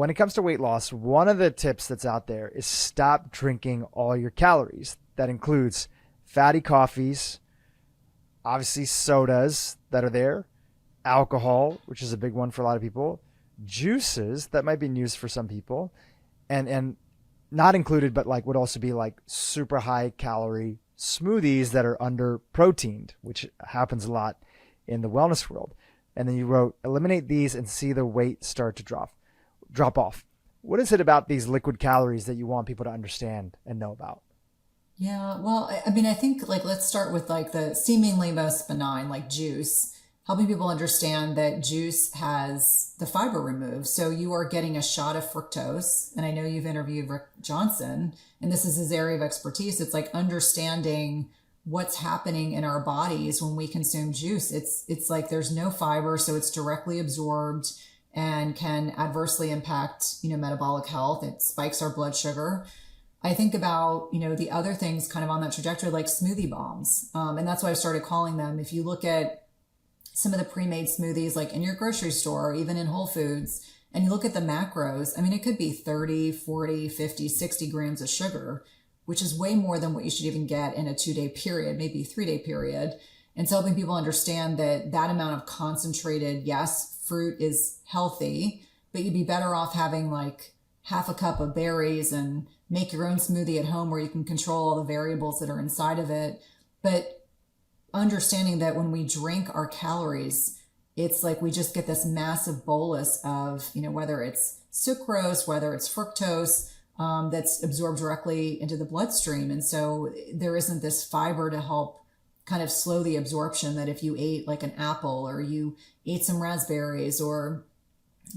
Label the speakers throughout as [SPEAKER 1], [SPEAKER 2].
[SPEAKER 1] when it comes to weight loss, one of the tips that's out there is stop drinking all your calories. That includes fatty coffees, obviously sodas that are there, alcohol, which is a big one for a lot of people, juices that might be news for some people, and not included, but like would also be like super high calorie smoothies that are under proteined, which happens a lot in the wellness world. And then you wrote, eliminate these and see the weight start to drop off. What is it about these liquid calories that you want people to understand and know about?
[SPEAKER 2] Yeah, well, I mean, I think like let's start with like the seemingly most benign, like juice, helping people understand that juice has the fiber removed. So you are getting a shot of fructose. And I know you've interviewed Rick Johnson, and this is his area of expertise. It's like understanding what's happening in our bodies when we consume juice. It's like there's no fiber, so it's directly absorbed and can adversely impact, metabolic health. It spikes our blood sugar. I think about, the other things kind of on that trajectory, like smoothie bombs. And that's why I started calling them. If you look at some of the pre-made smoothies, like in your grocery store, or even in Whole Foods, and you look at the macros, I mean, it could be 30, 40, 50, 60 grams of sugar, which is way more than what you should even get in a 2-day period, maybe 3-day period. And so helping people understand that that amount of concentrated, yes, fruit is healthy, but you'd be better off having like half a cup of berries and make your own smoothie at home where you can control all the variables that are inside of it. But understanding that when we drink our calories, it's like we just get this massive bolus of, whether it's sucrose, whether it's fructose, that's absorbed directly into the bloodstream. And so there isn't this fiber to help kind of slow the absorption that if you ate like an apple or you ate some raspberries or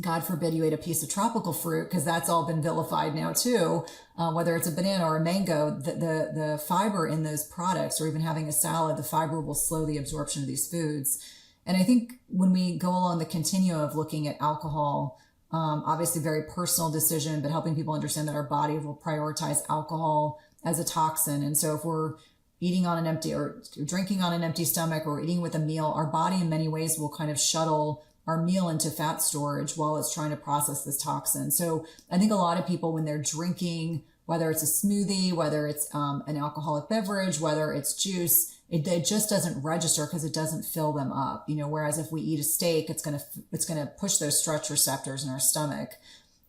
[SPEAKER 2] God forbid you ate a piece of tropical fruit, because that's all been vilified now too, whether it's a banana or a mango, the fiber in those products, or even having a salad, the fiber will slow the absorption of these foods. And I think when we go along the continuum of looking at alcohol, obviously very personal decision, but helping people understand that our body will prioritize alcohol as a toxin. And so if we're eating on an empty or drinking on an empty stomach or eating with a meal, our body in many ways will kind of shuttle our meal into fat storage while it's trying to process this toxin. So I think a lot of people, when they're drinking, whether it's a smoothie, whether it's an alcoholic beverage, whether it's juice, it just doesn't register because it doesn't fill them up. Whereas if we eat a steak, it's gonna push those stretch receptors in our stomach.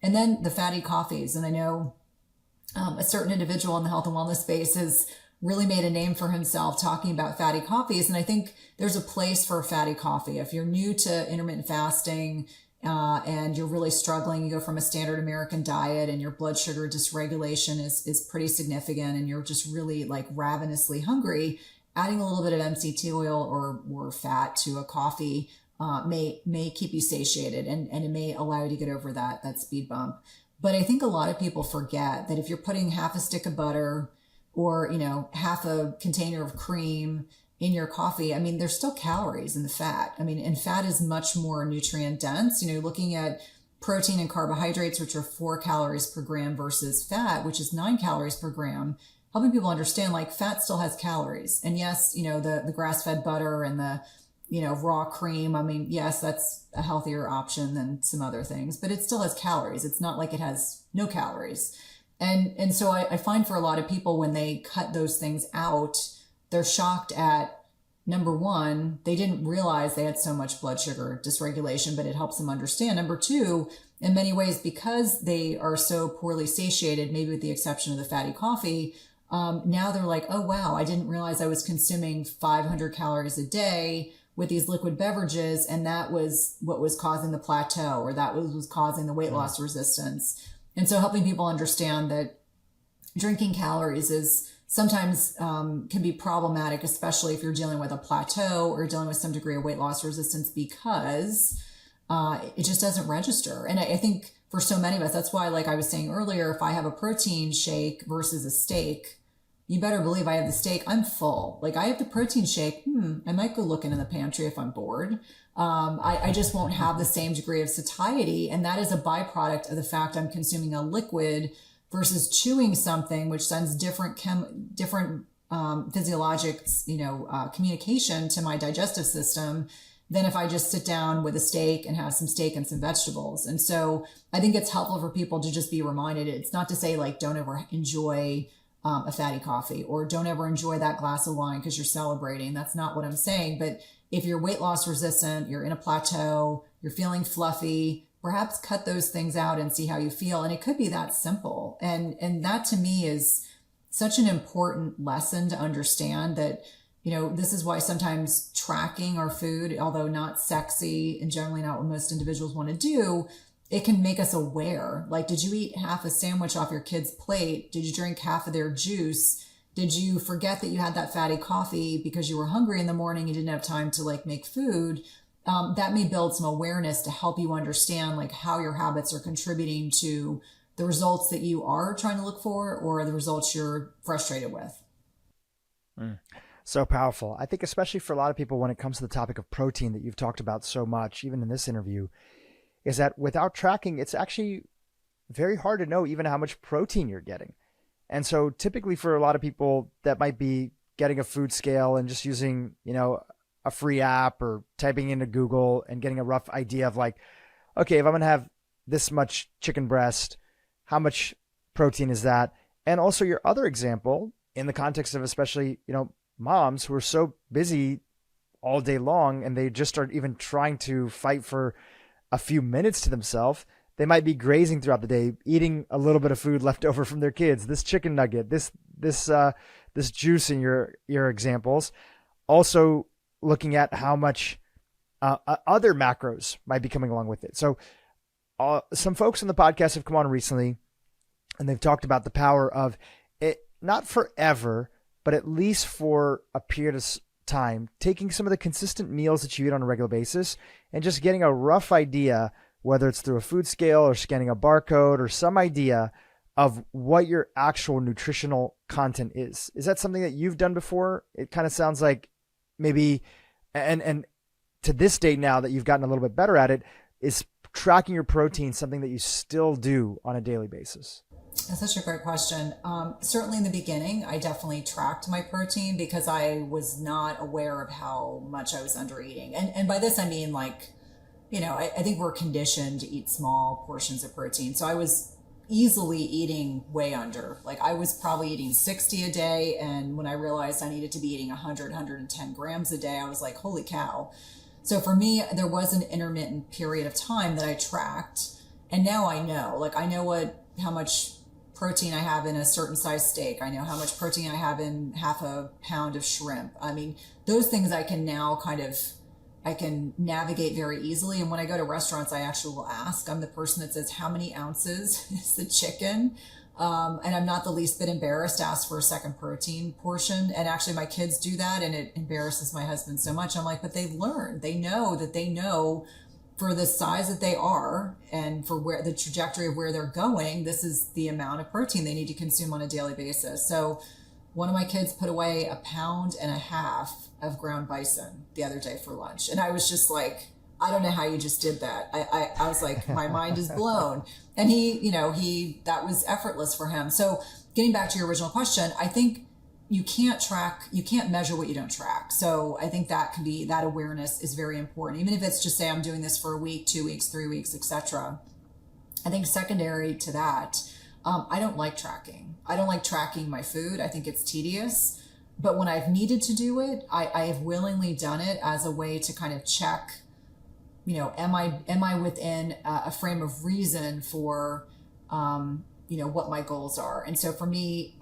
[SPEAKER 2] And then the fatty coffees. And I know a certain individual in the health and wellness space has really made a name for himself talking about fatty coffees. And I think there's a place for fatty coffee. If you're new to intermittent fasting and you're really struggling, you go from a standard American diet and your blood sugar dysregulation is pretty significant and you're just really like ravenously hungry, adding a little bit of MCT oil or fat to a coffee may keep you satiated and it may allow you to get over that speed bump. But I think a lot of people forget that if you're putting half a stick of butter or, half a container of cream in your coffee, I mean, there's still calories in the fat. I mean, and fat is much more nutrient dense. Looking at protein and carbohydrates, which are 4 calories per gram versus fat, which is 9 calories per gram, helping people understand like fat still has calories. And yes, the grass-fed butter and the, raw cream, I mean, yes, that's a healthier option than some other things, but it still has calories. It's not like it has no calories. And so I find for a lot of people, when they cut those things out, they're shocked at, number one, they didn't realize they had so much blood sugar dysregulation, but it helps them understand. Number two, in many ways, because they are so poorly satiated, maybe with the exception of the fatty coffee, now they're like, oh, wow, I didn't realize I was consuming 500 calories a day with these liquid beverages. And that was what was causing the plateau, or that was causing the weight loss resistance. And so helping people understand that drinking calories is sometimes can be problematic, especially if you're dealing with a plateau or dealing with some degree of weight loss resistance, because it just doesn't register. And I think for so many of us, that's why, like I was saying earlier, if I have a protein shake versus a steak, you better believe I have the steak, I'm full. Like I have the protein shake, I might go looking in the pantry if I'm bored. I just won't have the same degree of satiety. And that is a byproduct of the fact I'm consuming a liquid versus chewing something, which sends different physiologic, communication to my digestive system. than if I just sit down with a steak and have some steak and some vegetables. And so I think it's helpful for people to just be reminded. It's not to say like, don't ever enjoy a fatty coffee, or don't ever enjoy that glass of wine because you're celebrating. That's not what I'm saying. But if you're weight loss resistant, you're in a plateau, you're feeling fluffy, perhaps cut those things out and see how you feel. And it could be that simple. And that to me is such an important lesson to understand, that, you know, this is why sometimes tracking our food, although not sexy and generally not what most individuals want to do, it can make us aware. Like, did you eat half a sandwich off your kid's plate? Did you drink half of their juice? Did you forget that you had that fatty coffee because you were hungry in the morning, you didn't have time to like make food? That may build some awareness to help you understand like how your habits are contributing to the results that you are trying to look for, or the results you're frustrated with.
[SPEAKER 1] So powerful. I think especially for a lot of people when it comes to the topic of protein that you've talked about so much, even in this interview, is that without tracking, it's actually very hard to know even how much protein you're getting. And so typically for a lot of people that might be getting a food scale and just using, you know, a free app or typing into Google and getting a rough idea of like, okay, if I'm going to have this much chicken breast, how much protein is that? And also your other example in the context of especially, you know, moms who are so busy all day long and they just start even trying to fight for a few minutes to themselves. They might be grazing throughout the day, eating a little bit of food left over from their kids, this chicken nugget, this juice in your examples. Also looking at how much other macros might be coming along with it. So some folks on the podcast have come on recently and they've talked about the power of it, not forever, but at least for a period of time, taking some of the consistent meals that you eat on a regular basis and just getting a rough idea, whether it's through a food scale or scanning a barcode or some idea of what your actual nutritional content is. Is that something that you've done before? It kind of sounds like maybe, and to this date now that you've gotten a little bit better at it, is tracking your protein something that you still do on a daily basis?
[SPEAKER 2] That's such a great question. Certainly in the beginning, I definitely tracked my protein because I was not aware of how much I was under eating. And by this, I mean like, you know, I think we're conditioned to eat small portions of protein. So I was easily eating way under. Like I was probably eating 60 a day. And when I realized I needed to be eating 100, 110 grams a day, I was like, holy cow. So for me, there was an intermittent period of time that I tracked. And now I know, like I know how much protein I have in a certain size steak. I know how much protein I have in half a pound of shrimp. I mean, those things I can now I can navigate very easily. And when I go to restaurants, I actually will ask. I'm the person that says, how many ounces is the chicken? And I'm not the least bit embarrassed to ask for a second protein portion. And actually my kids do that and it embarrasses my husband so much. I'm like, but they've learned. They know for the size that they are and for where the trajectory of where they're going, this is the amount of protein they need to consume on a daily basis. So one of my kids put away 1.5 pounds of ground bison the other day for lunch. And I was just like, I don't know how you just did that. I was like, my mind is blown. And that was effortless for him. So getting back to your original question, I think you can't measure what you don't track. So I think that awareness is very important. Even if it's just say I'm doing this for a week, 2 weeks, 3 weeks, etc. I think secondary to that, I don't like tracking. I don't like tracking my food. I think it's tedious. But when I've needed to do it, I have willingly done it as a way to kind of check, am I within a frame of reason for what my goals are. And so for me,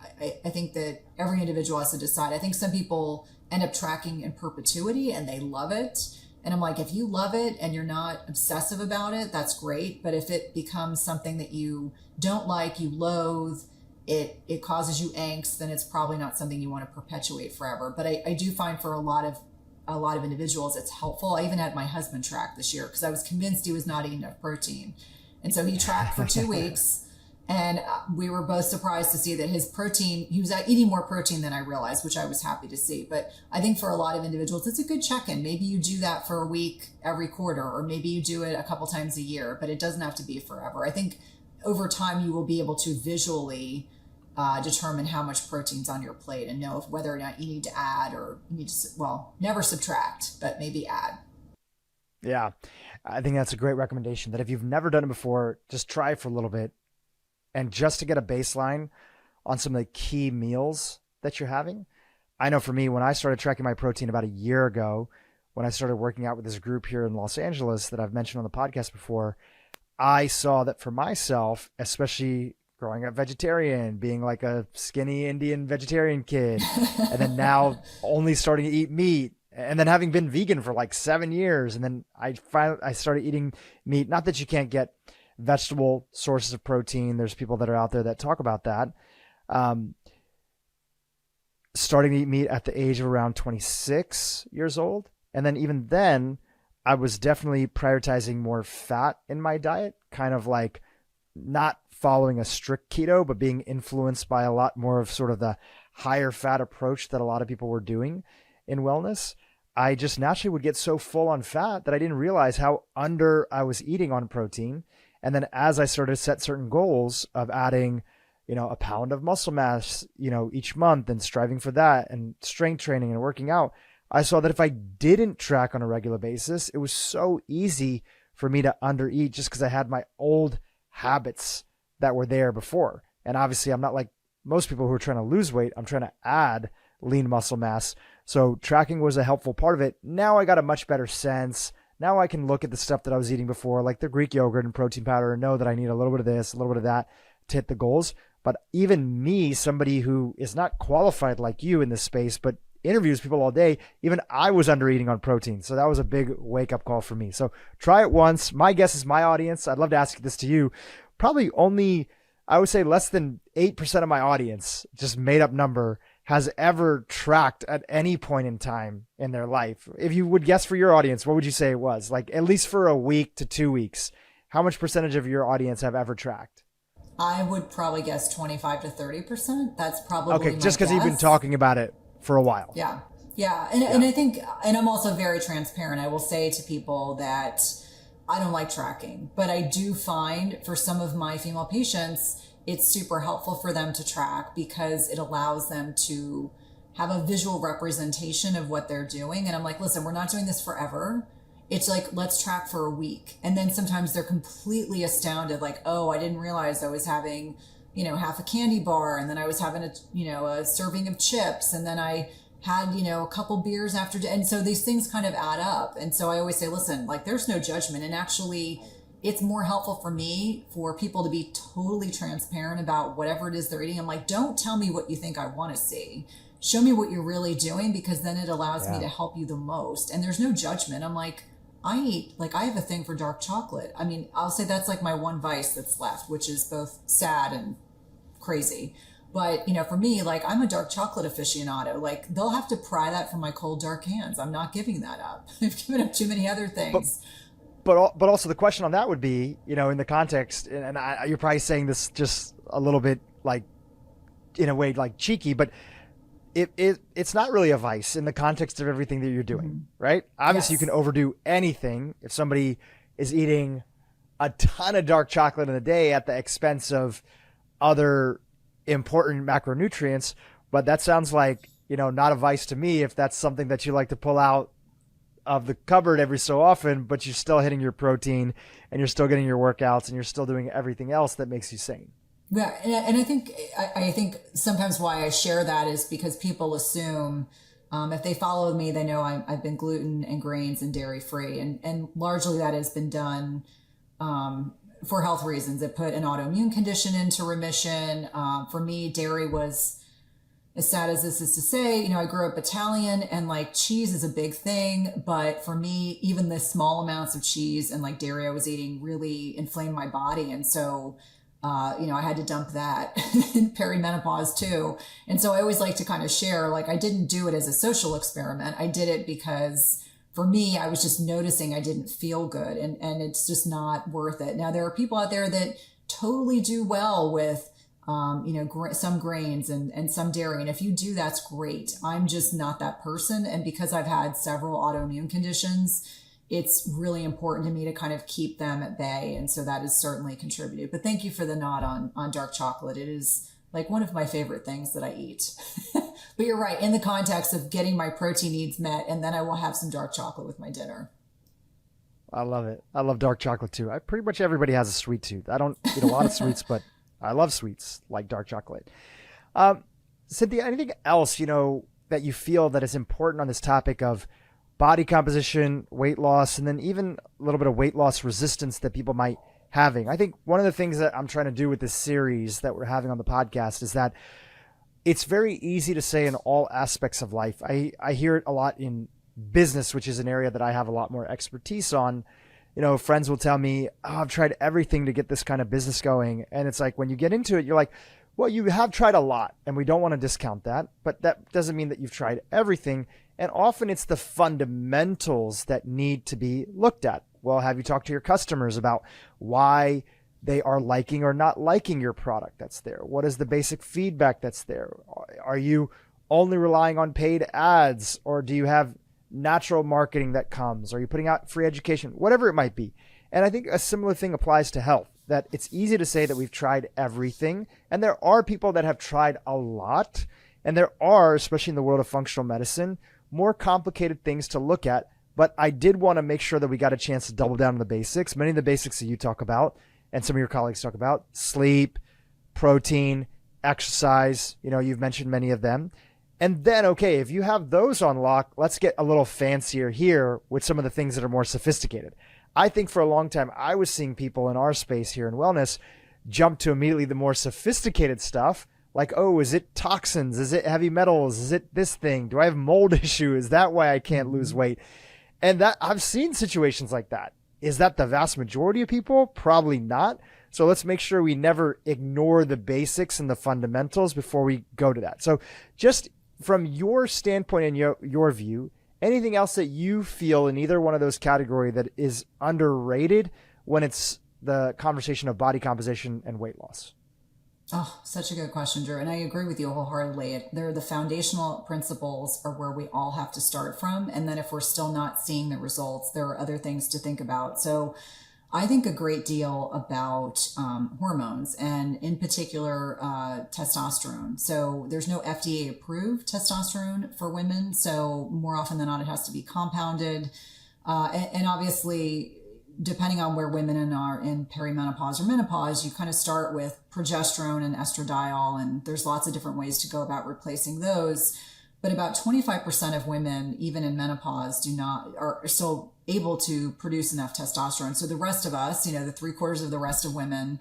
[SPEAKER 2] I think that every individual has to decide. I think some people end up tracking in perpetuity and they love it. And I'm like, if you love it and you're not obsessive about it, that's great. But if it becomes something that you don't like, you loathe, it causes you angst, then it's probably not something you want to perpetuate forever. But I do find for a lot of individuals, it's helpful. I even had my husband track this year because I was convinced he was not eating enough protein. And so he tracked for 2 weeks. And we were both surprised to see that his protein, he was eating more protein than I realized, which I was happy to see. But I think for a lot of individuals, it's a good check-in. Maybe you do that for a week every quarter, or maybe you do it a couple times a year, but it doesn't have to be forever. I think over time, you will be able to visually determine how much protein's on your plate and know whether or not you need to add or you need to, never subtract, but maybe add.
[SPEAKER 1] Yeah. I think that's a great recommendation, that if you've never done it before, just try it for a little bit. And just to get a baseline on some of the key meals that you're having. I know for me, when I started tracking my protein about a year ago, when I started working out with this group here in Los Angeles that I've mentioned on the podcast before, I saw that for myself, especially growing up vegetarian, being like a skinny Indian vegetarian kid, and then now only starting to eat meat, and then having been vegan for like 7 years. And then I started eating meat. Not that you can't get vegetable sources of protein. There's people that are out there that talk about that. Starting to eat meat at the age of around 26 years old. And then even then, I was definitely prioritizing more fat in my diet, kind of like not following a strict keto, but being influenced by a lot more of sort of the higher fat approach that a lot of people were doing in wellness. I just naturally would get so full on fat that I didn't realize how under I was eating on protein. And then as I started to set certain goals of adding, a pound of muscle mass, each month, and striving for that, and strength training and working out, I saw that if I didn't track on a regular basis, it was so easy for me to undereat just because I had my old habits that were there before. And obviously I'm not like most people who are trying to lose weight. I'm trying to add lean muscle mass. So tracking was a helpful part of it. Now I got a much better sense. Now I can look at the stuff that I was eating before, like the Greek yogurt and protein powder, and know that I need a little bit of this, a little bit of that to hit the goals. But even me, somebody who is not qualified like you in this space, but interviews people all day, even I was under eating on protein. So that was a big wake up call for me. So try it once. My guess is my audience, I'd love to ask this to you, probably only, I would say less than 8% of my audience, just made up number, has ever tracked at any point in time in their life. If you would guess for your audience, what would you say it was? Like at least for a week to 2 weeks, how much percentage of your audience have ever tracked?
[SPEAKER 2] I would probably guess 25 to 30%. That's probably
[SPEAKER 1] okay. Just because
[SPEAKER 2] my
[SPEAKER 1] you've been
[SPEAKER 2] guess.
[SPEAKER 1] talking about it for a while.
[SPEAKER 2] Yeah. Yeah. And I think, and I'm also very transparent. I will say to people that I don't like tracking, but I do find for some of my female patients, it's super helpful for them to track because it allows them to have a visual representation of what they're doing. And I'm like, listen, we're not doing this forever. It's like, let's track for a week. And then sometimes they're completely astounded, like, oh, I didn't realize I was having, half a candy bar. And then I was having a serving of chips. And then I had, a couple beers after. And so these things kind of add up. And so I always say, listen, like there's no judgment. And actually it's more helpful for me for people to be totally transparent about whatever it is they're eating. I'm like, don't tell me what you think I want to see. Show me what you're really doing, because then it allows me to help you the most. And there's no judgment. I'm like, I have a thing for dark chocolate. I mean, I'll say that's like my one vice that's left, which is both sad and crazy. But, for me, like I'm a dark chocolate aficionado. Like they'll have to pry that from my cold, dark hands. I'm not giving that up. I've given up too many other things.
[SPEAKER 1] But also the question on that would be, in the context, and you're probably saying this just a little bit like, in a way, like cheeky, but it's not really a vice in the context of everything that you're doing, right? Obviously, you can overdo anything. If somebody is eating a ton of dark chocolate in a day at the expense of other important macronutrients, but that sounds like, not a vice to me if that's something that you like to pull out of the cupboard every so often, but you're still hitting your protein and you're still getting your workouts and you're still doing everything else that makes you sane.
[SPEAKER 2] Yeah, and I think sometimes why I share that is because people assume if they follow me, they know I've been gluten and grains and dairy free, and largely that has been done for health reasons. It put an autoimmune condition into remission. For me, dairy was, as sad as this is to say, I grew up Italian, and like cheese is a big thing. But for me, even the small amounts of cheese and like dairy I was eating really inflamed my body. And so, I had to dump that in perimenopause too. And so I always like to kind of share, like I didn't do it as a social experiment. I did it because for me, I was just noticing I didn't feel good, and it's just not worth it. Now, there are people out there that totally do well with some grains and some dairy. And if you do, that's great. I'm just not that person. And because I've had several autoimmune conditions, it's really important to me to kind of keep them at bay. And so that has certainly contributed. But thank you for the nod on dark chocolate. It is like one of my favorite things that I eat. But you're right, in the context of getting my protein needs met, and then I will have some dark chocolate with my dinner.
[SPEAKER 1] I love it. I love dark chocolate too. Pretty much everybody has a sweet tooth. I don't eat a lot of sweets, but I love sweets like dark chocolate. Cynthia, anything else, that you feel that is important on this topic of body composition, weight loss, and then even a little bit of weight loss resistance that people might having? I think one of the things that I'm trying to do with this series that we're having on the podcast is that it's very easy to say in all aspects of life. I hear it a lot in business, which is an area that I have a lot more expertise on. Friends will tell me, oh, I've tried everything to get this kind of business going. And it's like, when you get into it, you're like, well, you have tried a lot, and we don't want to discount that, but that doesn't mean that you've tried everything. And often it's the fundamentals that need to be looked at. Well, have you talked to your customers about why they are liking or not liking your product that's there? What is the basic feedback that's there? Are you only relying on paid ads, or do you have natural marketing that comes? Are you putting out free education? Whatever it might be. And I think a similar thing applies to health, that it's easy to say that we've tried everything. And there are people that have tried a lot. And there are, especially in the world of functional medicine, more complicated things to look at. But I did want to make sure that we got a chance to double down on the basics. Many of the basics that you talk about and some of your colleagues talk about: sleep, protein, exercise. You've mentioned many of them. And then, okay, if you have those on lock, let's get a little fancier here with some of the things that are more sophisticated. I think for a long time, I was seeing people in our space here in wellness jump to immediately the more sophisticated stuff. Like, oh, is it toxins? Is it heavy metals? Is it this thing? Do I have mold issue? Is that why I can't lose weight? And that I've seen situations like that. Is that the vast majority of people? Probably not. So let's make sure we never ignore the basics and the fundamentals before we go to that. So just from your standpoint and your view, anything else that you feel in either one of those categories that is underrated when it's the conversation of body composition and weight loss?
[SPEAKER 2] Oh, such a good question, Drew. And I agree with you wholeheartedly. The foundational principles are where we all have to start from. And then if we're still not seeing the results, there are other things to think about. So I think a great deal about hormones, and in particular, testosterone. So there's no FDA approved testosterone for women. So more often than not, it has to be compounded. And obviously, depending on where women are in perimenopause or menopause, you kind of start with progesterone and estradiol, and there's lots of different ways to go about replacing those. But about 25% of women, even in menopause, are still able to produce enough testosterone. So the rest of us, the 3/4 of the rest of women,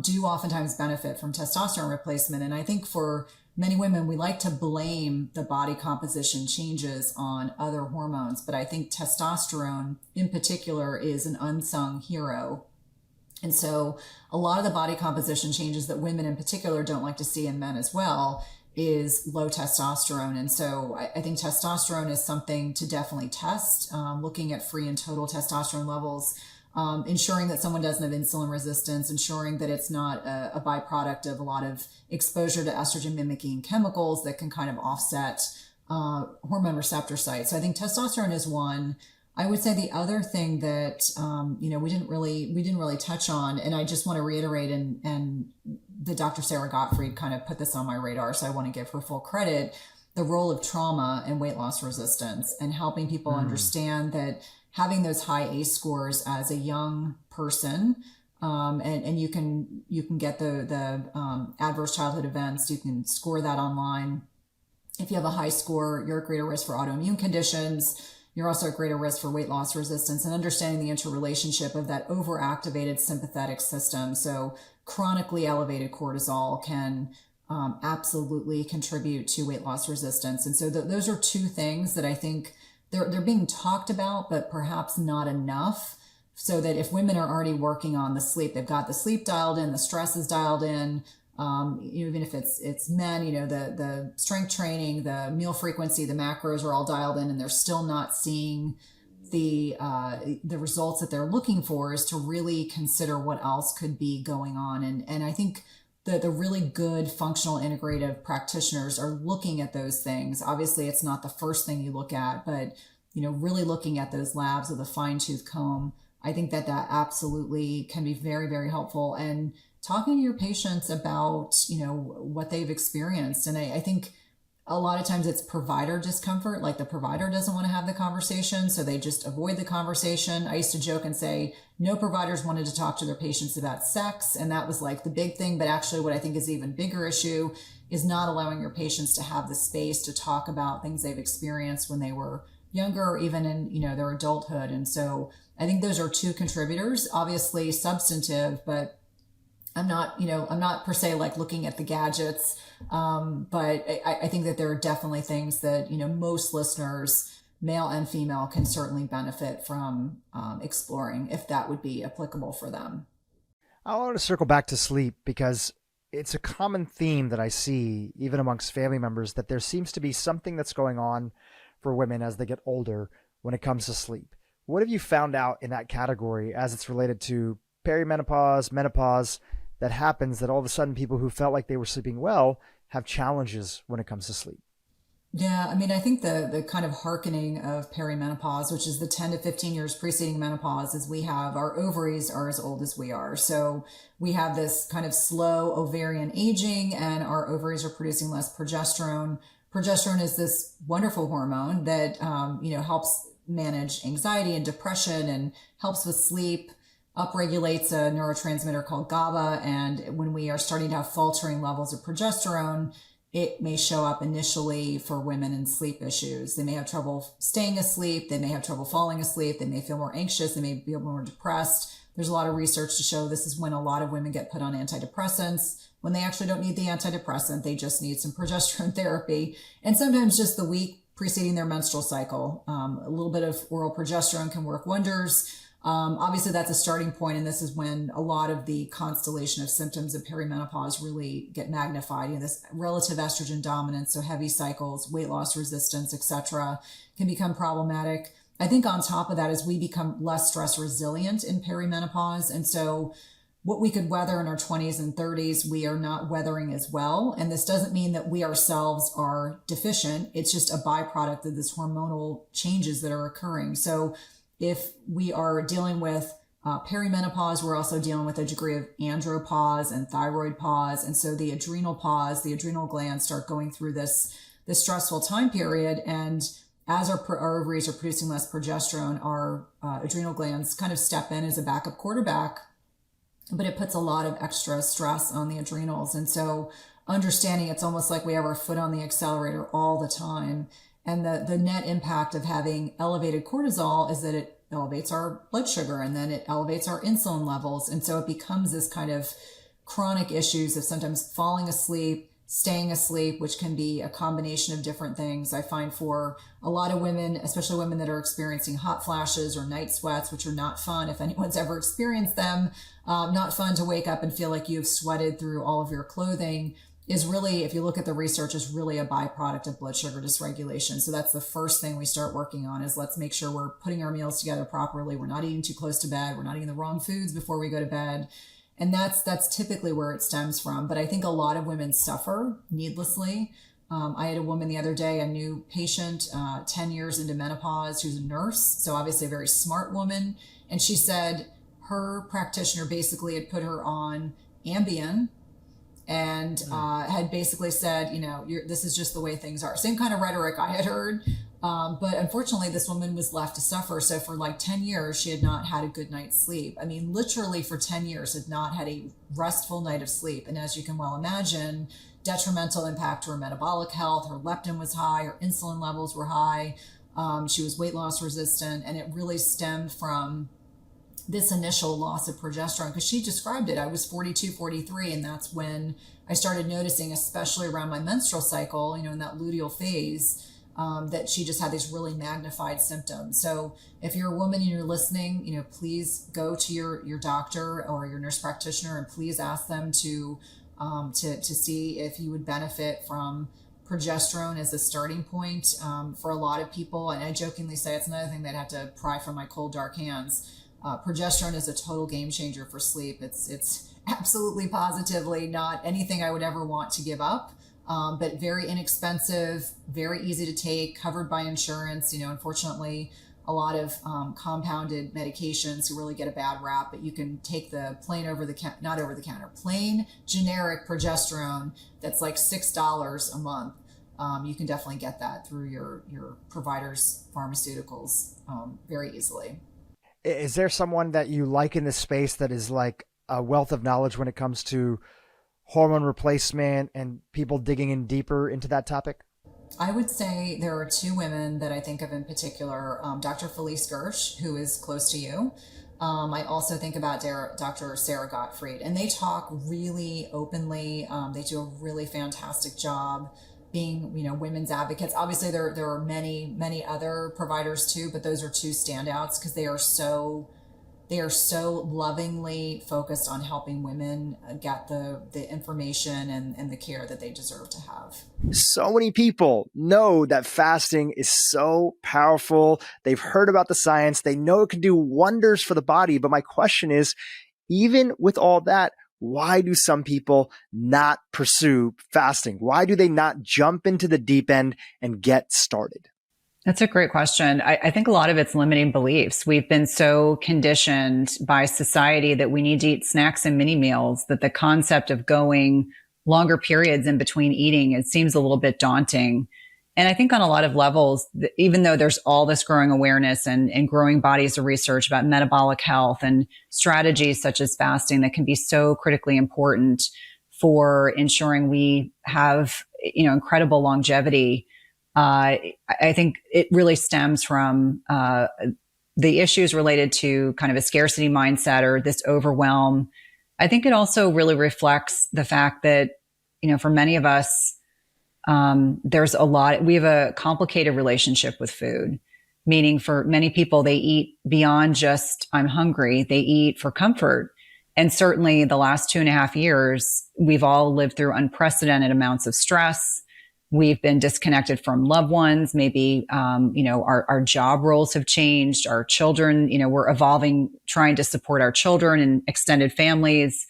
[SPEAKER 2] do oftentimes benefit from testosterone replacement. And I think for many women, we like to blame the body composition changes on other hormones, but I think testosterone in particular is an unsung hero. And so a lot of the body composition changes that women in particular don't like to see in men as well is low testosterone. And so I think testosterone is something to definitely test, looking at free and total testosterone levels, ensuring that someone doesn't have insulin resistance, ensuring that it's not a byproduct of a lot of exposure to estrogen mimicking chemicals that can kind of offset hormone receptor sites. So I think testosterone is one. I would say the other thing that we didn't really touch on, and I just want to reiterate, and the Dr. Sarah Gottfried kind of put this on my radar, so I want to give her full credit, the role of trauma and weight loss resistance, and helping people understand that having those high ACE scores as a young person, and you can get the adverse childhood events, you can score that online. If you have a high score, you're at greater risk for autoimmune conditions. You're also at greater risk for weight loss resistance, and understanding the interrelationship of that overactivated sympathetic system. So chronically elevated cortisol can absolutely contribute to weight loss resistance. And so those are two things that I think they're being talked about, but perhaps not enough. So that if women are already working on the sleep, they've got the sleep dialed in, the stress is dialed in, even if it's men, the strength training, the meal frequency, the macros are all dialed in, and they're still not seeing the results that they're looking for, is to really consider what else could be going on. And I think the really good functional integrative practitioners are looking at those things. Obviously, it's not the first thing you look at, but really looking at those labs with a fine-tooth comb, I think that absolutely can be very, very helpful. And talking to your patients about, what they've experienced. And I think A lot of times it's provider discomfort, like the provider doesn't want to have the conversation, so they just avoid the conversation. I used to joke and say no providers wanted to talk to their patients about sex, and that was like the big thing. But actually what I think is the even bigger issue is not allowing your patients to have the space to talk about things they've experienced when they were younger or even in, their adulthood. And so I think those are two contributors, obviously substantive, but I'm not per se like looking at the gadgets. But I think that there are definitely things that, most listeners, male and female, can certainly benefit from exploring if that would be applicable for them.
[SPEAKER 1] I want to circle back to sleep because it's a common theme that I see even amongst family members, that there seems to be something that's going on for women as they get older when it comes to sleep. What have you found out in that category as it's related to perimenopause, menopause, that happens that all of a sudden people who felt like they were sleeping well have challenges when it comes to sleep?
[SPEAKER 2] Yeah, I mean, I think the kind of hearkening of perimenopause, which is the 10 to 15 years preceding menopause, is we have our ovaries are as old as we are. So we have this kind of slow ovarian aging, and our ovaries are producing less progesterone. Progesterone is this wonderful hormone that, helps manage anxiety and depression and helps with sleep, upregulates a neurotransmitter called GABA. And when we are starting to have faltering levels of progesterone, it may show up initially for women in sleep issues. They may have trouble staying asleep. They may have trouble falling asleep. They may feel more anxious. They may feel more depressed. There's a lot of research to show this is when a lot of women get put on antidepressants, when they actually don't need the antidepressant. They just need some progesterone therapy. And sometimes just the week preceding their menstrual cycle, a little bit of oral progesterone can work wonders. Obviously, that's a starting point, and this is when a lot of the constellation of symptoms of perimenopause really get magnified. This relative estrogen dominance, so heavy cycles, weight loss resistance, etc., can become problematic. I think on top of that is we become less stress resilient in perimenopause, and so what we could weather in our 20s and 30s, we are not weathering as well. And this doesn't mean that we ourselves are deficient. It's just a byproduct of this hormonal changes that are occurring. So if we are dealing with perimenopause, we're also dealing with a degree of andropause and thyroid pause. And so the adrenal pause, the adrenal glands start going through this stressful time period. And as our ovaries are producing less progesterone, our adrenal glands kind of step in as a backup quarterback, but it puts a lot of extra stress on the adrenals. And so understanding it's almost like we have our foot on the accelerator all the time. And the net impact of having elevated cortisol is that it elevates our blood sugar, and then it elevates our insulin levels. And so it becomes this kind of chronic issues of sometimes falling asleep, staying asleep, which can be a combination of different things. I find for a lot of women, especially women that are experiencing hot flashes or night sweats, which are not fun if anyone's ever experienced them, not fun to wake up and feel like you've sweated through all of your clothing, is really, if you look at the research, is really a byproduct of blood sugar dysregulation. So that's the first thing we start working on, is let's make sure we're putting our meals together properly. We're not eating too close to bed. We're not eating the wrong foods before we go to bed. And that's typically where it stems from. But I think a lot of women suffer needlessly. I had a woman the other day, a new patient, 10 years into menopause, who's a nurse. So obviously a very smart woman. And she said her practitioner basically had put her on Ambien, and had basically said, this is just the way things are. Same kind of rhetoric I had heard. But unfortunately, this woman was left to suffer. So for like 10 years, she had not had a good night's sleep. I mean, literally for 10 years, had not had a restful night of sleep. And as you can well imagine, detrimental impact to her metabolic health. Her leptin was high, her insulin levels were high. She was weight loss resistant. And it really stemmed from this initial loss of progesterone, because she described it. I was 42, 43, and that's when I started noticing, especially around my menstrual cycle, in that luteal phase, that she just had these really magnified symptoms. So if you're a woman and you're listening, please go to your doctor or your nurse practitioner, and please ask them to see if you would benefit from progesterone as a starting point. For a lot of people, and I jokingly say it's another thing they'd have to pry from my cold, dark hands. Progesterone is a total game changer for sleep. It's absolutely positively not anything I would ever want to give up, but very inexpensive, very easy to take, covered by insurance. Unfortunately, a lot of compounded medications who really get a bad rap, but you can take the plain plain generic progesterone that's like $6 a month. you can definitely get that through your provider's pharmaceuticals very easily.
[SPEAKER 1] Is there someone that you like in this space that is like a wealth of knowledge when it comes to hormone replacement and people digging in deeper into that topic?
[SPEAKER 2] I would say there are two women that I think of in particular, Dr. Felice Gersh, who is close to you. I also think about Dr. Sarah Gottfried, and they talk really openly. They do a really fantastic job being, women's advocates. Obviously, there are many other providers too, but those are two standouts because they are so lovingly focused on helping women get the information and the care that they deserve to have.
[SPEAKER 1] So many people know that fasting is so powerful. They've heard about the science. They know it can do wonders for the body. But my question is, even with all that, why do some people not pursue fasting? Why do they not jump into the deep end and get started?
[SPEAKER 3] That's a great question. I think a lot of it's limiting beliefs. We've been so conditioned by society that we need to eat snacks and mini meals, that the concept of going longer periods in between eating, it seems a little bit daunting. And I think on a lot of levels, even though there's all this growing awareness and growing bodies of research about metabolic health and strategies such as fasting that can be so critically important for ensuring we have, incredible longevity, I think it really stems from the issues related to kind of a scarcity mindset or this overwhelm. I think it also really reflects the fact that, for many of us, we have a complicated relationship with food, meaning for many people, they eat beyond just I'm hungry. They eat for comfort. And certainly the last 2.5 years, we've all lived through unprecedented amounts of stress. We've been disconnected from loved ones. Maybe, our job roles have changed. Our children, we're evolving, trying to support our children and extended families.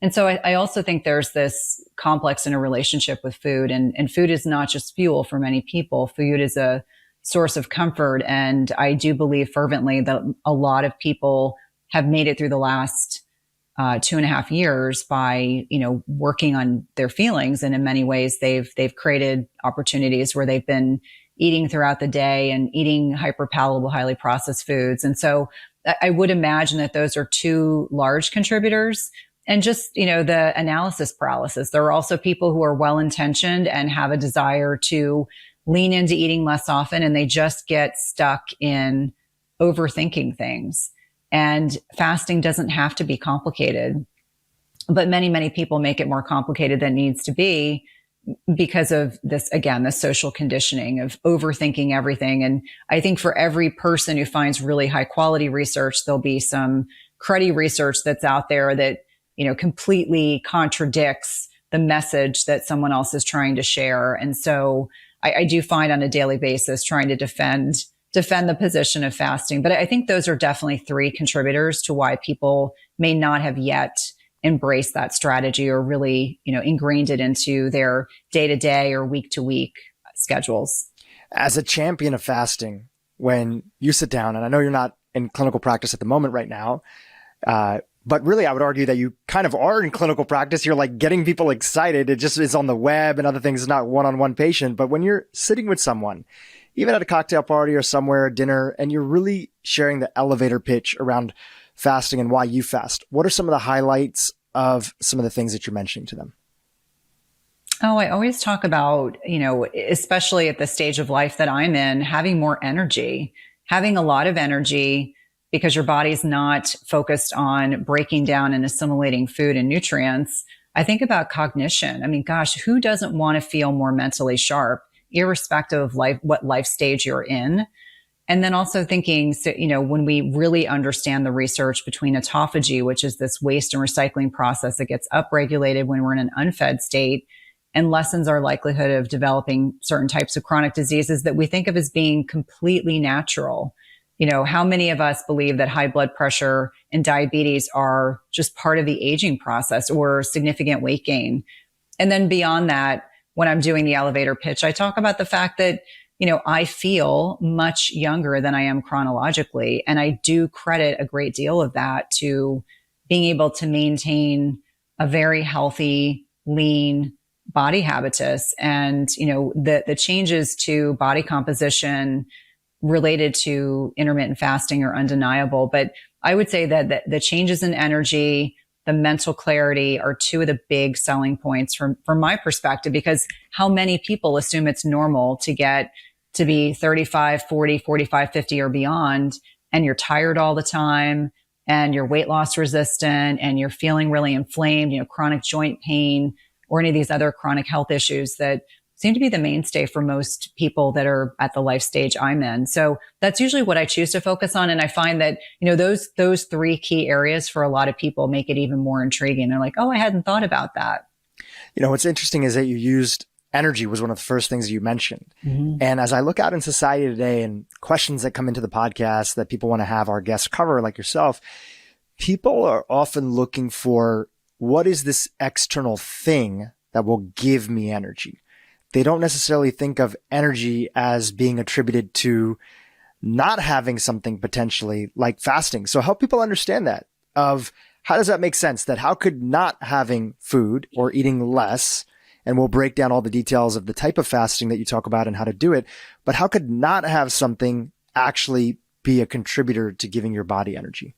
[SPEAKER 3] And so I also think there's this complex in a relationship with food, and food is not just fuel for many people. Food is a source of comfort. And I do believe fervently that a lot of people have made it through the last 2.5 years by, working on their feelings. And in many ways, they've created opportunities where they've been eating throughout the day and eating hyperpalatable, highly processed foods. And so I would imagine that those are two large contributors. And just, the analysis paralysis. There are also people who are well-intentioned and have a desire to lean into eating less often, and they just get stuck in overthinking things. And fasting doesn't have to be complicated, but many people make it more complicated than it needs to be because of this, again, the social conditioning of overthinking everything. And I think for every person who finds really high quality research, there'll be some cruddy research that's out there that completely contradicts the message that someone else is trying to share. And so I do find on a daily basis trying to defend the position of fasting. But I think those are definitely three contributors to why people may not have yet embraced that strategy or really, ingrained it into their day-to-day or week-to-week schedules.
[SPEAKER 1] As a champion of fasting, when you sit down, and I know you're not in clinical practice at the moment right now, but really, I would argue that you kind of are in clinical practice. You're like getting people excited. It just is on the web and other things. It's not one-on-one patient. But when you're sitting with someone, even at a cocktail party or somewhere, dinner, and you're really sharing the elevator pitch around fasting and why you fast, what are some of the highlights of some of the things that you're mentioning to them?
[SPEAKER 3] Oh, I always talk about, especially at the stage of life that I'm in, having more energy, having a lot of energy, because your body's not focused on breaking down and assimilating food and nutrients. I think about cognition. I mean, gosh, who doesn't want to feel more mentally sharp, irrespective of what life stage you're in? And then also thinking, when we really understand the research between autophagy, which is this waste and recycling process that gets upregulated when we're in an unfed state and lessens our likelihood of developing certain types of chronic diseases that we think of as being completely natural. How many of us believe that high blood pressure and diabetes are just part of the aging process or significant weight gain? And then beyond that, when I'm doing the elevator pitch, I talk about the fact that, I feel much younger than I am chronologically. And I do credit a great deal of that to being able to maintain a very healthy, lean body habitus, and, the changes to body composition related to intermittent fasting are undeniable. But I would say that the changes in energy, the mental clarity are two of the big selling points from my perspective, because how many people assume it's normal to get to be 35, 40, 45, 50 or beyond, and you're tired all the time and you're weight loss resistant and you're feeling really inflamed, chronic joint pain or any of these other chronic health issues that seem to be the mainstay for most people that are at the life stage I'm in. So that's usually what I choose to focus on. And I find that, those three key areas for a lot of people make it even more intriguing. They're like, oh, I hadn't thought about that.
[SPEAKER 1] What's interesting is that you used energy was one of the first things you mentioned. Mm-hmm. And as I look out in society today and questions that come into the podcast that people want to have our guests cover, like yourself, people are often looking for what is this external thing that will give me energy? They don't necessarily think of energy as being attributed to not having something potentially like fasting. So help people understand that of how does that make sense, that how could not having food or eating less, and we'll break down all the details of the type of fasting that you talk about and how to do it, but how could not have something actually be a contributor to giving your body energy?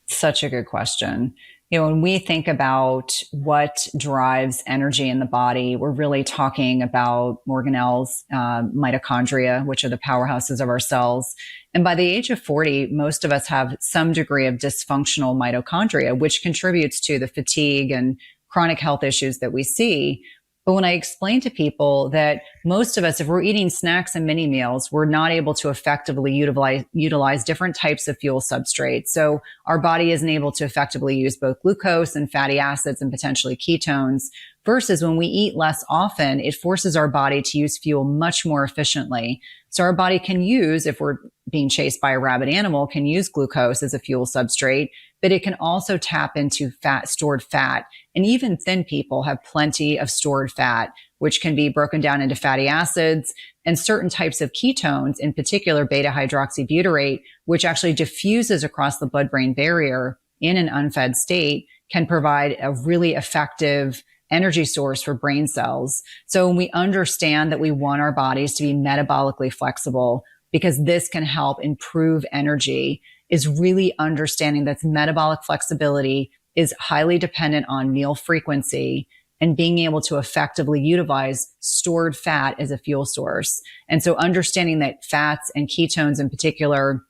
[SPEAKER 3] Such a good question. When we think about what drives energy in the body, we're really talking about organelles, mitochondria, which are the powerhouses of our cells. And by the age of 40, most of us have some degree of dysfunctional mitochondria, which contributes to the fatigue and chronic health issues that we see. But when I explain to people that most of us, if we're eating snacks and mini meals, we're not able to effectively utilize different types of fuel substrates. So our body isn't able to effectively use both glucose and fatty acids and potentially ketones, versus when we eat less often, it forces our body to use fuel much more efficiently. So our body can use, if we're being chased by a rabid animal, can use glucose as a fuel substrate, but it can also tap into stored fat. And even thin people have plenty of stored fat, which can be broken down into fatty acids and certain types of ketones, in particular beta hydroxybutyrate, which actually diffuses across the blood-brain barrier in an unfed state, can provide a really effective energy source for brain cells. So when we understand that we want our bodies to be metabolically flexible, because this can help improve energy, is really understanding that metabolic flexibility is highly dependent on meal frequency and being able to effectively utilize stored fat as a fuel source. And so understanding that fats and ketones in particular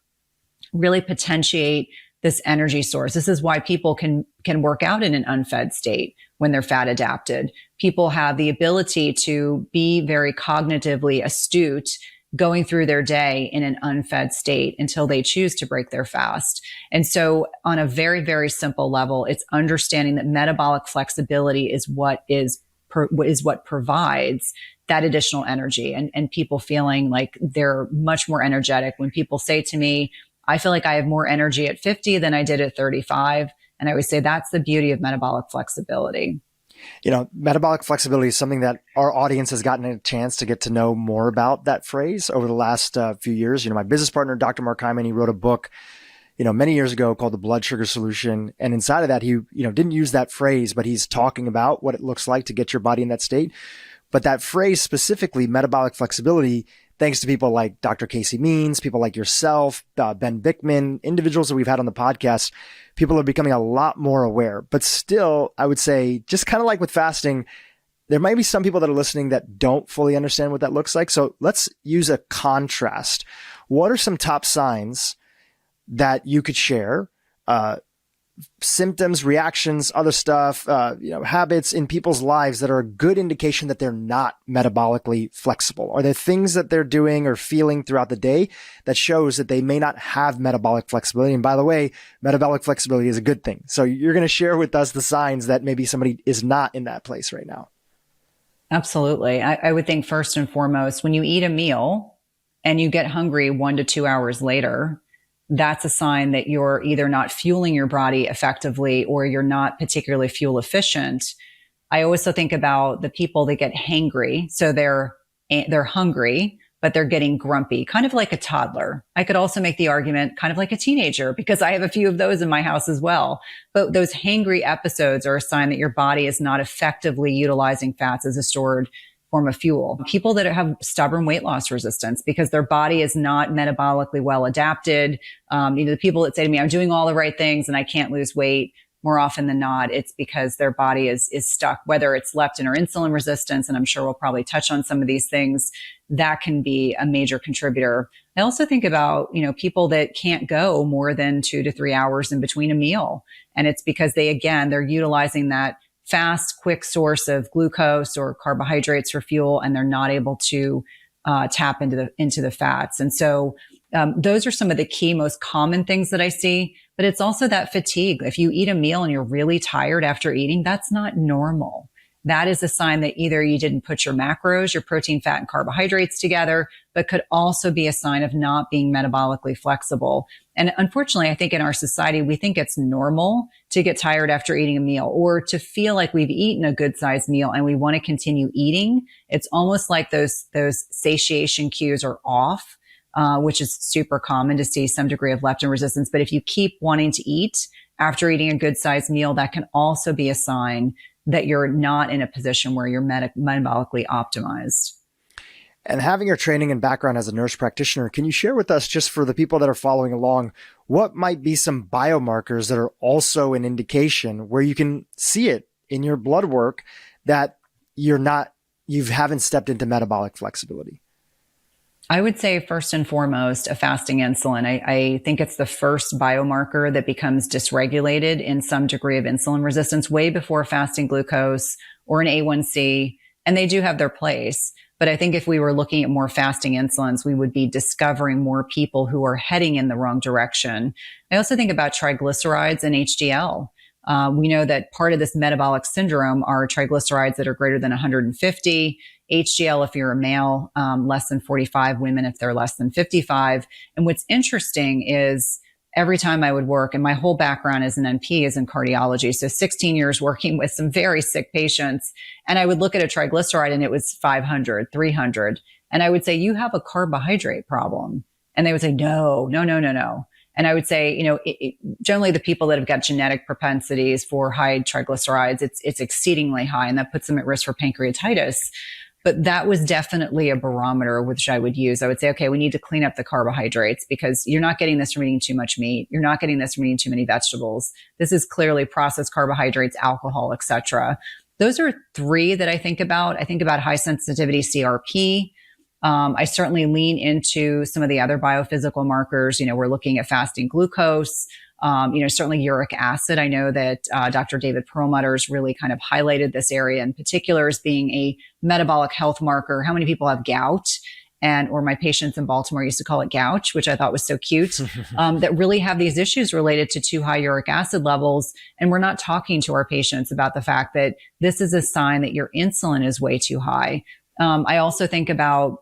[SPEAKER 3] really potentiate this energy source. This is why people can work out in an unfed state when they're fat adapted. People have the ability to be very cognitively astute going through their day in an unfed state until they choose to break their fast. And so on a very, very simple level, it's understanding that metabolic flexibility is what provides that additional energy, and people feeling like they're much more energetic. When people say to me, I feel like I have more energy at 50 than I did at 35. And I always say that's the beauty of metabolic flexibility.
[SPEAKER 1] Metabolic flexibility is something that our audience has gotten a chance to get to know more about that phrase over the last few years. My business partner, Dr. Mark Hyman, he wrote a book, many years ago called The Blood Sugar Solution. And inside of that, he, didn't use that phrase, but he's talking about what it looks like to get your body in that state. But that phrase specifically, metabolic flexibility, thanks to people like Dr. Casey Means, people like yourself, Ben Bickman, individuals that we've had on the podcast, people are becoming a lot more aware. But still, I would say, just kind of like with fasting, there might be some people that are listening that don't fully understand what that looks like. So let's use a contrast. What are some top signs that you could share? Symptoms, reactions, other stuff, habits in people's lives that are a good indication that they're not metabolically flexible? Are there things that they're doing or feeling throughout the day that shows that they may not have metabolic flexibility? And by the way, metabolic flexibility is a good thing. So you're going to share with us the signs that maybe somebody is not in that place right now.
[SPEAKER 3] Absolutely. I would think first and foremost, when you eat a meal and you get hungry 1 to 2 hours later, that's a sign that you're either not fueling your body effectively or you're not particularly fuel efficient. I also think about the people that get hangry. So they're hungry, but they're getting grumpy, kind of like a toddler. I could also make the argument kind of like a teenager, because I have a few of those in my house as well. But those hangry episodes are a sign that your body is not effectively utilizing fats as a stored form of fuel. People that have stubborn weight loss resistance because their body is not metabolically well adapted. The people that say to me, I'm doing all the right things and I can't lose weight, more often than not, it's because their body is stuck, whether it's leptin or insulin resistance. And I'm sure we'll probably touch on some of these things. That can be a major contributor. I also think about, people that can't go more than 2 to 3 hours in between a meal. And it's because they're utilizing that fast, quick source of glucose or carbohydrates for fuel, and they're not able to tap into the fats. And so those are some of the key, most common things that I see. But it's also that fatigue. If you eat a meal and you're really tired after eating, that's not normal. That is a sign that either you didn't put your macros, your protein, fat, and carbohydrates together, but could also be a sign of not being metabolically flexible. And unfortunately, I think in our society, we think it's normal to get tired after eating a meal or to feel like we've eaten a good sized meal and we want to continue eating. It's almost like those satiation cues are off. Which is super common to see some degree of leptin resistance. But if you keep wanting to eat after eating a good sized meal, that can also be a sign that you're not in a position where you're metabolically optimized.
[SPEAKER 1] And having your training and background as a nurse practitioner, can you share with us, just for the people that are following along, what might be some biomarkers that are also an indication where you can see it in your blood work that you haven't stepped into metabolic flexibility?
[SPEAKER 3] I would say first and foremost, a fasting insulin. I think it's the first biomarker that becomes dysregulated in some degree of insulin resistance way before fasting glucose or an A1C. And they do have their place. But I think if we were looking at more fasting insulins, we would be discovering more people who are heading in the wrong direction. I also think about triglycerides and HDL. We know that part of this metabolic syndrome are triglycerides that are greater than 150, HDL if you're a male, less than 45, women if they're less than 55. And what's interesting is every time I would work, and my whole background as an NP is in cardiology, so 16 years working with some very sick patients, and I would look at a triglyceride and it was 500, 300. And I would say, you have a carbohydrate problem. And they would say, no. And I would say, generally the people that have got genetic propensities for high triglycerides, it's exceedingly high, and that puts them at risk for pancreatitis. But that was definitely a barometer which I would use. I would say, okay, we need to clean up the carbohydrates because you're not getting this from eating too much meat. You're not getting this from eating too many vegetables. This is clearly processed carbohydrates, alcohol, etc. Those are three that I think about. I think about high sensitivity CRP. I certainly lean into some of the other biophysical markers. We're looking at fasting glucose, certainly uric acid. I know that Dr. David Perlmutter's really kind of highlighted this area in particular as being a metabolic health marker. How many people have gout? Or my patients in Baltimore used to call it gouch, which I thought was so cute, that really have these issues related to too high uric acid levels. And we're not talking to our patients about the fact that this is a sign that your insulin is way too high. I also think about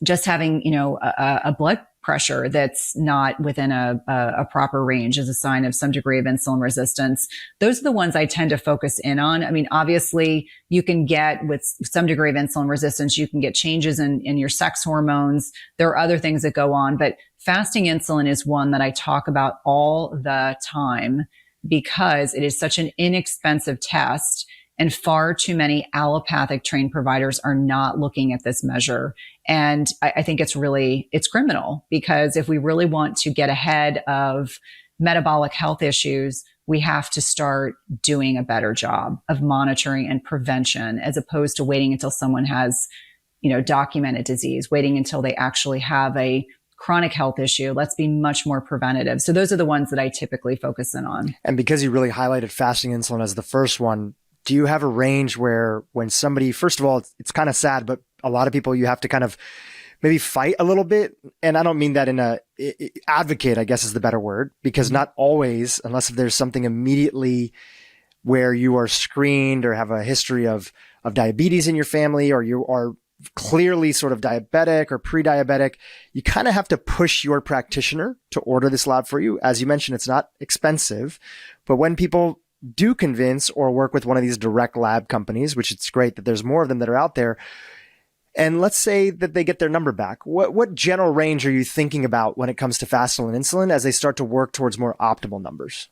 [SPEAKER 3] just having, a blood pressure that's not within a proper range is a sign of some degree of insulin resistance. Those are the ones I tend to focus in on. I mean, obviously you can get with some degree of insulin resistance, you can get changes in your sex hormones. There are other things that go on, but fasting insulin is one that I talk about all the time because it is such an inexpensive test. And far too many allopathic trained providers are not looking at this measure. And I think it's criminal because if we really want to get ahead of metabolic health issues, we have to start doing a better job of monitoring and prevention as opposed to waiting until someone has, documented disease, waiting until they actually have a chronic health issue. Let's be much more preventative. So those are the ones that I typically focus in on.
[SPEAKER 1] And because you really highlighted fasting insulin as the first one, do you have a range where when somebody, first of all, it's kind of sad, but a lot of people you have to kind of maybe fight a little bit. And I don't mean that in advocate, I guess is the better word, because not always, unless if there's something immediately where you are screened or have a history of diabetes in your family, or you are clearly sort of diabetic or pre-diabetic, you kind of have to push your practitioner to order this lab for you. As you mentioned, it's not expensive, but when people do convince or work with one of these direct lab companies, which it's great that there's more of them that are out there, And let's say that they get their number back. What general range are you thinking about when it comes to fasting and insulin as they start to work towards more optimal numbers?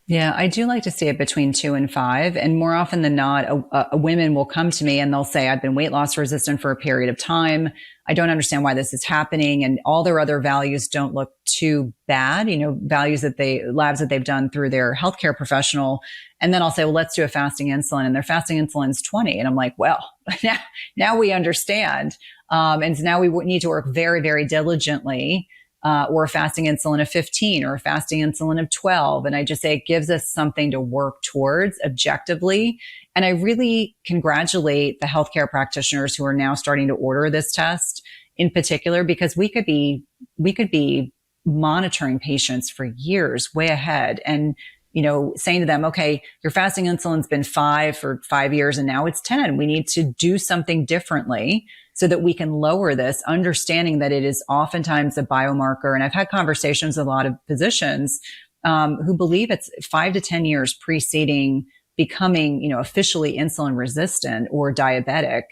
[SPEAKER 3] Yeah, I do like to see it between 2 and 5. And more often than not, a women will come to me and they'll say, I've been weight loss resistant for a period of time. I don't understand why this is happening. And all their other values don't look too bad, values labs that they've done through their healthcare professional. And then I'll say, well, let's do a fasting insulin. And their fasting insulin's 20. And I'm like, well, now we understand. And so now we need to work very, very diligently, or a fasting insulin of 15 or a fasting insulin of 12. And I just say it gives us something to work towards objectively. And I really congratulate the healthcare practitioners who are now starting to order this test in particular, because we could be monitoring patients for years way ahead and, saying to them, okay, your fasting insulin's been 5 for 5 years and now it's 10. We need to do something differently so that we can lower this, understanding that it is oftentimes a biomarker. And I've had conversations with a lot of physicians who believe it's 5 to 10 years preceding becoming, officially insulin resistant or diabetic.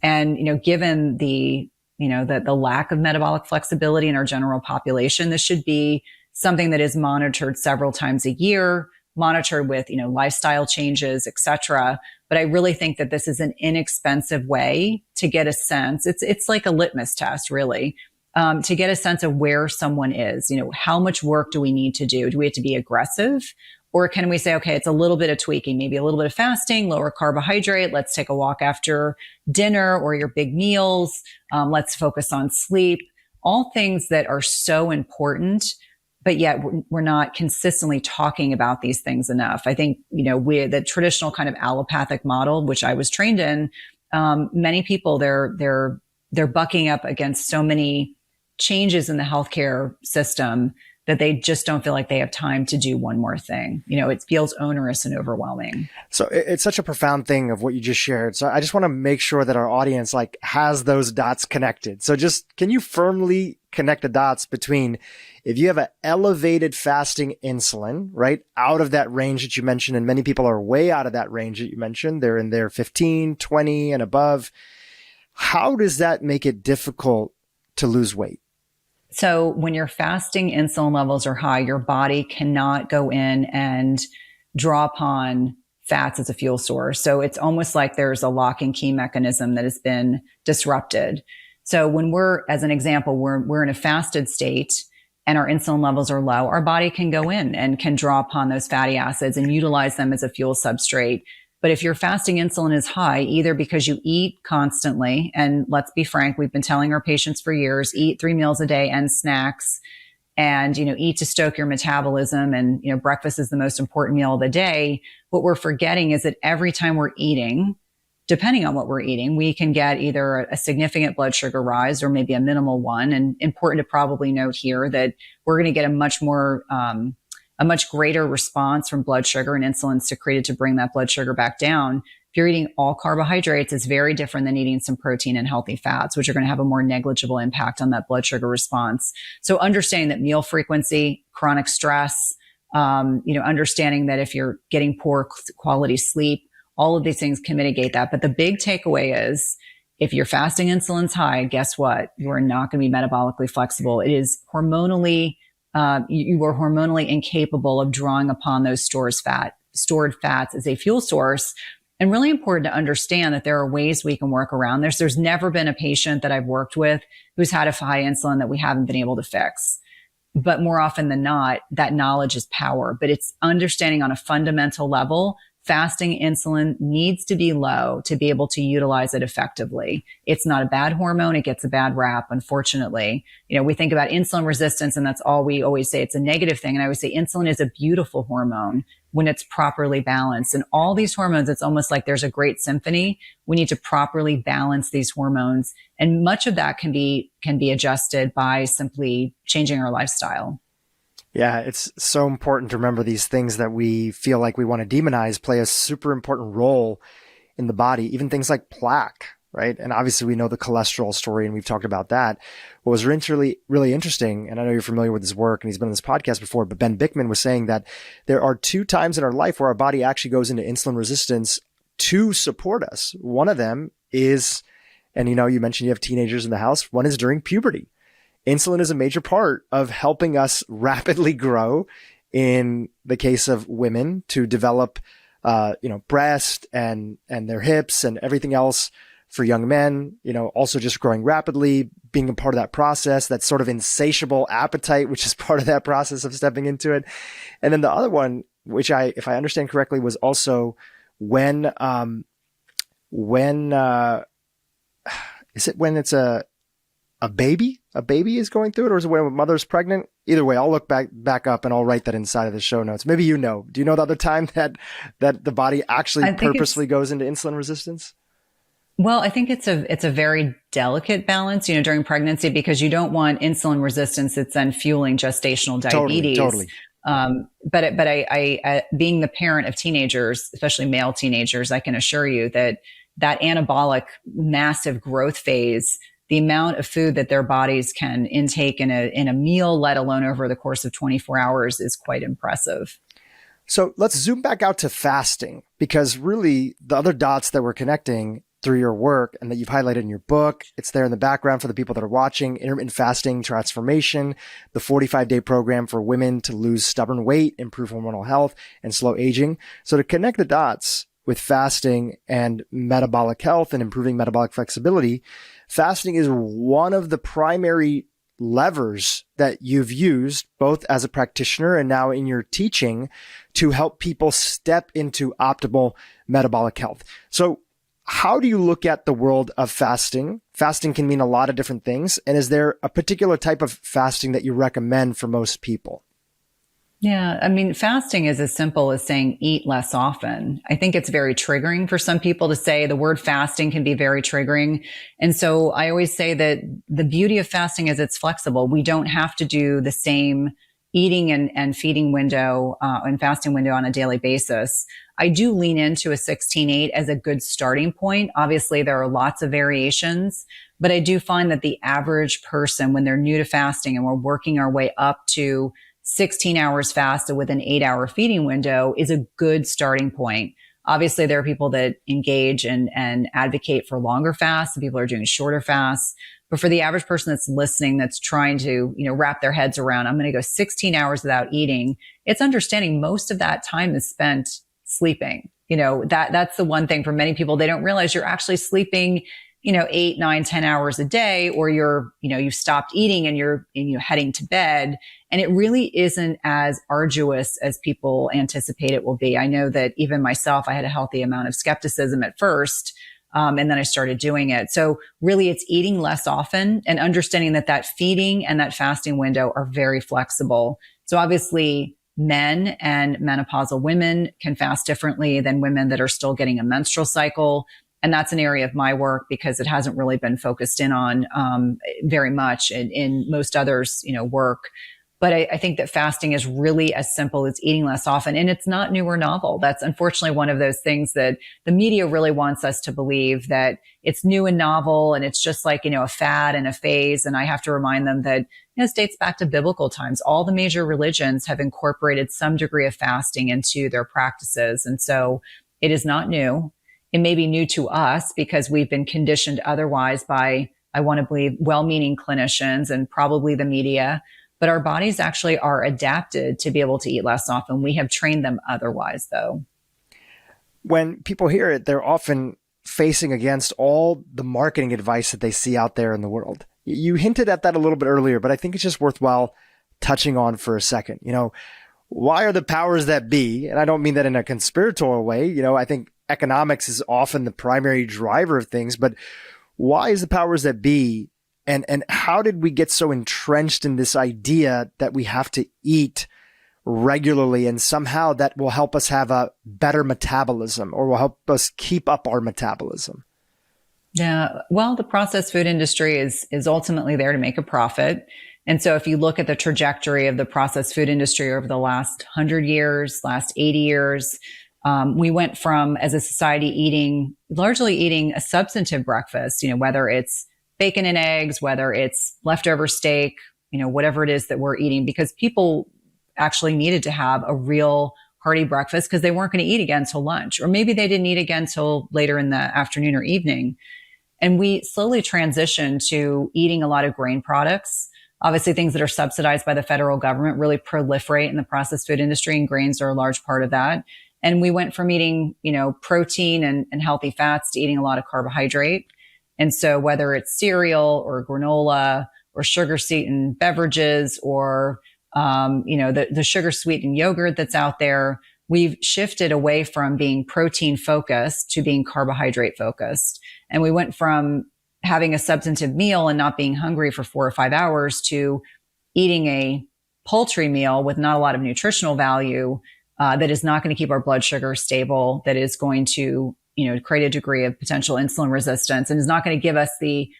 [SPEAKER 3] And, given the lack of metabolic flexibility in our general population, this should be something that is monitored several times a year, monitored with, lifestyle changes, et cetera. But I really think that this is an inexpensive way to get a sense. It's like a litmus test, really, to get a sense of where someone is. How much work do we need to do? Do we have to be aggressive? Or can we say, okay, it's a little bit of tweaking, maybe a little bit of fasting, lower carbohydrate. Let's take a walk after dinner or your big meals. Let's focus on sleep, all things that are so important. But yet we're not consistently talking about these things enough. I think, the traditional kind of allopathic model, which I was trained in, many people, they're bucking up against so many changes in the healthcare system that they just don't feel like they have time to do one more thing. It feels onerous and overwhelming.
[SPEAKER 1] So it's such a profound thing of what you just shared. So I just want to make sure that our audience has those dots connected. So can you firmly connect the dots between if you have an elevated fasting insulin, right, out of that range that you mentioned, and many people are way out of that range that you mentioned, they're in their 15, 20 and above. How does that make it difficult to lose weight?
[SPEAKER 3] So when your fasting insulin levels are high, your body cannot go in and draw upon fats as a fuel source. So it's almost like there's a lock and key mechanism that has been disrupted. So when as an example, we're in a fasted state and our insulin levels are low, our body can go in and can draw upon those fatty acids and utilize them as a fuel substrate. But if your fasting insulin is high, either because you eat constantly, and let's be frank, we've been telling our patients for years, eat 3 meals a day and snacks, and, eat to stoke your metabolism, and, breakfast is the most important meal of the day. What we're forgetting is that every time we're eating, depending on what we're eating, we can get either a significant blood sugar rise or maybe a minimal one. And important to probably note here that we're going to get a much greater response from blood sugar and insulin secreted to bring that blood sugar back down. If you're eating all carbohydrates, it's very different than eating some protein and healthy fats, which are going to have a more negligible impact on that blood sugar response. So understanding that meal frequency, chronic stress, understanding that if you're getting poor quality sleep, all of these things can mitigate that. But the big takeaway is if your fasting insulin's high, guess what? You are not going to be metabolically flexible. It is hormonally you are hormonally incapable of drawing upon those stored fats as a fuel source. And really important to understand that there are ways we can work around this. There's never been a patient that I've worked with who's had a high insulin that we haven't been able to fix. But more often than not, that knowledge is power. But it's understanding on a fundamental level, fasting insulin needs to be low to be able to utilize it effectively. It's not a bad hormone. It gets a bad rap, unfortunately. We think about insulin resistance and that's all we always say. It's a negative thing. And I always say insulin is a beautiful hormone when it's properly balanced. And all these hormones, it's almost like there's a great symphony. We need to properly balance these hormones. And much of that can be adjusted by simply changing our lifestyle.
[SPEAKER 1] Yeah, it's so important to remember these things that we feel like we want to demonize play a super important role in the body, even things like plaque, right? And obviously we know the cholesterol story and we've talked about that. What was really interesting, and I know you're familiar with his work and he's been on this podcast before, but Ben Bickman was saying that there are 2 times in our life where our body actually goes into insulin resistance to support us. One of them is And, you mentioned you have teenagers in the house. One is during puberty. Insulin is a major part of helping us rapidly grow, in the case of women, to develop, breast and their hips and everything else. For young men, also just growing rapidly, being a part of that process, that sort of insatiable appetite, which is part of that process of stepping into it. And then the other one, which if I understand correctly, was also when is it when it's a baby is going through it, or is it when a mother's pregnant? Either way, I'll look back up and I'll write that inside of the show notes. Maybe do you know the other time that the body actually purposely goes into insulin resistance?
[SPEAKER 3] Well, I think it's a very delicate balance, during pregnancy, because you don't want insulin resistance that's then fueling gestational diabetes.
[SPEAKER 1] Totally.
[SPEAKER 3] But I being the parent of teenagers, especially male teenagers, I can assure you that anabolic massive growth phase, the amount of food that their bodies can intake in a meal, let alone over the course of 24 hours, is quite impressive.
[SPEAKER 1] So let's zoom back out to fasting, because really the other dots that we're connecting through your work and that you've highlighted in your book, it's there in the background for the people that are watching: Intermittent Fasting Transformation, the 45-day program for women to lose stubborn weight, improve hormonal health, and slow aging. So to connect the dots with fasting and metabolic health and improving metabolic flexibility, fasting is one of the primary levers that you've used both as a practitioner and now in your teaching to help people step into optimal metabolic health. So how do you look at the world of fasting? Fasting can mean a lot of different things. And is there a particular type of fasting that you recommend for most people?
[SPEAKER 3] Yeah. I mean, fasting is as simple as saying eat less often. I think it's very triggering for some people to say the word fasting can be very triggering. And so I always say that the beauty of fasting is it's flexible. We don't have to do the same eating and feeding window and fasting window on a daily basis. I do lean into a 16-8 as a good starting point. Obviously, there are lots of variations, but I do find that the average person, when they're new to fasting and we're working our way up to 16 hours fasted with an 8-hour feeding window, is a good starting point. Obviously, there are people that engage and advocate for longer fasts, and people are doing shorter fasts. But for the average person that's listening, that's trying to, wrap their heads around, I'm going to go 16 hours without eating, it's understanding most of that time is spent sleeping. That's the one thing for many people. They don't realize you're actually sleeping, 8, 9, 10 hours a day, or you've stopped eating and you're heading to bed. And it really isn't as arduous as people anticipate it will be. I know that even myself, I had a healthy amount of skepticism at first. And then I started doing it. So really it's eating less often and understanding that feeding and that fasting window are very flexible. So obviously men and menopausal women can fast differently than women that are still getting a menstrual cycle. And that's an area of my work because it hasn't really been focused in on very much in most others, work. But I think that fasting is really as simple as eating less often. And it's not new or novel. That's unfortunately one of those things that the media really wants us to believe, that it's new and novel and it's just like, a fad and a phase. And I have to remind them that it dates back to biblical times. All the major religions have incorporated some degree of fasting into their practices. And so it is not new. It may be new to us because we've been conditioned otherwise by, I want to believe, well-meaning clinicians and probably the media. But our bodies actually are adapted to be able to eat less often. We have trained them otherwise, though.
[SPEAKER 1] When people hear it, they're often facing against all the marketing advice that they see out there in the world. You hinted at that a little bit earlier, but I think it's just worthwhile touching on for a second. Why are the powers that be, and I don't mean that in a conspiratorial way, I think economics is often the primary driver of things, but why is the powers that be, and how did we get so entrenched in this idea that we have to eat regularly and somehow that will help us have a better metabolism or will help us keep up our metabolism?
[SPEAKER 3] Yeah, well, the processed food industry is ultimately there to make a profit. And so if you look at the trajectory of the processed food industry over the last 100 years, last 80 years, we went from, as a society, largely eating a substantive breakfast, whether it's bacon and eggs, whether it's leftover steak, whatever it is that we're eating, because people actually needed to have a real hearty breakfast because they weren't going to eat again till lunch, or maybe they didn't eat again till later in the afternoon or evening. And we slowly transitioned to eating a lot of grain products. Obviously, things that are subsidized by the federal government really proliferate in the processed food industry, and grains are a large part of that. And we went from eating, protein and healthy fats to eating a lot of carbohydrate. And so whether it's cereal or granola or sugar sweetened beverages or, the sugar sweetened yogurt that's out there, we've shifted away from being protein focused to being carbohydrate focused. And we went from having a substantive meal and not being hungry for 4 or 5 hours to eating a poultry meal with not a lot of nutritional value, that is not going to keep our blood sugar stable, that is going to, create a degree of potential insulin resistance, and is not going to give us the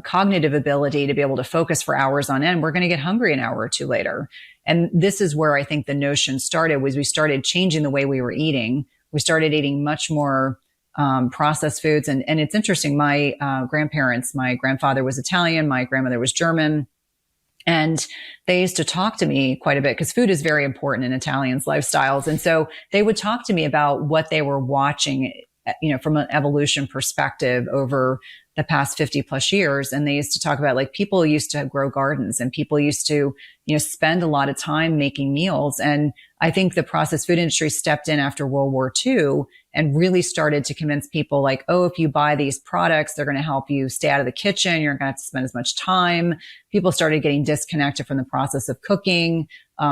[SPEAKER 3] cognitive ability to be able to focus for hours on end. We're going to get hungry an hour or two later. And this is where I think the notion started, was we started changing the way we were eating. We started eating much more processed foods. And it's interesting. My grandparents, my grandfather was Italian, my grandmother was German. And they used to talk to me quite a bit because food is very important in Italians' lifestyles. And so they would talk to me about what they were watching, from an evolution perspective over the past 50 plus years. And they used to talk about, like, people used to grow gardens and people used to, spend a lot of time making meals. And I think the processed food industry stepped in after World War II and really started to convince people, like, oh, if you buy these products, they're going to help you stay out of the kitchen. You're not going to have to spend as much time. People started getting disconnected from the process of cooking.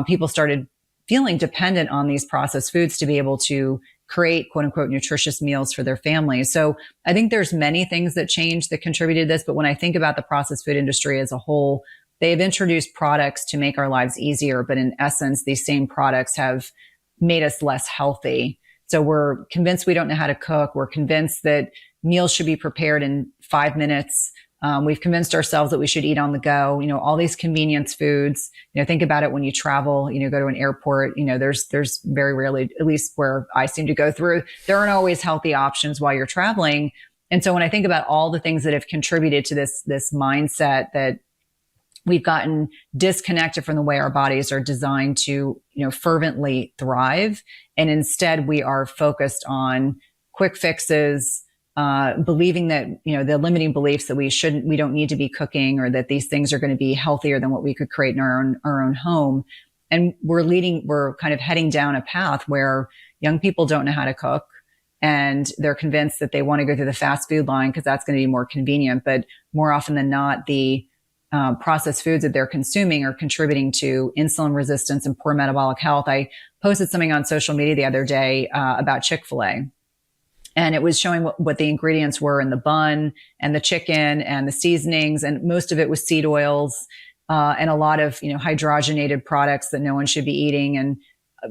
[SPEAKER 3] People started feeling dependent on these processed foods to be able to create quote unquote nutritious meals for their families. So I think there's many things that changed that contributed to this. But when I think about the processed food industry as a whole, they've introduced products to make our lives easier. But in essence, these same products have made us less healthy. So we're convinced we don't know how to cook. We're convinced that meals should be prepared in 5 minutes. We've convinced ourselves that we should eat on the go, all these convenience foods. Think about it when you travel, go to an airport, there's very rarely, at least where I seem to go through, there aren't always healthy options while you're traveling. And so when I think about all the things that have contributed to this mindset that we've gotten disconnected from the way our bodies are designed to, fervently thrive. And instead we are focused on quick fixes, believing that, the limiting beliefs that we don't need to be cooking, or that these things are going to be healthier than what we could create in our own home. And we're kind of heading down a path where young people don't know how to cook, and they're convinced that they want to go through the fast food line because that's going to be more convenient. But more often than not, the processed foods that they're consuming are contributing to insulin resistance and poor metabolic health. I posted something on social media the other day about Chick-fil-A. And it was showing what the ingredients were in the bun and the chicken and the seasonings. And most of it was seed oils, and a lot of, hydrogenated products that no one should be eating. And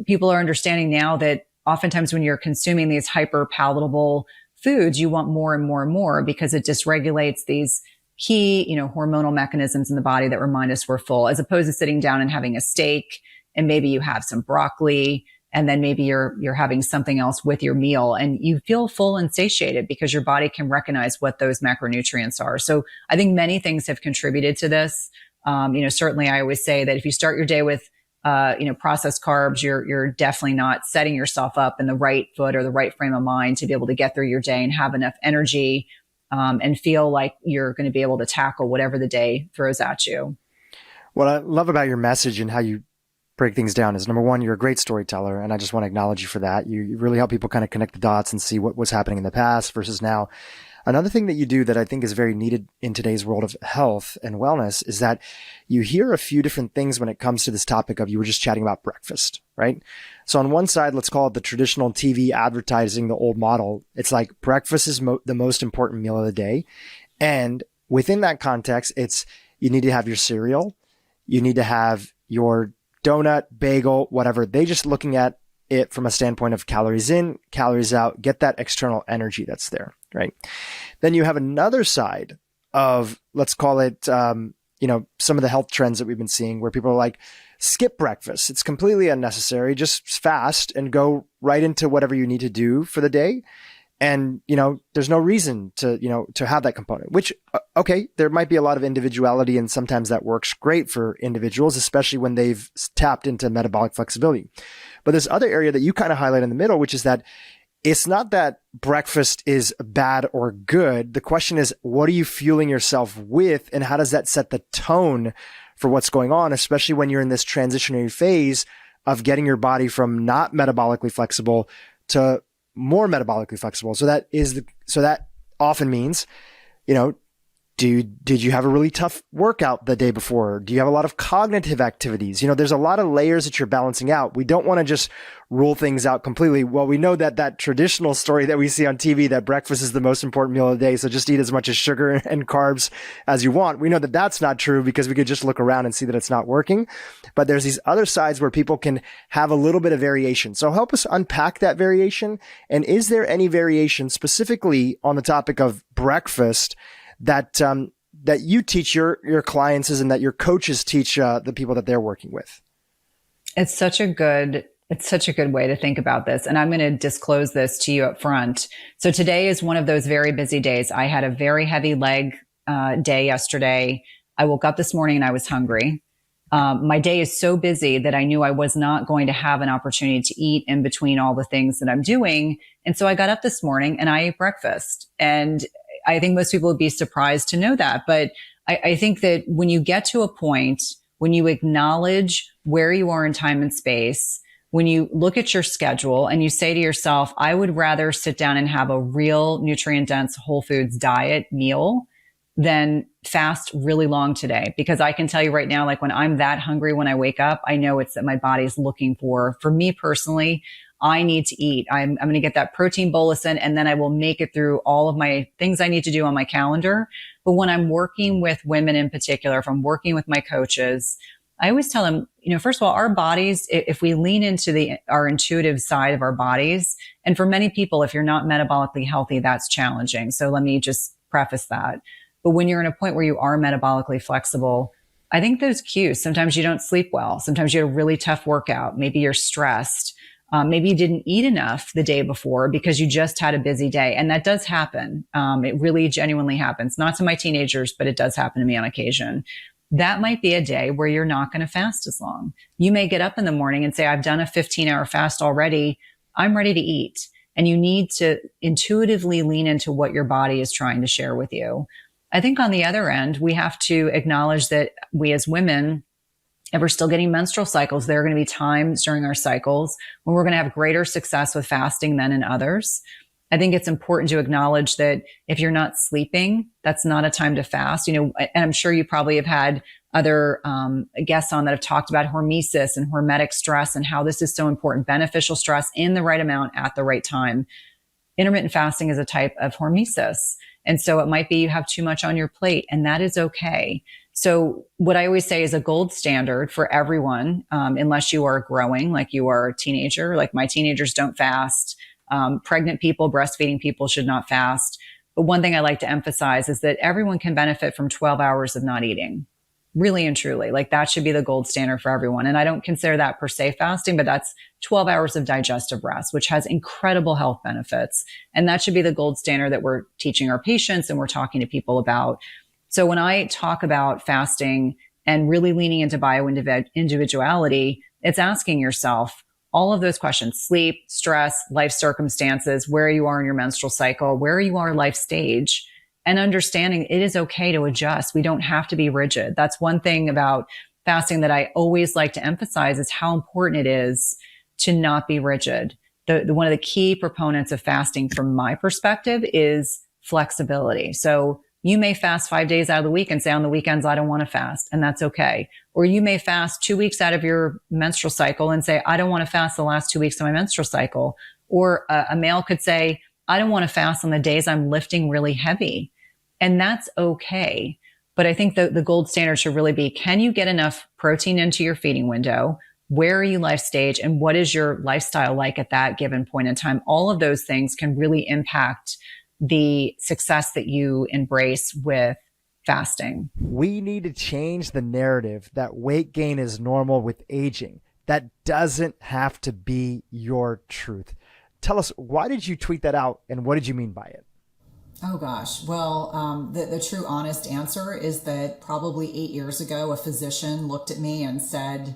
[SPEAKER 3] people are understanding now that oftentimes when you're consuming these hyper palatable foods, you want more and more and more, because it dysregulates these key, hormonal mechanisms in the body that remind us we're full, as opposed to sitting down and having a steak and maybe you have some broccoli, and then maybe you're having something else with your meal and you feel full and satiated because your body can recognize what those macronutrients are. So I think many things have contributed to this. Certainly I always say that if you start your day with, processed carbs, you're definitely not setting yourself up in the right foot or the right frame of mind to be able to get through your day and have enough energy, and feel like you're going to be able to tackle whatever the day throws at you.
[SPEAKER 1] What I love about your message and how you break things down is, number one, you're a great storyteller, and I just want to acknowledge you for that. You really help people kind of connect the dots and see what was happening in the past versus now. Another thing that you do that I think is very needed in today's world of health and wellness is that you hear a few different things when it comes to this topic of, you were just chatting about breakfast, right? So on one side, let's call it the traditional TV advertising, the old model. It's like breakfast is the most important meal of the day. And within that context, it's, you need to have your cereal, you need to have your donut, bagel, whatever. They just looking at it from a standpoint of calories in, calories out, get that external energy that's there, right? Then you have another side of, let's call it, some of the health trends that we've been seeing where people are like, skip breakfast. It's completely unnecessary. Just fast and go right into whatever you need to do for the day. And, there's no reason to have that component, which, okay, there might be a lot of individuality and sometimes that works great for individuals, especially when they've tapped into metabolic flexibility. But this other area that you kind of highlight in the middle, which is that it's not that breakfast is bad or good. The question is, what are you fueling yourself with, and how does that set the tone for what's going on, especially when you're in this transitionary phase of getting your body from not metabolically flexible to more metabolically flexible. So that often means, did you have a really tough workout the day before? Do you have a lot of cognitive activities? There's a lot of layers that you're balancing out. We don't want to just rule things out completely. Well, we know that traditional story that we see on TV, that breakfast is the most important meal of the day, so just eat as much as sugar and carbs as you want. We know that that's not true because we could just look around and see that it's not working. But there's these other sides where people can have a little bit of variation. So help us unpack that variation. And is there any variation specifically on the topic of breakfast that you teach your clients and that your coaches teach the people that they're working with?
[SPEAKER 3] It's such a good way to think about this. And I'm going to disclose this to you up front. So today is one of those very busy days. I had a very heavy leg day yesterday. I woke up this morning and I was hungry. My day is so busy that I knew I was not going to have an opportunity to eat in between all the things that I'm doing. And so I got up this morning and I ate breakfast. And I think most people would be surprised to know that. But I think that when you get to a point, when you acknowledge where you are in time and space, when you look at your schedule and you say to yourself, I would rather sit down and have a real nutrient dense whole foods diet meal than fast really long today. Because I can tell you right now, like when I'm that hungry when I wake up, I know it's that my body's looking for me personally, I need to eat. I'm going to get that protein bolus in, and then I will make it through all of my things I need to do on my calendar. But when I'm working with women in particular, if I'm working with my coaches, I always tell them, first of all, our bodies, if we lean into our intuitive side of our bodies, and for many people, if you're not metabolically healthy, that's challenging. So let me just preface that. But when you're in a point where you are metabolically flexible, I think those cues, sometimes you don't sleep well. Sometimes you had a really tough workout. Maybe you're stressed. Maybe you didn't eat enough the day before because you just had a busy day. And that does happen. It really genuinely happens. Not to my teenagers, but it does happen to me on occasion. That might be a day where you're not going to fast as long. You may get up in the morning and say, I've done a 15-hour fast already. I'm ready to eat. And you need to intuitively lean into what your body is trying to share with you. I think on the other end, we have to acknowledge that we as women, if we're still getting menstrual cycles, there are going to be times during our cycles when we're going to have greater success with fasting than in others. I think it's important to acknowledge that if you're not sleeping, that's not a time to fast. And I'm sure you probably have had other guests on that have talked about hormesis and hormetic stress and how this is so important, beneficial stress in the right amount at the right time. Intermittent fasting is a type of hormesis. And so it might be you have too much on your plate, and that is okay. So what I always say is a gold standard for everyone, unless you are growing, like you are a teenager, like my teenagers don't fast. Pregnant people, breastfeeding people should not fast. But one thing I like to emphasize is that everyone can benefit from 12 hours of not eating. Really and truly, like that should be the gold standard for everyone. And I don't consider that per se fasting, but that's 12 hours of digestive rest, which has incredible health benefits. And that should be the gold standard that we're teaching our patients and we're talking to people about. So when I talk about fasting and really leaning into bio-individuality, it's asking yourself all of those questions: sleep, stress, life circumstances, where you are in your menstrual cycle, where you are in life stage, and understanding it is okay to adjust. We don't have to be rigid. That's one thing about fasting that I always like to emphasize is how important it is to not be rigid. One of the key proponents of fasting from my perspective is flexibility. So you may fast 5 days out of the week and say on the weekends, I don't want to fast, and that's okay. Or you may fast 2 weeks out of your menstrual cycle and say, I don't want to fast the last 2 weeks of my menstrual cycle. Or a male could say, I don't want to fast on the days I'm lifting really heavy. And that's okay. But I think the gold standard should really be, can you get enough protein into your feeding window? Where are you life stage? And what is your lifestyle like at that given point in time? All of those things can really impact the success that you embrace with fasting.
[SPEAKER 1] We need to change the narrative that weight gain is normal with aging. That doesn't have to be your truth. Tell us, why did you tweet that out and what did you mean by it?
[SPEAKER 2] Oh gosh. Well, the true honest answer is that probably 8 years ago, a physician looked at me and said,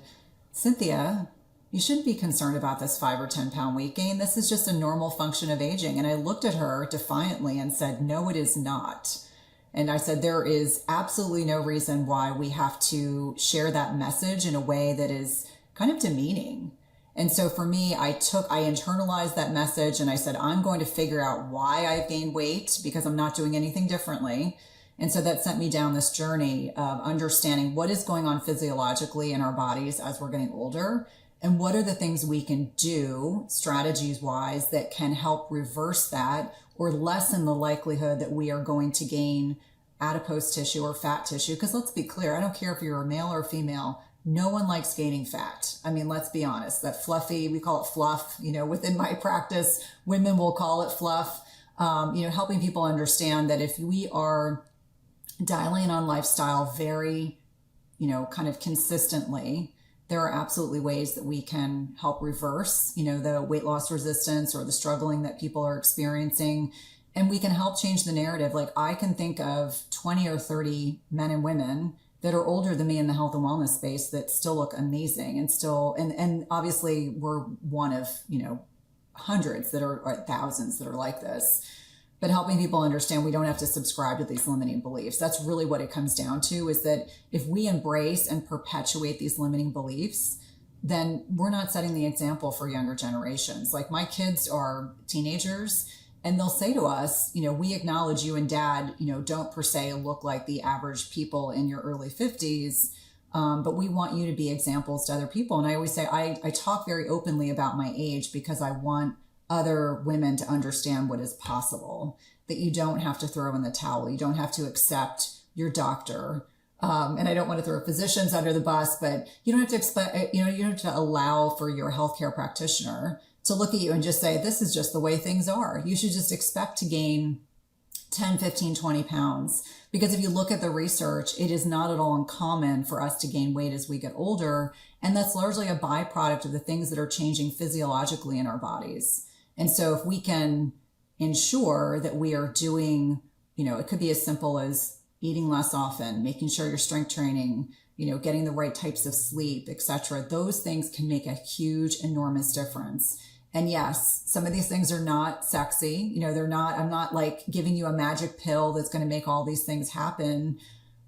[SPEAKER 2] Cynthia, you shouldn't be concerned about this 5 or 10 pound weight gain. This is just a normal function of aging. And I looked at her defiantly and said, no, it is not. And I said, there is absolutely no reason why we have to share that message in a way that is kind of demeaning. And so for me, I internalized that message and I said, I'm going to figure out why I've gained weight because I'm not doing anything differently. And so that sent me down this journey of understanding what is going on physiologically in our bodies as we're getting older. And what are the things we can do strategies wise that can help reverse that or lessen the likelihood that we are going to gain adipose tissue or fat tissue? Because let's be clear, I don't care if you're a male or a female, no one likes gaining fat. I mean, let's be honest, that fluffy, we call it fluff, within my practice, women will call it fluff, helping people understand that if we are dialing on lifestyle very, kind of consistently, there are absolutely ways that we can help reverse, the weight loss resistance or the struggling that people are experiencing. And we can help change the narrative. Like I can think of 20 or 30 men and women that are older than me in the health and wellness space that still look amazing and obviously we're one of, hundreds that are, or thousands that are like this. But helping people understand we don't have to subscribe to these limiting beliefs. That's really what it comes down to, is that if we embrace and perpetuate these limiting beliefs, then we're not setting the example for younger generations. Like my kids are teenagers and they'll say to us, we acknowledge you and dad, don't per se look like the average people in your early 50s, but we want you to be examples to other people. And I always say, I talk very openly about my age because I want other women to understand what is possible, that you don't have to throw in the towel. You don't have to accept your doctor. And I don't want to throw physicians under the bus, but you don't have to expect, you have to allow for your healthcare practitioner to look at you and just say, this is just the way things are. You should just expect to gain 10, 15, 20 pounds. Because if you look at the research, it is not at all uncommon for us to gain weight as we get older. And that's largely a byproduct of the things that are changing physiologically in our bodies. And so if we can ensure that we are doing, it could be as simple as eating less often, making sure you're strength training, getting the right types of sleep, etc. Those things can make a huge, enormous difference. And yes, some of these things are not sexy. I'm not like giving you a magic pill that's going to make all these things happen.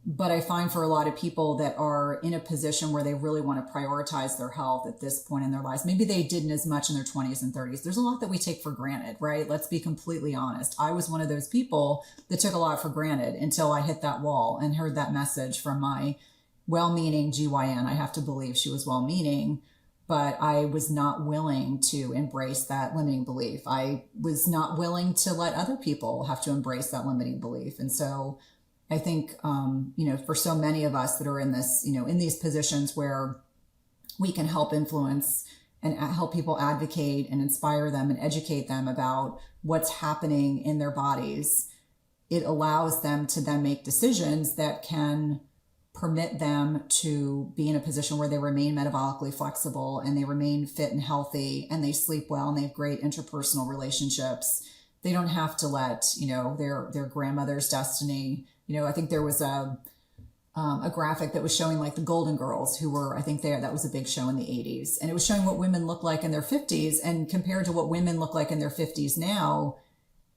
[SPEAKER 2] But I find for a lot of people that are in a position where they really want to prioritize their health at this point in their lives, maybe they didn't as much in their 20s and 30s. There's a lot that we take for granted, right? Let's be completely honest. I was one of those people that took a lot for granted until I hit that wall and heard that message from my well-meaning GYN. I have to believe she was well-meaning, but I was not willing to embrace that limiting belief. I was not willing to let other people have to embrace that limiting belief. And so I think, for so many of us that are in this, in these positions where we can help influence and help people advocate and inspire them and educate them about what's happening in their bodies, it allows them to then make decisions that can permit them to be in a position where they remain metabolically flexible and they remain fit and healthy and they sleep well and they have great interpersonal relationships. They don't have to let, their grandmother's destiny. I think there was a graphic that was showing like the Golden Girls who were, I think that was a big show in the 80s. And it was showing what women look like in their 50s and compared to what women look like in their 50s now.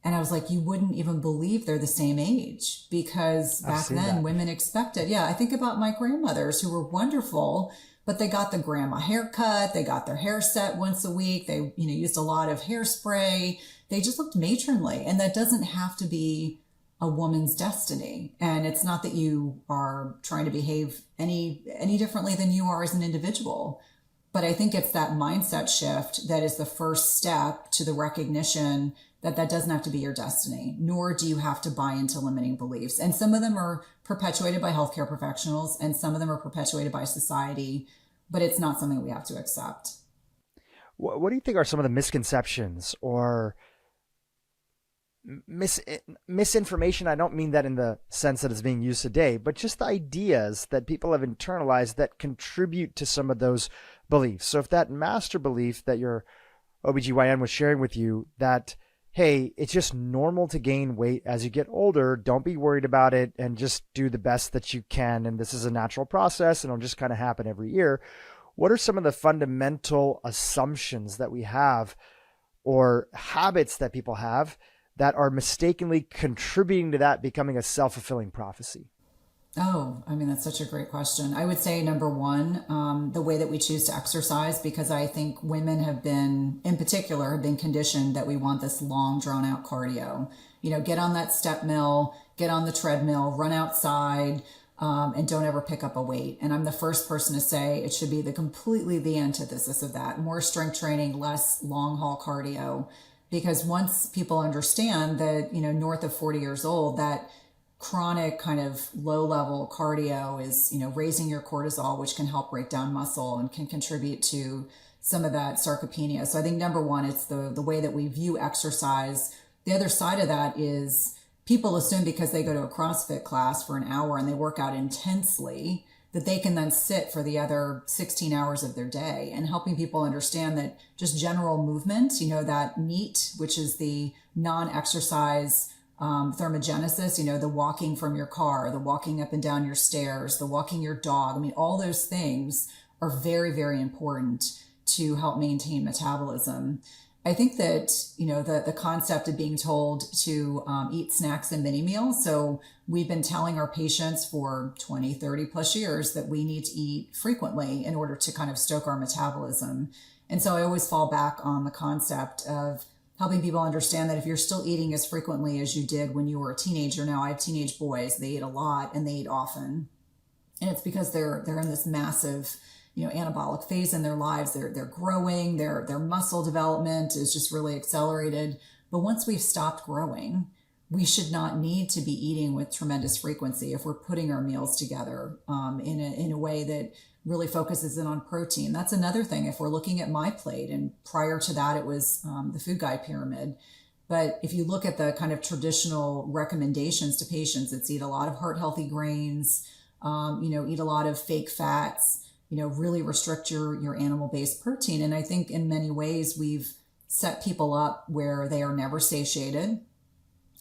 [SPEAKER 2] And I was like, you wouldn't even believe they're the same age, because back then women expected. Yeah, I think about my grandmothers who were wonderful, but they got the grandma haircut. They got their hair set once a week. They, used a lot of hairspray. They just looked matronly. And that doesn't have to be a woman's destiny. And it's not that you are trying to behave any differently than you are as an individual. But I think it's that mindset shift that is the first step to the recognition that doesn't have to be your destiny, nor do you have to buy into limiting beliefs. And some of them are perpetuated by healthcare professionals and some of them are perpetuated by society, but it's not something we have to accept.
[SPEAKER 1] What do you think are some of the misconceptions or misinformation? I don't mean that in the sense that it's being used today, but just the ideas that people have internalized that contribute to some of those beliefs. So if that master belief that your OBGYN was sharing with you, that, hey, it's just normal to gain weight as you get older, don't be worried about it and just do the best that you can. And this is a natural process and it'll just kind of happen every year. what are some of the fundamental assumptions that we have or habits that people have that are mistakenly contributing to that becoming a self-fulfilling prophecy?
[SPEAKER 2] Oh, I mean, that's such a great question. I would say number one, the way that we choose to exercise, because I think women have been, in particular, have been conditioned that we want this long drawn out cardio. You know, get on that step mill, get on the treadmill, run outside, and don't ever pick up a weight. And I'm the first person to say it should be completely the antithesis of that. More strength training, less long haul cardio. Because once people understand that, you know, north of 40 years old, that chronic kind of low level cardio is, you know, raising your cortisol, which can help break down muscle and can contribute to some of that sarcopenia. So I think number one, it's the way that we view exercise. The other side of that is people assume because they go to a CrossFit class for an hour and they work out intensely, that they can then sit for the other 16 hours of their day, and helping people understand that just general movement, you know, that NEAT, which is the non-exercise thermogenesis, you know, the walking from your car, the walking up and down your stairs, the walking your dog. I mean, all those things are very, very important to help maintain metabolism. I think that, you know, the concept of being told to eat snacks and mini meals. So we've been telling our patients for 20, 30 plus years that we need to eat frequently in order to kind of stoke our metabolism. And so I always fall back on the concept of helping people understand that if you're still eating as frequently as you did when you were a teenager. Now I have teenage boys, they eat a lot and they eat often. And it's because they're in this massive, you know, anabolic phase in their lives. They're growing, their muscle development is just really accelerated. But once we've stopped growing, we should not need to be eating with tremendous frequency if we're putting our meals together in a way that really focuses in on protein. That's another thing. If we're looking at my plate, and prior to that, it was the food guide pyramid. But if you look at the kind of traditional recommendations to patients, it's eat a lot of heart healthy grains, you know, eat a lot of fake fats, you know, really restrict your animal-based protein. And I think in many ways we've set people up where they are never satiated.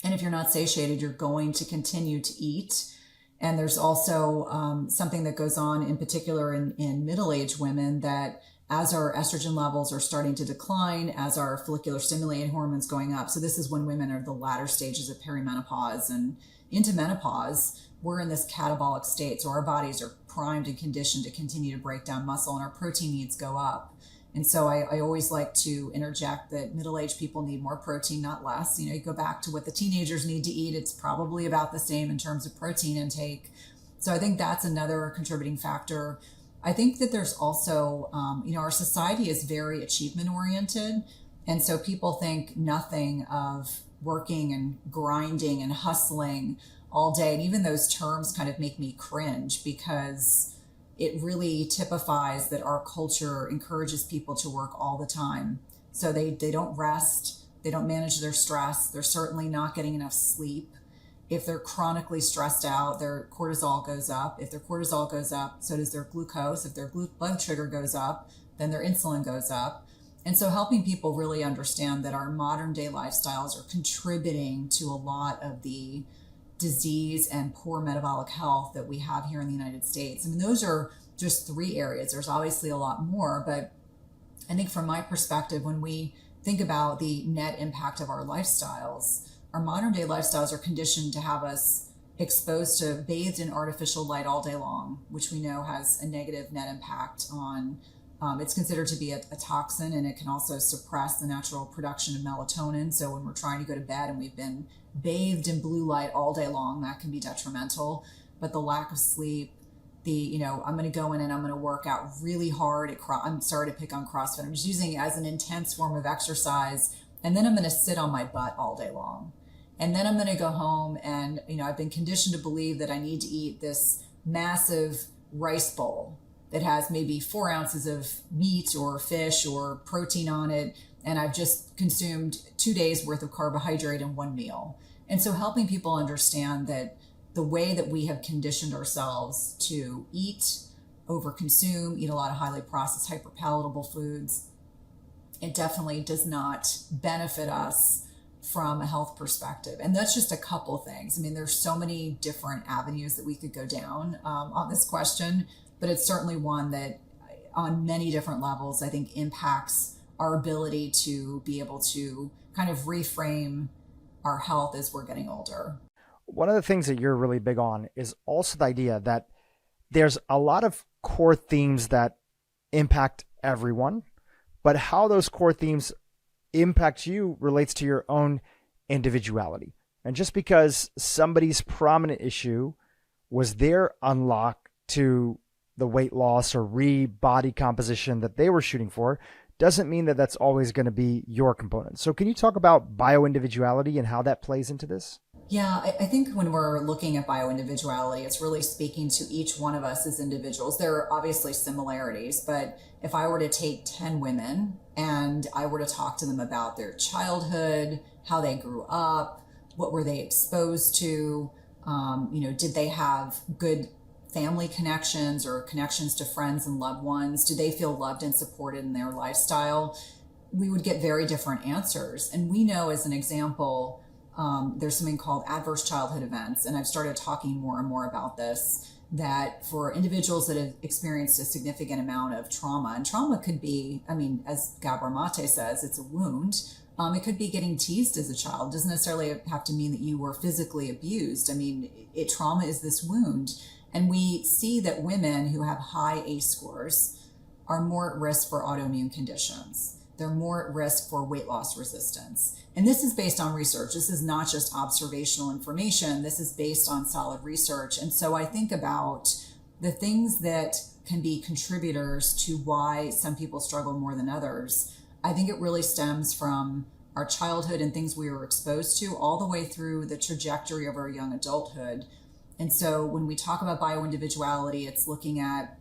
[SPEAKER 2] And if you're not satiated, you're going to continue to eat. And there's also something that goes on in particular in middle-aged women, that as our estrogen levels are starting to decline, as our follicular stimulating hormones going up. So this is when women are the latter stages of perimenopause and into menopause, we're in this catabolic state. So our bodies are primed and conditioned to continue to break down muscle, and our protein needs go up. And so I always like to interject that middle-aged people need more protein, not less. You know, you go back to what the teenagers need to eat, it's probably about the same in terms of protein intake. So I think that's another contributing factor. I think that there's also, you know, our society is very achievement oriented. And so people think nothing of working and grinding and hustling all day. And even those terms kind of make me cringe, because it really typifies that our culture encourages people to work all the time. So they don't rest, they don't manage their stress, they're certainly not getting enough sleep. If they're chronically stressed out, their cortisol goes up. If their cortisol goes up, so does their glucose. If their blood sugar goes up, then their insulin goes up. And so helping people really understand that our modern day lifestyles are contributing to a lot of the disease and poor metabolic health that we have here in the United States. I mean, those are just three areas. There's obviously a lot more, but I think from my perspective, when we think about the net impact of our lifestyles, our modern day lifestyles are conditioned to have us exposed to bathed in artificial light all day long, which we know has a negative net impact on, it's considered to be a toxin, and it can also suppress the natural production of melatonin. So when we're trying to go to bed and we've been bathed in blue light all day long, that can be detrimental. But the lack of sleep, you know, I'm going to go in and I'm going to work out really hard I'm sorry to pick on CrossFit. I'm just using it as an intense form of exercise. And then I'm going to sit on my butt all day long. And then I'm going to go home and, you know, I've been conditioned to believe that I need to eat this massive rice bowl that has maybe 4 ounces of meat or fish or protein on it. And I've just consumed 2 days worth of carbohydrate in one meal. And so helping people understand that the way that we have conditioned ourselves to eat, overconsume, eat a lot of highly processed, hyperpalatable foods, it definitely does not benefit us from a health perspective. And that's just a couple things. I mean, there's so many different avenues that we could go down on this question, but it's certainly one that on many different levels, I think impacts our ability to be able to kind of reframe our health as we're getting older.
[SPEAKER 1] One of the things that you're really big on is also the idea that there's a lot of core themes that impact everyone, but how those core themes impact you relates to your own individuality. And just because somebody's prominent issue was their unlock to the weight loss or body composition that they were shooting for, doesn't mean that that's always going to be your component. So can you talk about bio-individuality and how that plays into this?
[SPEAKER 2] Yeah, I think when we're looking at bio-individuality, it's really speaking to each one of us as individuals. There are obviously similarities, but if I were to take 10 women and I were to talk to them about their childhood, how they grew up, what were they exposed to, did they have good family connections or connections to friends and loved ones? Do they feel loved and supported in their lifestyle? We would get very different answers. And we know, as an example, there's something called adverse childhood events. And I've started talking more and more about this, that for individuals that have experienced a significant amount of trauma, and trauma could be, as Gabor Mate says, it's a wound. It could be getting teased as a child. It doesn't necessarily have to mean that you were physically abused. Trauma is this wound. And we see that women who have high ACE scores are more at risk for autoimmune conditions. They're more at risk for weight loss resistance. And this is based on research. This is not just observational information. This is based on solid research. And so I think about the things that can be contributors to why some people struggle more than others. I think it really stems from our childhood and things we were exposed to all the way through the trajectory of our young adulthood. And so when we talk about bio-individuality, it's looking at,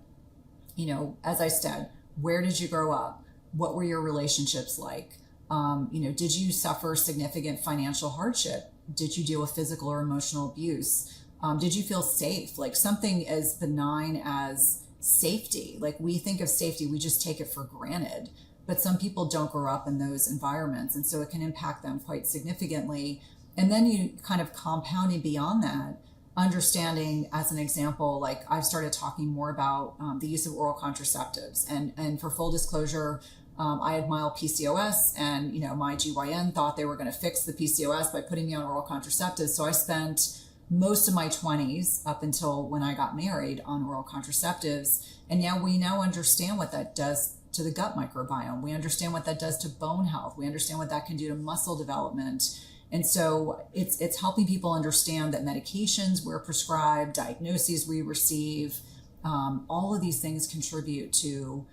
[SPEAKER 2] as I said, where did you grow up? What were your relationships like? Did you suffer significant financial hardship? Did you deal with physical or emotional abuse? Did you feel safe? Like something as benign as safety. Like we think of safety, we just take it for granted. But some people don't grow up in those environments. And so it can impact them quite significantly. And then you kind of compounding beyond that, understanding, as an example, like I've started talking more about the use of oral contraceptives. And for full disclosure, I had mild PCOS, and my GYN thought they were going to fix the PCOS by putting me on oral contraceptives. So I spent most of my 20s up until when I got married on oral contraceptives. And we now understand what that does to the gut microbiome. We understand what that does to bone health. We understand what that can do to muscle development. And so it's helping people understand that medications we're prescribed, diagnoses we receive, all of these things contribute to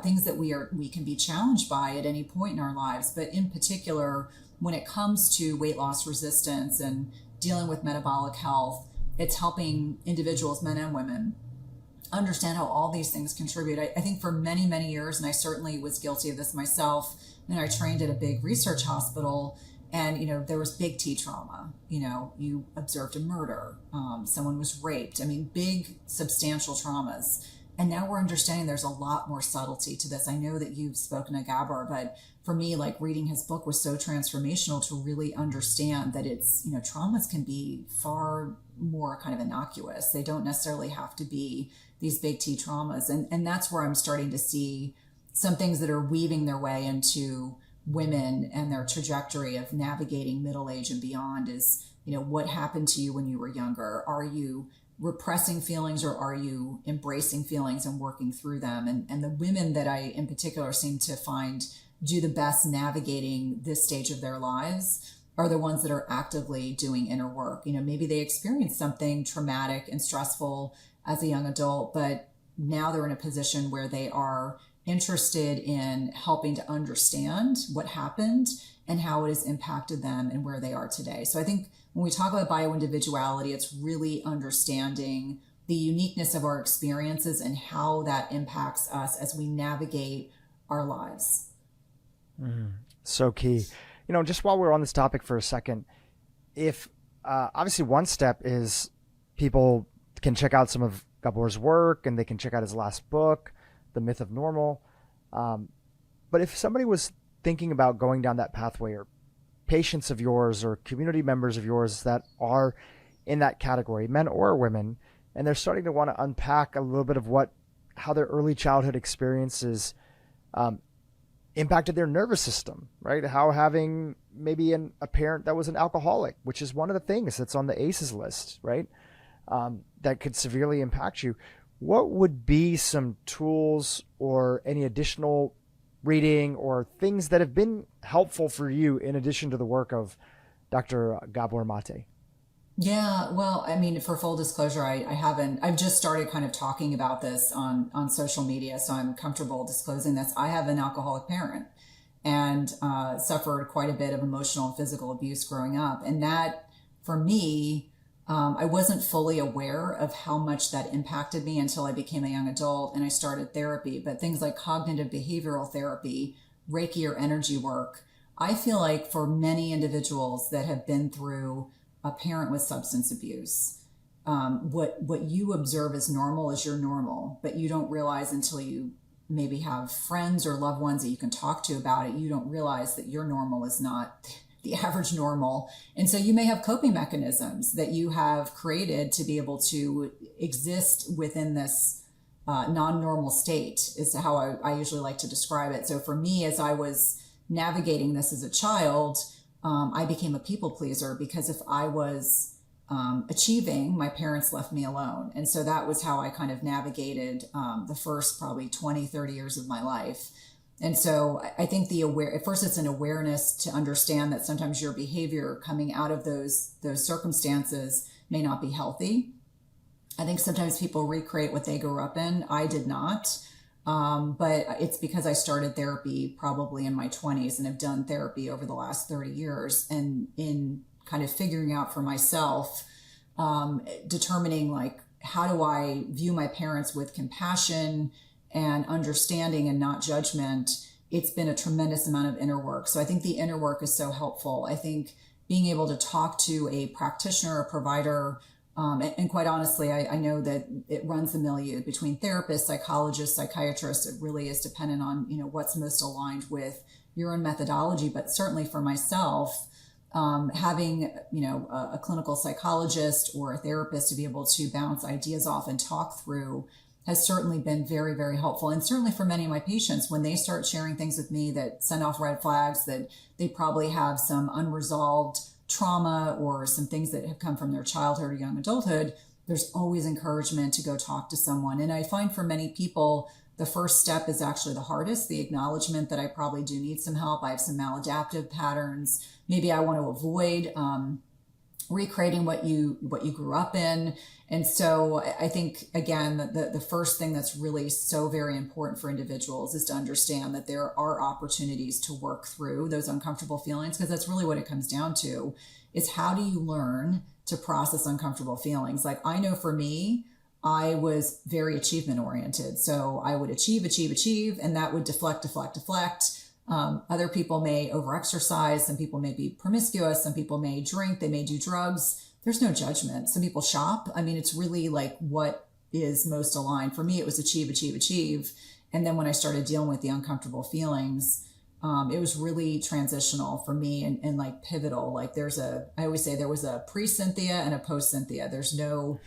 [SPEAKER 2] things that we can be challenged by at any point in our lives. But in particular, when it comes to weight loss resistance and dealing with metabolic health, it's helping individuals, men and women, understand how all these things contribute. I think for many, many years, and I certainly was guilty of this myself, I trained at a big research hospital. And, there was big T trauma. You observed a murder. Someone was raped. Big, substantial traumas. And now we're understanding there's a lot more subtlety to this. I know that you've spoken to Gabor, but for me, like reading his book was so transformational to really understand that it's, traumas can be far more kind of innocuous. They don't necessarily have to be these big T traumas. And that's where I'm starting to see some things that are weaving their way into women and their trajectory of navigating middle age and beyond is, what happened to you when you were younger? Are you repressing feelings, or are you embracing feelings and working through them? And the women that I in particular seem to find do the best navigating this stage of their lives are the ones that are actively doing inner work. Maybe they experienced something traumatic and stressful as a young adult, but now they're in a position where they are interested in helping to understand what happened and how it has impacted them and where they are today. So I think when we talk about bio-individuality, it's really understanding the uniqueness of our experiences and how that impacts us as we navigate our lives.
[SPEAKER 1] So key. Just while we're on this topic for a second, if obviously one step is people can check out some of Gabor's work and they can check out his last book, The Myth of Normal. But if somebody was thinking about going down that pathway, or patients of yours or community members of yours that are in that category, men or women, and they're starting to want to unpack a little bit of what how their early childhood experiences impacted their nervous system, right? How having maybe a parent that was an alcoholic, which is one of the things that's on the ACEs list, right? That could severely impact you. What would be some tools or any additional reading or things that have been helpful for you in addition to the work of Dr. Gabor Mate?
[SPEAKER 2] Yeah, well, I mean, for full disclosure, I've just started kind of talking about this on social media, so I'm comfortable disclosing this. I have an alcoholic parent and suffered quite a bit of emotional and physical abuse growing up. And that, for me, I wasn't fully aware of how much that impacted me until I became a young adult and I started therapy. But things like cognitive behavioral therapy, Reiki or energy work, I feel like for many individuals that have been through a parent with substance abuse, what you observe as normal is your normal, but you don't realize until you maybe have friends or loved ones that you can talk to about it. You don't realize that your normal is not the average normal. And so you may have coping mechanisms that you have created to be able to exist within this non-normal state, is how I usually like to describe it. So for me, as I was navigating this as a child, I became a people pleaser because if I was achieving, my parents left me alone. And so that was how I kind of navigated the first probably 20, 30 years of my life. And so I think at first it's an awareness to understand that sometimes your behavior coming out of those circumstances may not be healthy. I think sometimes people recreate what they grew up in. I did not. But it's because I started therapy probably in my 20s and have done therapy over the last 30 years. And in kind of figuring out for myself, determining like, how do I view my parents with compassion and understanding and not judgment, it's been a tremendous amount of inner work. So I think the inner work is so helpful. I think being able to talk to a practitioner, a provider, and quite honestly, I know that it runs the milieu between therapists, psychologists, psychiatrists. It really is dependent on, what's most aligned with your own methodology. But certainly for myself, having, a clinical psychologist or a therapist to be able to bounce ideas off and talk through has certainly been very, very helpful. And certainly for many of my patients, when they start sharing things with me that send off red flags, that they probably have some unresolved trauma or some things that have come from their childhood or young adulthood, there's always encouragement to go talk to someone. And I find for many people, the first step is actually the hardest, the acknowledgement that I probably do need some help. I have some maladaptive patterns. Maybe I want to avoid recreating what you grew up in. And so I think, again, the first thing that's really so very important for individuals is to understand that there are opportunities to work through those uncomfortable feelings, because that's really what it comes down to, is how do you learn to process uncomfortable feelings? Like, I know for me, I was very achievement oriented. So I would achieve, and that would deflect. Other people may overexercise. Some people may be promiscuous. Some people may drink. They may do drugs. There's no judgment. Some people shop. I mean, it's really like what is most aligned. For me, it was achieve. And then when I started dealing with the uncomfortable feelings, it was really transitional for me and like pivotal. Like I always say there was a pre-Cynthia and a post-Cynthia. There's no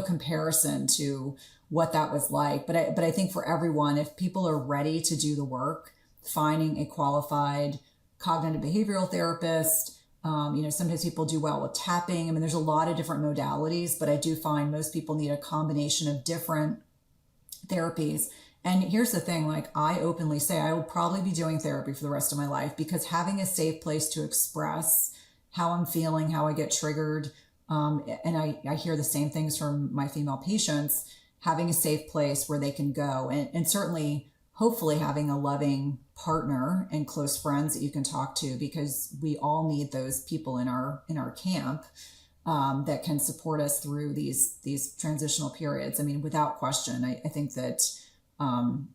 [SPEAKER 2] comparison to what that was like. But I think for everyone, if people are ready to do the work, finding a qualified cognitive behavioral therapist. Sometimes people do well with tapping. I mean, there's a lot of different modalities, but I do find most people need a combination of different therapies. And here's the thing, like I openly say, I will probably be doing therapy for the rest of my life, because having a safe place to express how I'm feeling, how I get triggered. And I hear the same things from my female patients, having a safe place where they can go and certainly hopefully having a loving partner and close friends that you can talk to, because we all need those people in our camp that can support us through these transitional periods. I mean, without question, I think that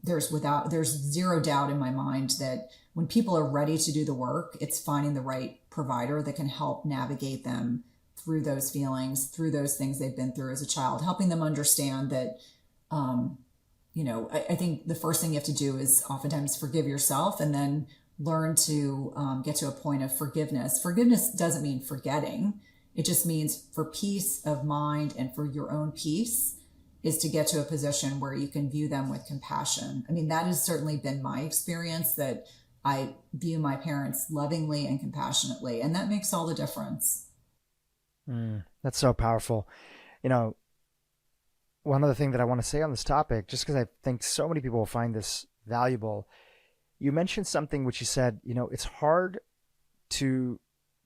[SPEAKER 2] there's zero doubt in my mind that when people are ready to do the work, it's finding the right provider that can help navigate them through those feelings, through those things they've been through as a child, helping them understand that I think the first thing you have to do is oftentimes forgive yourself, and then learn to get to a point of forgiveness. Forgiveness doesn't mean forgetting. It just means for peace of mind and for your own peace is to get to a position where you can view them with compassion. I mean, that has certainly been my experience, that I view my parents lovingly and compassionately, and that makes all the difference.
[SPEAKER 1] That's so powerful. You know, one other thing that I want to say on this topic, just because I think so many people will find this valuable, you mentioned something which you said, you know, it's hard to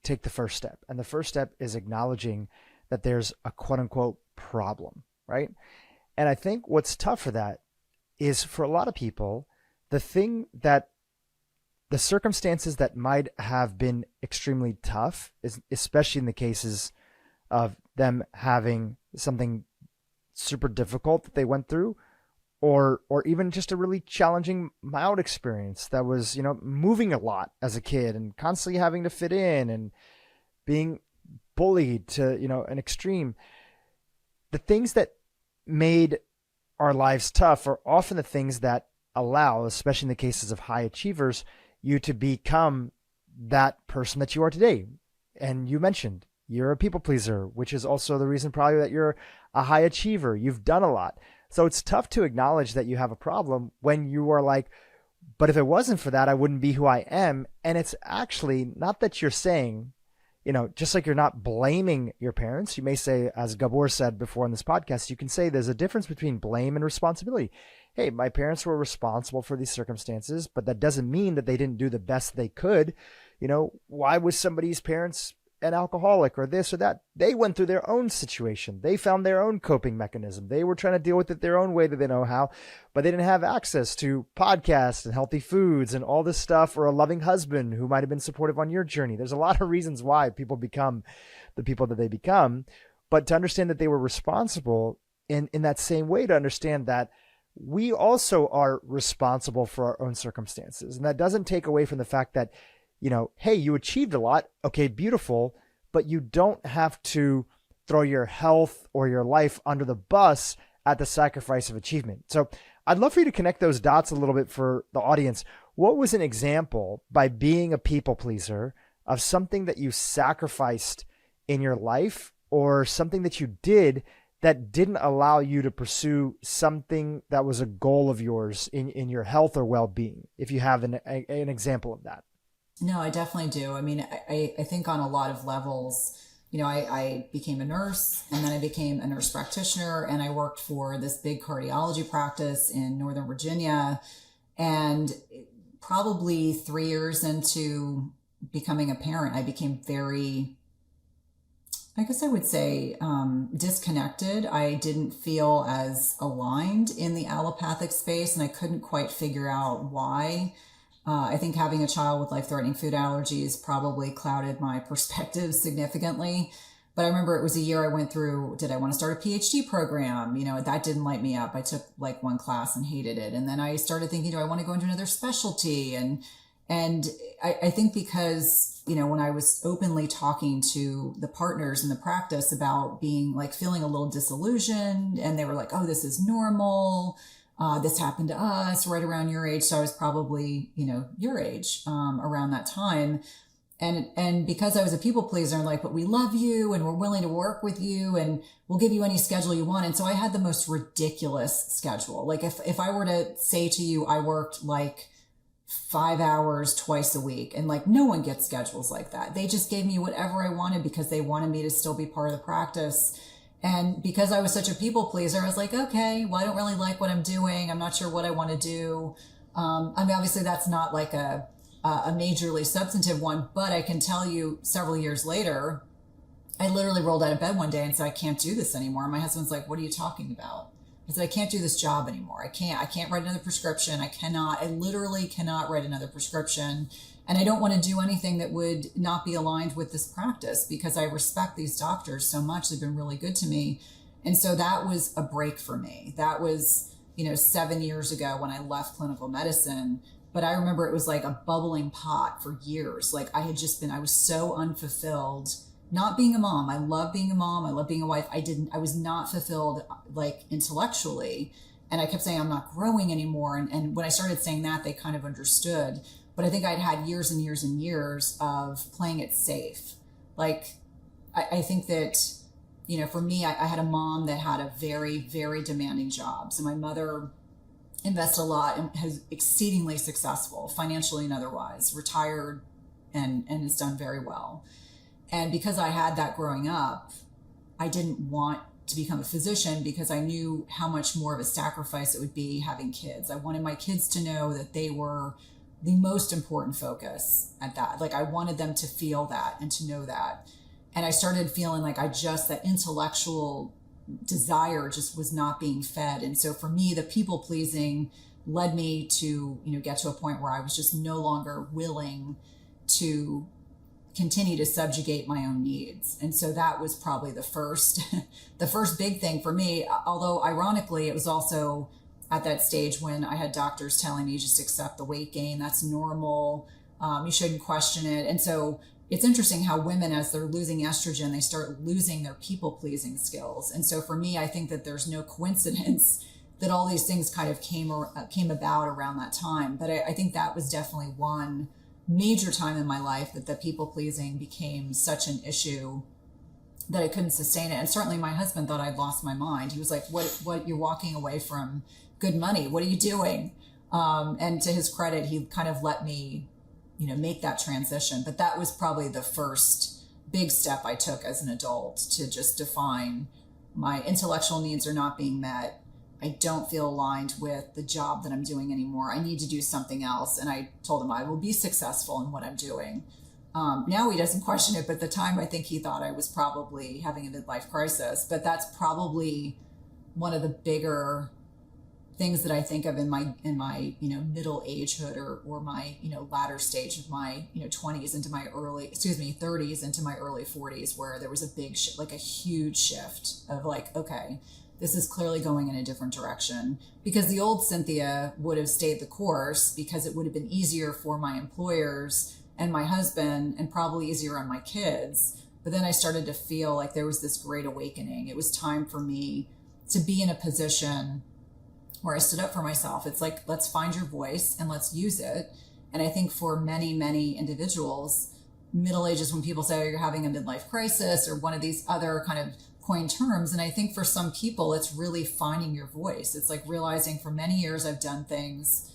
[SPEAKER 1] take the first step. And the first step is acknowledging that there's a quote unquote problem, right? And I think what's tough for that is, for a lot of people, the circumstances that might have been extremely tough, is especially in the cases of them having something super difficult that they went through, or even just a really challenging mild experience that was, you know, moving a lot as a kid and constantly having to fit in and being bullied to, you know, an extreme. The things that made our lives tough are often the things that allow, especially in the cases of high achievers, you to become that person that you are today. And you mentioned you're a people pleaser, which is also the reason probably that you're a high achiever. You've done a lot. So it's tough to acknowledge that you have a problem when you are like, but if it wasn't for that, I wouldn't be who I am. And it's actually not that you're saying, you know, just like you're not blaming your parents, you may say, as Gabor said before in this podcast, you can say there's a difference between blame and responsibility. Hey, my parents were responsible for these circumstances, but that doesn't mean that they didn't do the best they could. You know, why was somebody's parents an alcoholic or this or that? They went through their own situation. They found their own coping mechanism. They were trying to deal with it their own way that they know how, but they didn't have access to podcasts and healthy foods and all this stuff, or a loving husband who might have been supportive on your journey. There's a lot of reasons why people become the people that they become, but to understand that they were responsible in that same way, to understand that we also are responsible for our own circumstances. And that doesn't take away from the fact that, you know, hey, you achieved a lot. Okay, beautiful. But you don't have to throw your health or your life under the bus at the sacrifice of achievement. So I'd love for you to connect those dots a little bit for the audience. What was an example, by being a people pleaser, of something that you sacrificed in your life, or something that you did that didn't allow you to pursue something that was a goal of yours in your health or well-being, if you have an example of that?
[SPEAKER 2] No, I definitely do. I mean, I think on a lot of levels, you know, I became a nurse, and then I became a nurse practitioner, and I worked for this big cardiology practice in Northern Virginia. And probably 3 years into becoming a parent, I became very, I guess I would say, disconnected. I didn't feel as aligned in the allopathic space, and I couldn't quite figure out why. I think having a child with life-threatening food allergies probably clouded my perspective significantly. But I remember it was a year I went through, did I want to start a PhD program? You know, that didn't light me up. I took like one class and hated it. And then I started thinking, do I want to go into another specialty? And I think because, you know, when I was openly talking to the partners in the practice about being like feeling a little disillusioned, and they were like, oh, this is normal. This happened to us right around your age. So I was probably, you know, your age, around that time. And because I was a people pleaser, I'm like, but we love you and we're willing to work with you and we'll give you any schedule you want. And so I had the most ridiculous schedule. Like if I were to say to you, I worked like 5 hours twice a week, and like no one gets schedules like that. They just gave me whatever I wanted because they wanted me to still be part of the practice. And because I was such a people pleaser, I was like, okay, well, I don't really like what I'm doing. I'm not sure what I want to do. I mean, obviously that's not like a majorly substantive one, but I can tell you several years later, I literally rolled out of bed one day and said, I can't do this anymore. And my husband's like, what are you talking about? I said, I can't do this job anymore. I can't write another prescription. I literally cannot write another prescription. And I don't want to do anything that would not be aligned with this practice because I respect these doctors so much. They've been really good to me. And so that was a break for me. That was, 7 years ago when I left clinical medicine. But I remember it was like a bubbling pot for years. Like I was so unfulfilled, not being a mom. I love being a mom. I love being a wife. I was not fulfilled like intellectually. And I kept saying, I'm not growing anymore. And when I started saying that, they kind of understood. But I think I'd had years and years and years of playing it safe. Like, I think that for me, I had a mom that had a very, very demanding job. So my mother invested a lot and has exceedingly successful financially and otherwise, retired and has done very well. And because I had that growing up, I didn't want to become a physician because I knew how much more of a sacrifice it would be having kids. I wanted my kids to know that they were the most important focus at that. Like I wanted them to feel that and to know that. And I started feeling like that intellectual desire just was not being fed. And so for me, the people pleasing led me to, get to a point where I was just no longer willing to continue to subjugate my own needs. And so that was probably the first big thing for me. Although ironically, it was also at that stage when I had doctors telling me just accept the weight gain. That's normal. You shouldn't question it. And so it's interesting how women, as they're losing estrogen, they start losing their people-pleasing skills. And so for me, I think that there's no coincidence that all these things kind of came about around that time. But I think that was definitely one major time in my life that the people-pleasing became such an issue that I couldn't sustain it. And certainly my husband thought I'd lost my mind. He was like, what, you're walking away from good money. What are you doing? And to his credit, he kind of let me make that transition. But that was probably the first big step I took as an adult, to just define my intellectual needs are not being met. I don't feel aligned with the job that I'm doing anymore. I need to do something else. And I told him I will be successful in what I'm doing. Now he doesn't question it, but at the time I think he thought I was probably having a midlife crisis. But that's probably one of the bigger things that I think of in my middle agehood or my latter stage of my 20s into my 30s into my early 40s, where there was a big a huge shift of like, okay, this is clearly going in a different direction, because the old Cynthia would have stayed the course because it would have been easier for my employers and my husband and probably easier on my kids. But then I started to feel like there was this great awakening. It was time for me to be in a position where I stood up for myself. It's like, let's find your voice and let's use it. And I think for many, many individuals, middle age is when people say, oh, you're having a midlife crisis or one of these other kind of coined terms. And I think for some people, it's really finding your voice. It's like realizing for many years I've done things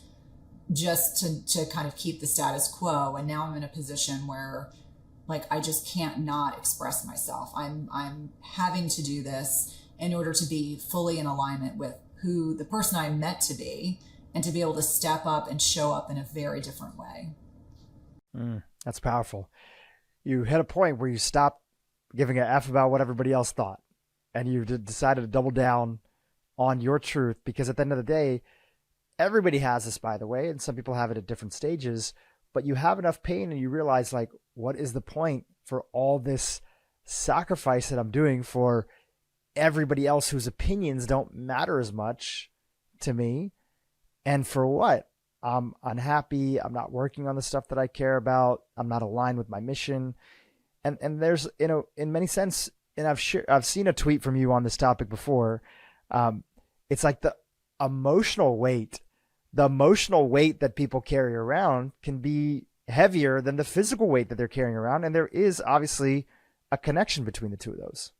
[SPEAKER 2] just to kind of keep the status quo. And now I'm in a position where like, I just can't not express myself. I'm having to do this in order to be fully in alignment with who the person I'm meant to be, and to be able to step up and show up in a very different way.
[SPEAKER 1] That's powerful. You hit a point where you stopped giving a F about what everybody else thought, and you decided to double down on your truth, because at the end of the day, everybody has this, by the way, and some people have it at different stages, but you have enough pain and you realize like, what is the point for all this sacrifice that I'm doing for everybody else whose opinions don't matter as much to me? And for what? I'm unhappy. I'm not working on the stuff that I care about. I'm not aligned with my mission. And there's, in many sense, and I've seen a tweet from you on this topic before. It's like the emotional weight that people carry around can be heavier than the physical weight that they're carrying around. And there is obviously a connection between the two of those.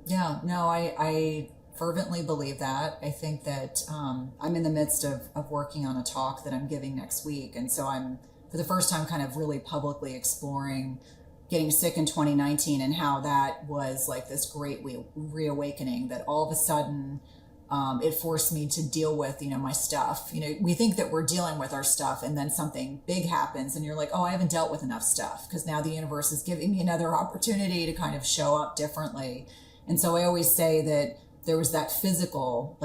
[SPEAKER 1] Yeah,
[SPEAKER 2] no, I fervently believe that. I think that I'm in the midst of working on a talk that I'm giving next week. And so I'm, for the first time, kind of really publicly exploring getting sick in 2019 and how that was like this great reawakening, that all of a sudden it forced me to deal with, my stuff. We think that we're dealing with our stuff and then something big happens and you're like, oh, I haven't dealt with enough stuff, because now the universe is giving me another opportunity to kind of show up differently. And so I always say that there was that physical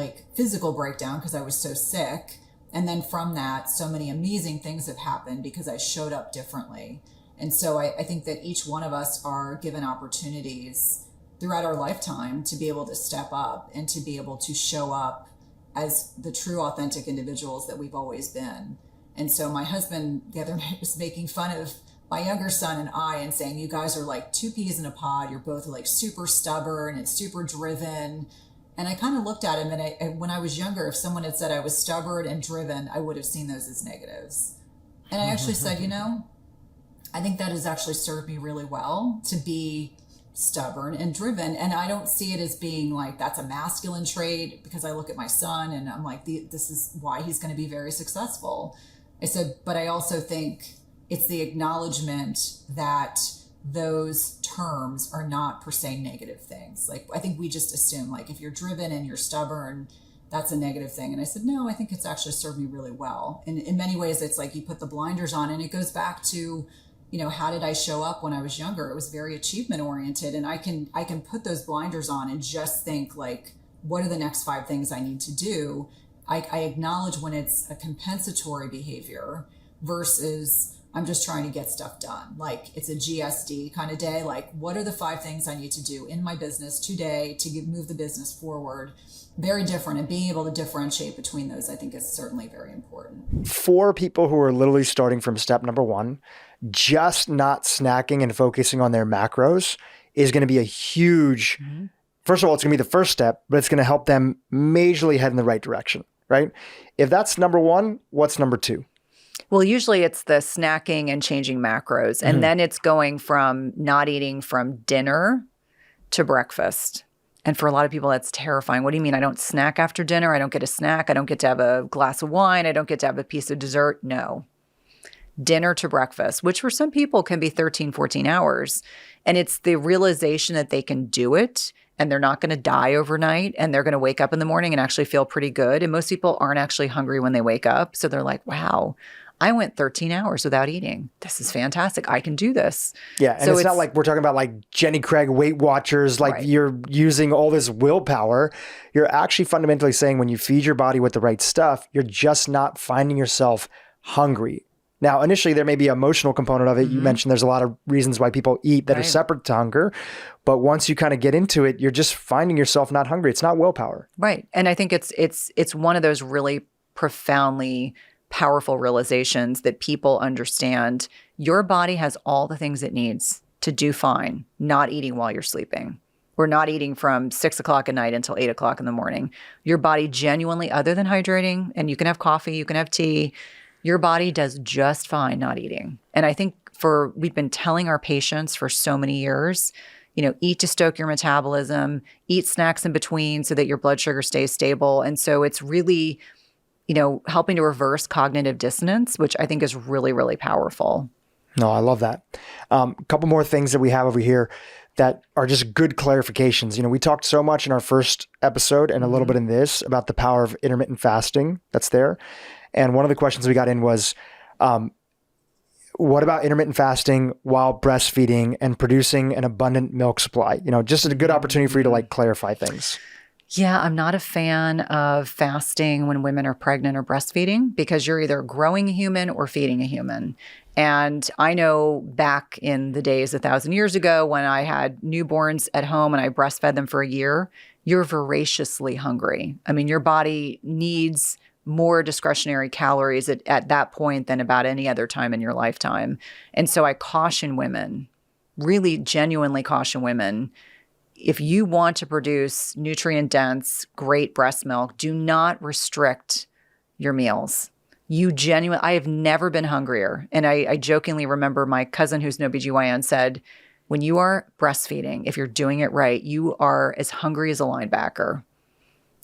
[SPEAKER 2] breakdown because I was so sick. And then from that, so many amazing things have happened because I showed up differently. And so I think that each one of us are given opportunities throughout our lifetime to be able to step up and to be able to show up as the true, authentic individuals that we've always been. And so my husband the other night was making fun of my younger son and I and saying, you guys are like two peas in a pod. You're both like super stubborn and super driven. And I kind of looked at him, and when I was younger, if someone had said I was stubborn and driven, I would have seen those as negatives. And I actually said, I think that has actually served me really well to be stubborn and driven. And I don't see it as being like, that's a masculine trait, because I look at my son and I'm like, this is why he's going to be very successful. I said, but I also think it's the acknowledgement that those terms are not per se negative things. Like, I think we just assume, like, if you're driven and you're stubborn, that's a negative thing. And I said, no, I think it's actually served me really well. And in many ways, it's like you put the blinders on, and it goes back to, how did I show up when I was younger? It was very achievement oriented. And I can put those blinders on and just think, like, what are the next 5 things I need to do? I acknowledge when it's a compensatory behavior versus I'm just trying to get stuff done. Like, it's a GSD kind of day. Like, what are the 5 things I need to do in my business today to move the business forward? Very different. And being able to differentiate between those, I think, is certainly very important.
[SPEAKER 1] For people who are literally starting from step number 1, just not snacking and focusing on their macros is going to be a huge, first of all, it's going to be the first step, but it's going to help them majorly head in the right direction, right? If that's number 1, what's number 2?
[SPEAKER 3] Well, usually it's the snacking and changing macros. And then it's going from not eating from dinner to breakfast. And for a lot of people, that's terrifying. What do you mean? I don't snack after dinner? I don't get a snack? I don't get to have a glass of wine? I don't get to have a piece of dessert? No. Dinner to breakfast, which for some people can be 13, 14 hours. And it's the realization that they can do it and they're not going to die overnight and they're going to wake up in the morning and actually feel pretty good. And most people aren't actually hungry when they wake up. So they're like, wow, I went 13 hours without eating. This is fantastic. I can do this.
[SPEAKER 1] Yeah. And so it's not like we're talking about like Jenny Craig Weight Watchers, like you're using all this willpower. You're actually fundamentally saying when you feed your body with the right stuff, you're just not finding yourself hungry. Now, initially, there may be an emotional component of it. You mentioned there's a lot of reasons why people eat that are separate to hunger. But once you kind of get into it, you're just finding yourself not hungry. It's not willpower.
[SPEAKER 3] Right. And I think it's one of those really profoundly powerful realizations that people understand. Your body has all the things it needs to do fine, not eating while you're sleeping. Or not eating from 6 o'clock at night until 8 o'clock in the morning. Your body genuinely, other than hydrating, and you can have coffee, you can have tea, your body does just fine not eating. And I think we've been telling our patients for so many years, eat to stoke your metabolism, eat snacks in between so that your blood sugar stays stable. And so it's really, helping to reverse cognitive dissonance, which I think is really, really powerful.
[SPEAKER 1] No, I love that. A couple more things that we have over here that are just good clarifications. We talked so much in our first episode and a little bit in this about the power of intermittent fasting that's there. And one of the questions we got in was, what about intermittent fasting while breastfeeding and producing an abundant milk supply? Just a good opportunity for you to like clarify things.
[SPEAKER 3] Yeah, I'm not a fan of fasting when women are pregnant or breastfeeding because you're either growing a human or feeding a human. And I know back in the days 1,000 years ago when I had newborns at home and I breastfed them for a year, you're voraciously hungry. I mean, your body needs more discretionary calories at that point than about any other time in your lifetime. And so I caution women, really genuinely caution women, if you want to produce nutrient-dense, great breast milk, do not restrict your meals. I have never been hungrier. And I jokingly remember my cousin who's an OBGYN said, when you are breastfeeding, if you're doing it right, you are as hungry as a linebacker.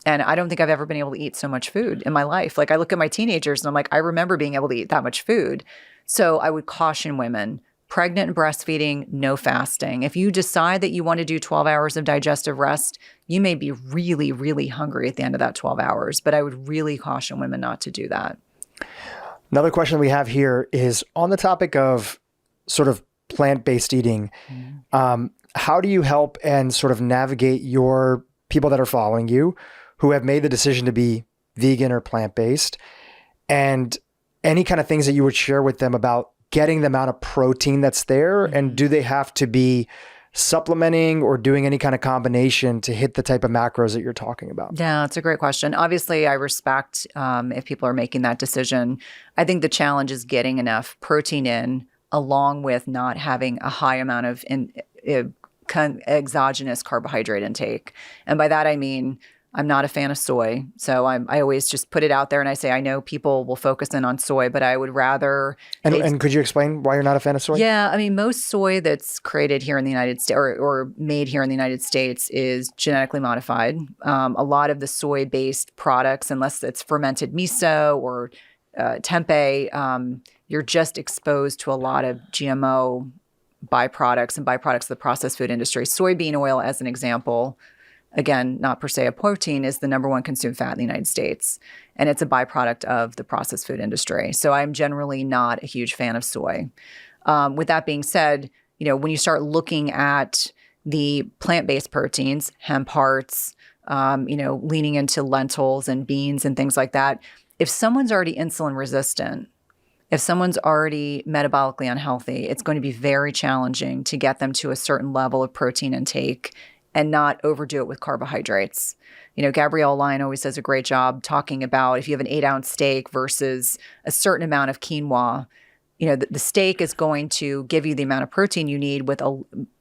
[SPEAKER 3] And I don't think I've ever been able to eat so much food in my life. Like I look at my teenagers and I'm like, I remember being able to eat that much food. So I would caution women, pregnant and breastfeeding, no fasting. If you decide that you want to do 12 hours of digestive rest, you may be really, really hungry at the end of that 12 hours. But I would really caution women not to do that.
[SPEAKER 1] Another question we have here is on the topic of sort of plant-based eating. How do you help and sort of navigate your people that are following you who have made the decision to be vegan or plant-based, and any kind of things that you would share with them about getting the amount of protein that's there? And do they have to be supplementing or doing any kind of combination to hit the type of macros that you're talking about?
[SPEAKER 3] Yeah, it's a great question. Obviously, I respect if people are making that decision. I think the challenge is getting enough protein in along with not having a high amount of exogenous carbohydrate intake. And by that, I mean, I'm not a fan of soy. So I always just put it out there and I say, I know people will focus in on soy, but I would rather.
[SPEAKER 1] And could you explain why you're not a fan of soy?
[SPEAKER 3] Yeah. I mean, most soy that's created here in the United States or made here in the United States is genetically modified. A lot of the soy-based products, unless it's fermented miso or tempeh, you're just exposed to a lot of GMO byproducts and byproducts of the processed food industry. Soybean oil, as an example, again, not per se a protein, is the number one consumed fat in the United States. And it's a byproduct of the processed food industry. So I'm generally not a huge fan of soy. With that being said, when you start looking at the plant-based proteins, hemp hearts, leaning into lentils and beans and things like that, if someone's already insulin resistant, if someone's already metabolically unhealthy, it's going to be very challenging to get them to a certain level of protein intake and not overdo it with carbohydrates. Gabrielle Lyon always does a great job talking about if you have an 8-ounce steak versus a certain amount of quinoa, the steak is going to give you the amount of protein you need with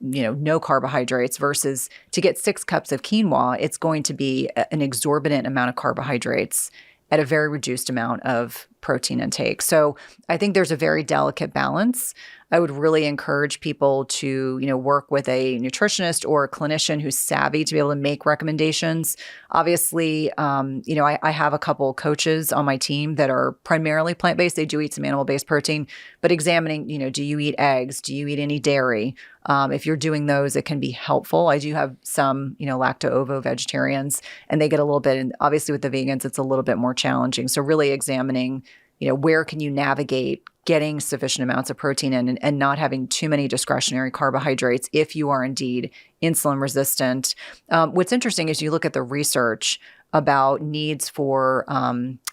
[SPEAKER 3] no carbohydrates versus to get 6 cups of quinoa, it's going to be an exorbitant amount of carbohydrates at a very reduced amount of protein intake. So I think there's a very delicate balance. I would really encourage people to, work with a nutritionist or a clinician who's savvy to be able to make recommendations. Obviously, I have a couple coaches on my team that are primarily plant-based. They do eat some animal-based protein, but examining, do you eat eggs? Do you eat any dairy? If you're doing those, it can be helpful. I do have some, lacto-ovo vegetarians, and they get a little bit, and obviously with the vegans, it's a little bit more challenging. So really examining, where can you navigate getting sufficient amounts of protein in and not having too many discretionary carbohydrates if you are indeed insulin resistant. What's interesting is you look at the research about needs for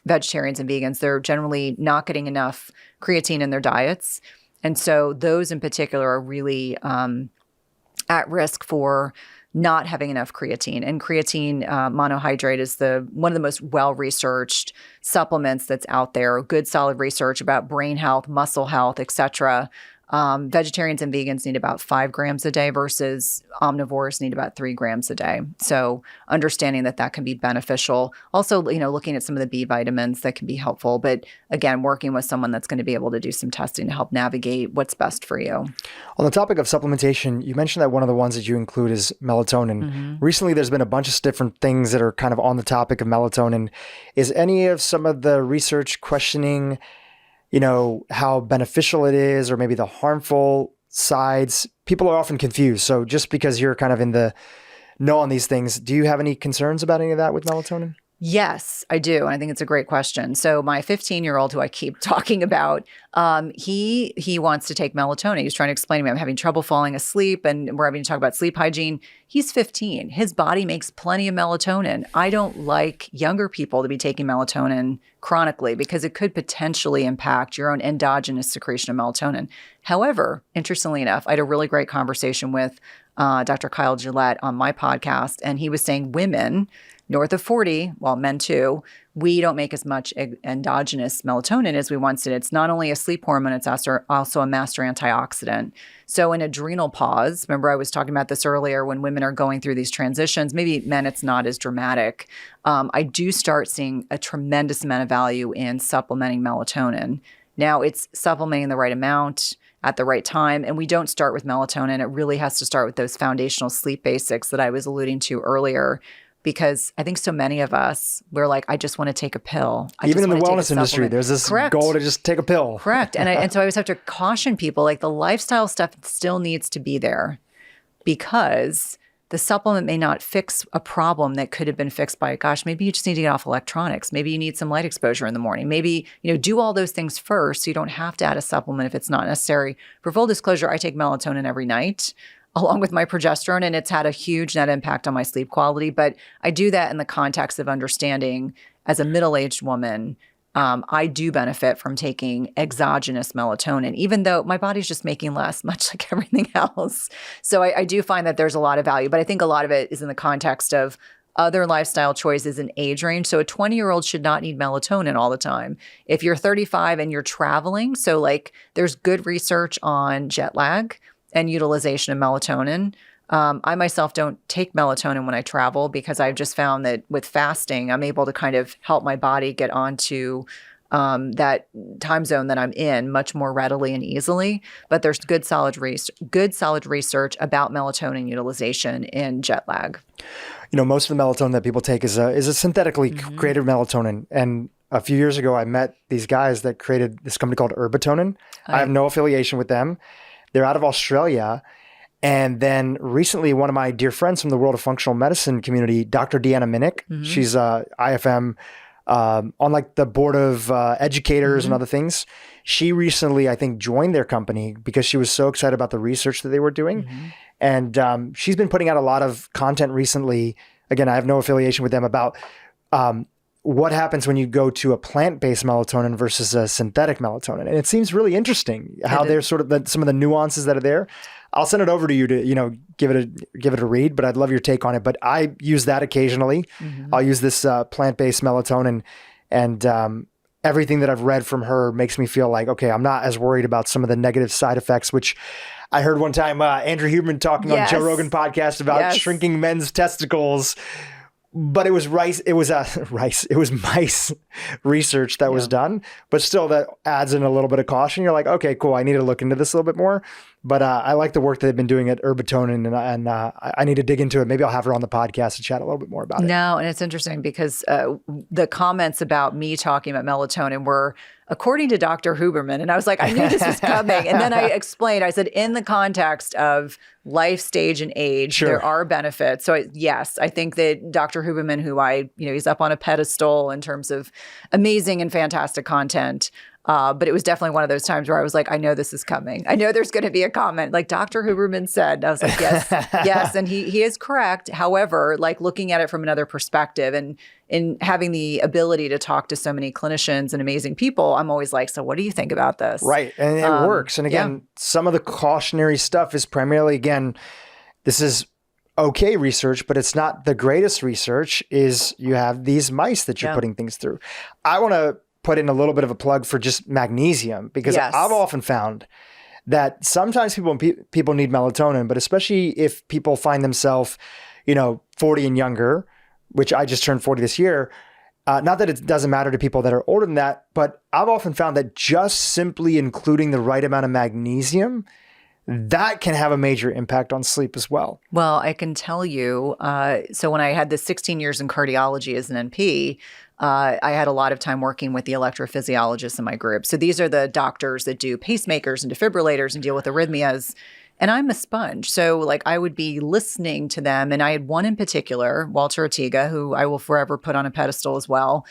[SPEAKER 3] vegetarians and vegans. They're generally not getting enough creatine in their diets. And so those in particular are really at risk for not having enough creatine. And creatine monohydrate is one of the most well-researched supplements that's out there. Good, solid research about brain health, muscle health, et cetera. Vegetarians and vegans need about 5 grams a day versus omnivores need about 3 grams a day. So understanding that can be beneficial. Also, looking at some of the B vitamins that can be helpful. But again, working with someone that's going to be able to do some testing to help navigate what's best for you.
[SPEAKER 1] On the topic of supplementation, you mentioned that one of the ones that you include is melatonin. Mm-hmm. Recently, there's been a bunch of different things that are kind of on the topic of melatonin. Is any of some of the research questioning how beneficial it is or maybe the harmful sides? People are often confused. So just because you're kind of in the know on these things, do you have any concerns about any of that with melatonin?
[SPEAKER 3] Yes, I do. And I think it's a great question. So my 15-year-old who I keep talking about, he wants to take melatonin. He's trying to explain to me, I'm having trouble falling asleep and we're having to talk about sleep hygiene. He's 15. His body makes plenty of melatonin. I don't like younger people to be taking melatonin chronically because it could potentially impact your own endogenous secretion of melatonin. However, interestingly enough, I had a really great conversation with Dr. Kyle Gillette on my podcast, and he was saying women north of 40, well, men too, we don't make as much endogenous melatonin as we once did. It's not only a sleep hormone, it's also a master antioxidant. So in adrenal pause, remember I was talking about this earlier, when women are going through these transitions, maybe men it's not as dramatic. I do start seeing a tremendous amount of value in supplementing melatonin. Now it's supplementing the right amount at the right time. And we don't start with melatonin. It really has to start with those foundational sleep basics that I was alluding to earlier. Because I think so many of us, we're like, I just want to take a pill.
[SPEAKER 1] Even in the wellness industry, there's this goal to just take a pill.
[SPEAKER 3] Correct. And so I always have to caution people, like the lifestyle stuff still needs to be there because the supplement may not fix a problem that could have been fixed by, gosh, maybe you just need to get off electronics. Maybe you need some light exposure in the morning. Maybe, do all those things first so you don't have to add a supplement if it's not necessary. For full disclosure, I take melatonin every night, along with my progesterone, and it's had a huge net impact on my sleep quality. But I do that in the context of understanding as a middle-aged woman, I do benefit from taking exogenous melatonin, even though my body's just making less, much like everything else. So I do find that there's a lot of value, but I think a lot of it is in the context of other lifestyle choices and age range. So a 20-year-old should not need melatonin all the time. If you're 35 and you're traveling, so like there's good research on jet lag and utilization of melatonin. I myself don't take melatonin when I travel because I've just found that with fasting, I'm able to kind of help my body get onto that time zone that I'm in much more readily and easily. But there's good solid research about melatonin utilization in jet lag.
[SPEAKER 1] Most of the melatonin that people take is a synthetically created melatonin. And a few years ago, I met these guys that created this company called Herbatonin. I have no affiliation with them. They're out of Australia. And then recently, one of my dear friends from the world of functional medicine community, Dr. Deanna Minnick, she's IFM on like the board of educators and other things. She recently, I think, joined their company because she was so excited about the research that they were doing. And she's been putting out a lot of content recently. Again, I have no affiliation with them about what happens when you go to a plant-based melatonin versus a synthetic melatonin. And it seems really interesting how there's sort of some of the nuances that are there. I'll send it over to you to, give it a read, but I'd love your take on it. But I use that occasionally. I'll use this plant-based melatonin, and everything that I've read from her makes me feel like, okay, I'm not as worried about some of the negative side effects, which I heard one time Andrew Huberman talking on Joe Rogan podcast about shrinking men's testicles. But it was mice research that was done, but still that adds in a little bit of caution. You're like, okay, cool. I need to look into this a little bit more, but I like the work that they've been doing at Herbatonin, and I need to dig into it. Maybe I'll have her on the podcast to chat a little bit more about it.
[SPEAKER 3] No, and it's interesting because the comments about me talking about melatonin were according to Dr. Huberman. And I was like, I knew this was coming. And then I explained, I said, in the context of life stage and age, there are benefits. So yes, I think that Dr. Huberman, who he's up on a pedestal in terms of amazing and fantastic content. But it was definitely one of those times where I was like, I know this is coming. I know there's going to be a comment like Dr. Huberman said. I was like, yes, yes. And he is correct. However, like looking at it from another perspective and in having the ability to talk to so many clinicians and amazing people, I'm always like, so what do you think about this?
[SPEAKER 1] Right. And it works. And again, some of the cautionary stuff is primarily, again, this is okay research, but it's not the greatest research. Is you have these mice that you're putting things through. I want to put in a little bit of a plug for just magnesium, because I've often found that sometimes people need melatonin, but especially if people find themselves, 40 and younger, which I just turned 40 this year. Not that it doesn't matter to people that are older than that, but I've often found that just simply including the right amount of magnesium, that can have a major impact on sleep as well.
[SPEAKER 3] Well, I can tell you, so when I had the 16 years in cardiology as an NP, I had a lot of time working with the electrophysiologists in my group. So these are the doctors that do pacemakers and defibrillators and deal with arrhythmias. And I'm a sponge. So like I would be listening to them. And I had one in particular, Walter Ortega, who I will forever put on a pedestal as well.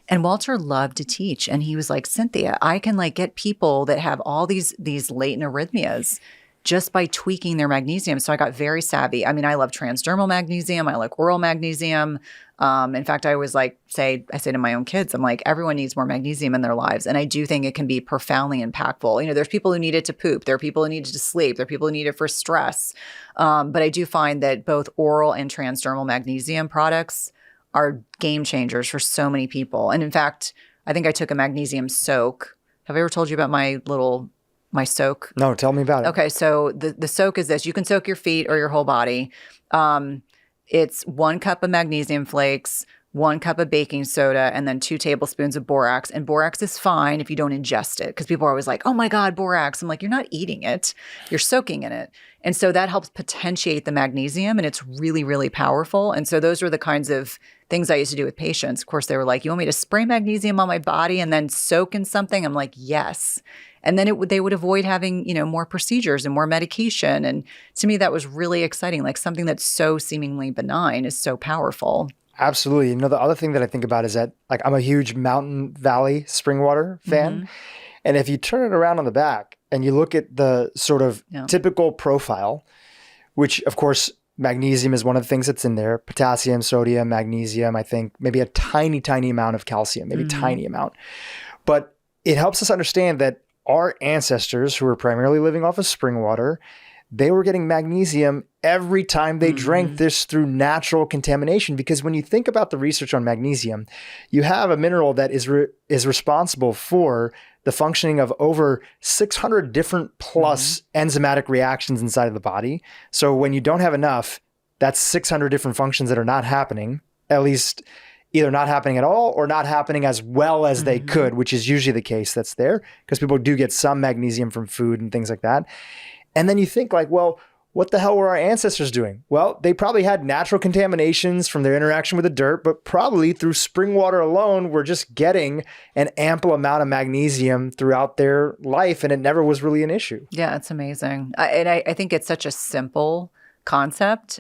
[SPEAKER 3] And Walter loved to teach. And he was like, Cynthia, I can like get people that have all these latent arrhythmias just by tweaking their magnesium. So I got very savvy. I mean, I love transdermal magnesium. I like oral magnesium. In fact, I always I say to my own kids, I'm like, everyone needs more magnesium in their lives. And I do think it can be profoundly impactful. There's people who need it to poop. There are people who need it to sleep. There are people who need it for stress. But I do find that both oral and transdermal magnesium products are game changers for so many people. And in fact, I think I took a magnesium soak. Have I ever told you about my soak?
[SPEAKER 1] No, tell me about it.
[SPEAKER 3] Okay, so the soak is this. You can soak your feet or your whole body. It's 1 cup of magnesium flakes, 1 cup of baking soda, and then 2 tablespoons of borax. And borax is fine if you don't ingest it, because people are always like, oh my God, borax. I'm like, you're not eating it. You're soaking in it. And so that helps potentiate the magnesium, and it's really, really powerful. And so those are the kinds of things I used to do with patients. Of course, they were like, you want me to spray magnesium on my body and then soak in something? I'm like, yes. And then they would avoid having, more procedures and more medication. And to me, that was really exciting. Like something that's so seemingly benign is so powerful.
[SPEAKER 1] Absolutely. The other thing that I think about is that like I'm a huge Mountain Valley spring water fan. And if you turn it around on the back and you look at the sort of typical profile, which of course, magnesium is one of the things that's in there, potassium, sodium, magnesium, I think maybe a tiny, tiny amount of calcium, maybe tiny amount. But it helps us understand that our ancestors, who were primarily living off of spring water, they were getting magnesium every time they drank this through natural contamination. Because when you think about the research on magnesium, you have a mineral that is responsible for the functioning of over 600 different plus enzymatic reactions inside of the body. So when you don't have enough, that's 600 different functions that are not happening, at least either not happening at all or not happening as well as they could, which is usually the case that's there because people do get some magnesium from food and things like that. And then you think like, well, what the hell were our ancestors doing? Well, they probably had natural contaminations from their interaction with the dirt, but probably through spring water alone, we're just getting an ample amount of magnesium throughout their life, and it never was really an issue.
[SPEAKER 3] Yeah, it's amazing. I think it's such a simple concept.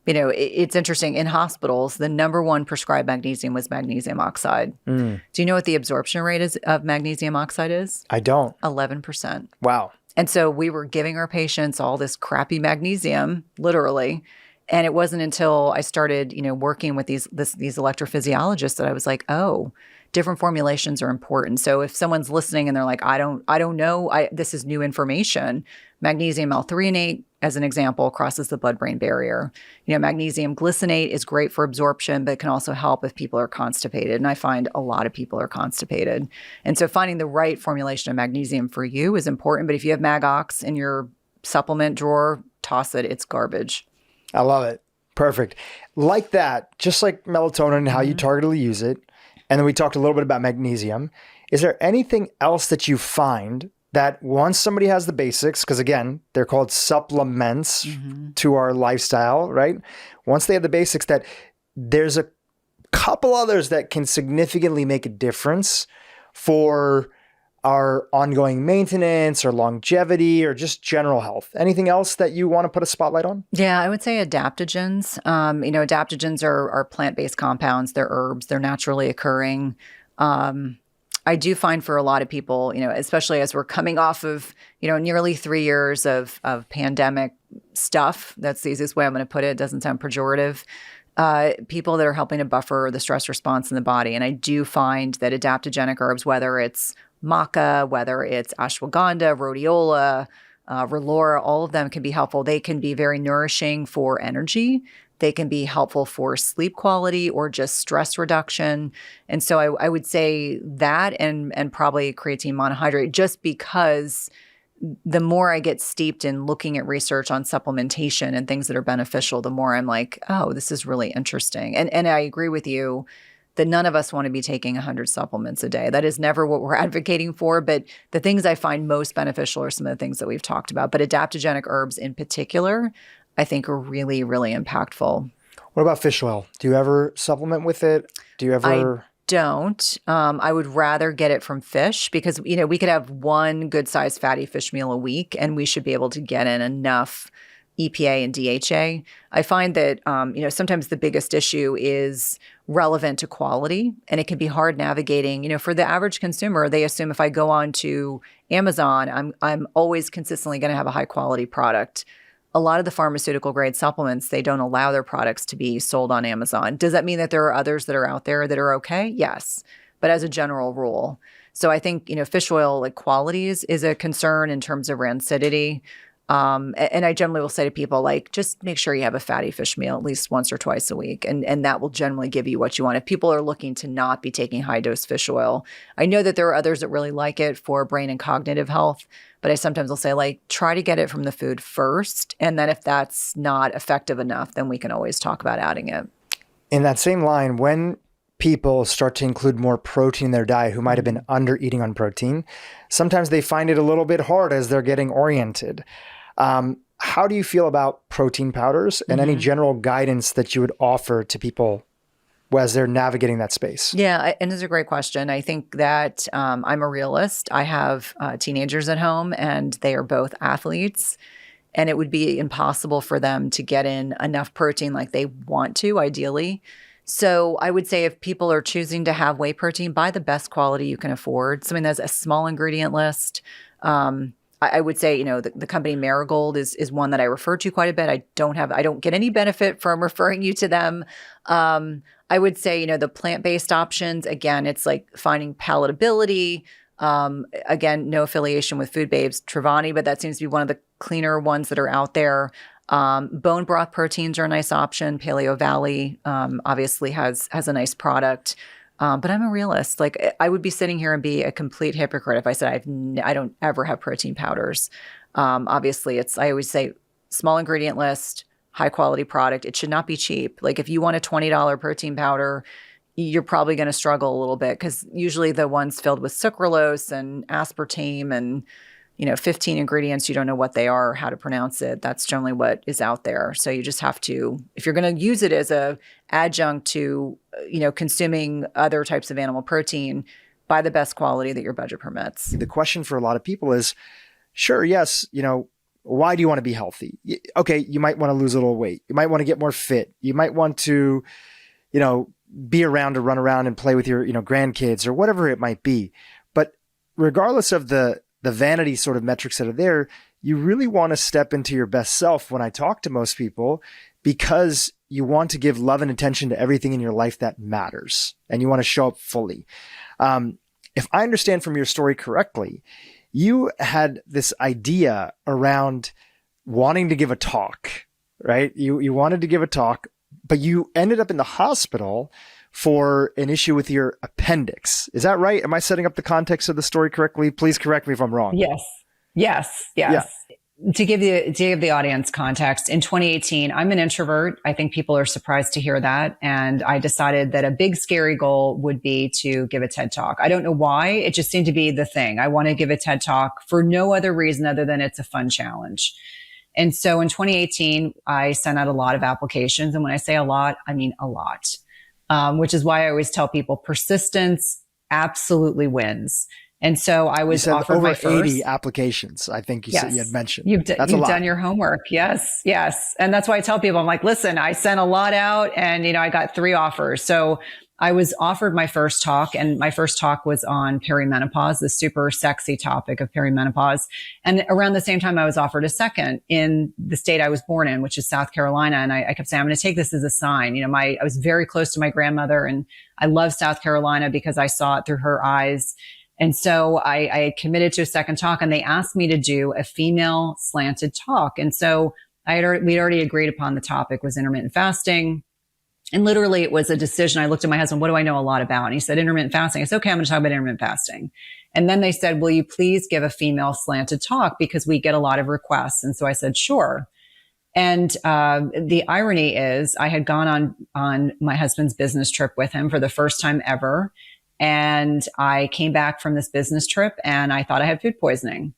[SPEAKER 3] It's interesting. In hospitals, the number one prescribed magnesium was magnesium oxide. Do you know what the absorption rate of magnesium oxide is?
[SPEAKER 1] I don't.
[SPEAKER 3] 11%.
[SPEAKER 1] Wow.
[SPEAKER 3] And so we were giving our patients all this crappy magnesium, literally. And it wasn't until I started, working with these electrophysiologists that I was like, oh, different formulations are important. So if someone's listening and they're like, I don't know, this is new information. Magnesium L-threonate, as an example, crosses the blood-brain barrier. Magnesium glycinate is great for absorption, but it can also help if people are constipated. And I find a lot of people are constipated. And so finding the right formulation of magnesium for you is important. But if you have Mag-Ox in your supplement drawer, toss it. It's garbage.
[SPEAKER 1] I love it. Perfect. Like that, just like melatonin and how you targetedly use it. And then we talked a little bit about magnesium. Is there anything else that you find that once somebody has the basics, because again, they're called supplements to our lifestyle, right? Once they have the basics, that there's a couple others that can significantly make a difference for our ongoing maintenance or longevity or just general health. Anything else that you want to put a spotlight on? Yeah,
[SPEAKER 3] I would say adaptogens. Adaptogens are plant-based compounds. They're herbs. They're naturally occurring. I do find for a lot of people, especially as we're coming off of, nearly 3 years of pandemic stuff, that's the easiest way I'm going to put it. It doesn't sound pejorative. People that are helping to buffer the stress response in the body. And I do find that adaptogenic herbs, whether it's maca, whether it's ashwagandha, rhodiola, relora, all of them can be helpful. They can be very nourishing for energy. They can be helpful for sleep quality or just stress reduction. And so I would say that and probably creatine monohydrate, just because the more I get steeped in looking at research on supplementation and things that are beneficial, the more I'm like, oh, this is really interesting. And I agree with you that none of us want to be taking 100 supplements a day. That is never what we're advocating for. But the things I find most beneficial are some of the things that we've talked about. But adaptogenic herbs in particular, I think are really, really impactful.
[SPEAKER 1] What about fish oil? Do you ever supplement with it? Do you ever?
[SPEAKER 3] I don't. I would rather get it from fish because, we could have one good sized fatty fish meal a week and we should be able to get in enough EPA and DHA. I find that, sometimes the biggest issue is relevant to quality, and it can be hard navigating. For the average consumer, they assume if I go on to Amazon, I'm always consistently going to have a high quality product. A lot of the pharmaceutical grade supplements, they don't allow their products to be sold on Amazon. Does that mean that there are others that are out there that are okay? Yes, but as a general rule. So I think, fish oil qualities is a concern in terms of rancidity. And I generally will say to people, just make sure you have a fatty fish meal at least once or twice a week. And that will generally give you what you want. If people are looking to not be taking high dose fish oil, I know that there are others that really like it for brain and cognitive health, but I sometimes will say try to get it from the food first. And then if that's not effective enough, then we can always talk about adding it.
[SPEAKER 1] In that same line, when people start to include more protein in their diet who might have been under eating on protein, sometimes they find it a little bit hard as they're getting oriented. How do you feel about protein powders and any general guidance that you would offer to people as they're navigating that space?
[SPEAKER 3] Yeah, and it's a great question. I think that I'm a realist. I have teenagers at home and they are both athletes, and it would be impossible for them to get in enough protein like they want to, ideally. So I would say if people are choosing to have whey protein, buy the best quality you can afford. Something that's a small ingredient list. I would say, the company Marigold is one that I refer to quite a bit. I don't get any benefit from referring you to them. I would say, the plant-based options, again, it's finding palatability. Again, no affiliation with Food Babes, Trevani, but that seems to be one of the cleaner ones that are out there. Bone broth proteins are a nice option. Paleo Valley obviously has a nice product. But I'm a realist. Like I would be sitting here and be a complete hypocrite if I said I don't ever have protein powders. Obviously, I always say small ingredient list, high quality product. It should not be cheap. Like if you want a $20 protein powder, you're probably going to struggle a little bit because usually the ones filled with sucralose and aspartame and 15 ingredients, you don't know what they are or how to pronounce it. That's generally what is out there. So you just have to, if you're going to use it as a adjunct to, consuming other types of animal protein, buy the best quality that your budget permits.
[SPEAKER 1] The question for a lot of people is, sure, yes, why do you want to be healthy? Okay, you might want to lose a little weight. You might want to get more fit. You might want to, be around to run around and play with your, grandkids or whatever it might be. But regardless of the vanity sort of metrics that are there, you really want to step into your best self when I talk to most people, because you want to give love and attention to everything in your life that matters, and you want to show up fully. If I understand from your story correctly, you had this idea around wanting to give a talk, right? You wanted to give a talk, but you ended up in the hospital for an issue with your appendix. Is that right? Am I setting up the context of the story correctly? Please correct me if I'm wrong.
[SPEAKER 3] Yes. Yeah. To give the audience context, in 2018, I'm an introvert. I think people are surprised to hear that. And I decided that a big, scary goal would be to give a TED Talk. I don't know why. It just seemed to be the thing. I want to give a TED Talk for no other reason other than it's a fun challenge. And so in 2018, I sent out a lot of applications. And when I say a lot, I mean a lot, which is why I always tell people persistence absolutely wins. And so I was offered
[SPEAKER 1] over
[SPEAKER 3] my first
[SPEAKER 1] 80 applications. I think you said you had mentioned.
[SPEAKER 3] You've done your homework. Yes. And that's why I tell people, I'm like, listen, I sent a lot out and, I got 3 offers. So I was offered my first talk, and my first talk was on perimenopause, the super sexy topic of perimenopause. And around the same time, I was offered a second in the state I was born in, which is South Carolina. And I kept saying, I'm going to take this as a sign. I was very close to my grandmother, and I love South Carolina because I saw it through her eyes. And so I committed to a second talk, and they asked me to do a female slanted talk. And so we'd already agreed upon the topic was intermittent fasting. And literally it was a decision. I looked at my husband, what do I know a lot about? And he said, intermittent fasting. I said, okay, I'm going to talk about intermittent fasting. And then they said, will you please give a female slanted talk? Because we get a lot of requests. And so I said, sure. And the irony is I had gone on my husband's business trip with him for the first time ever. And I came back from this business trip and I thought I had food poisoning,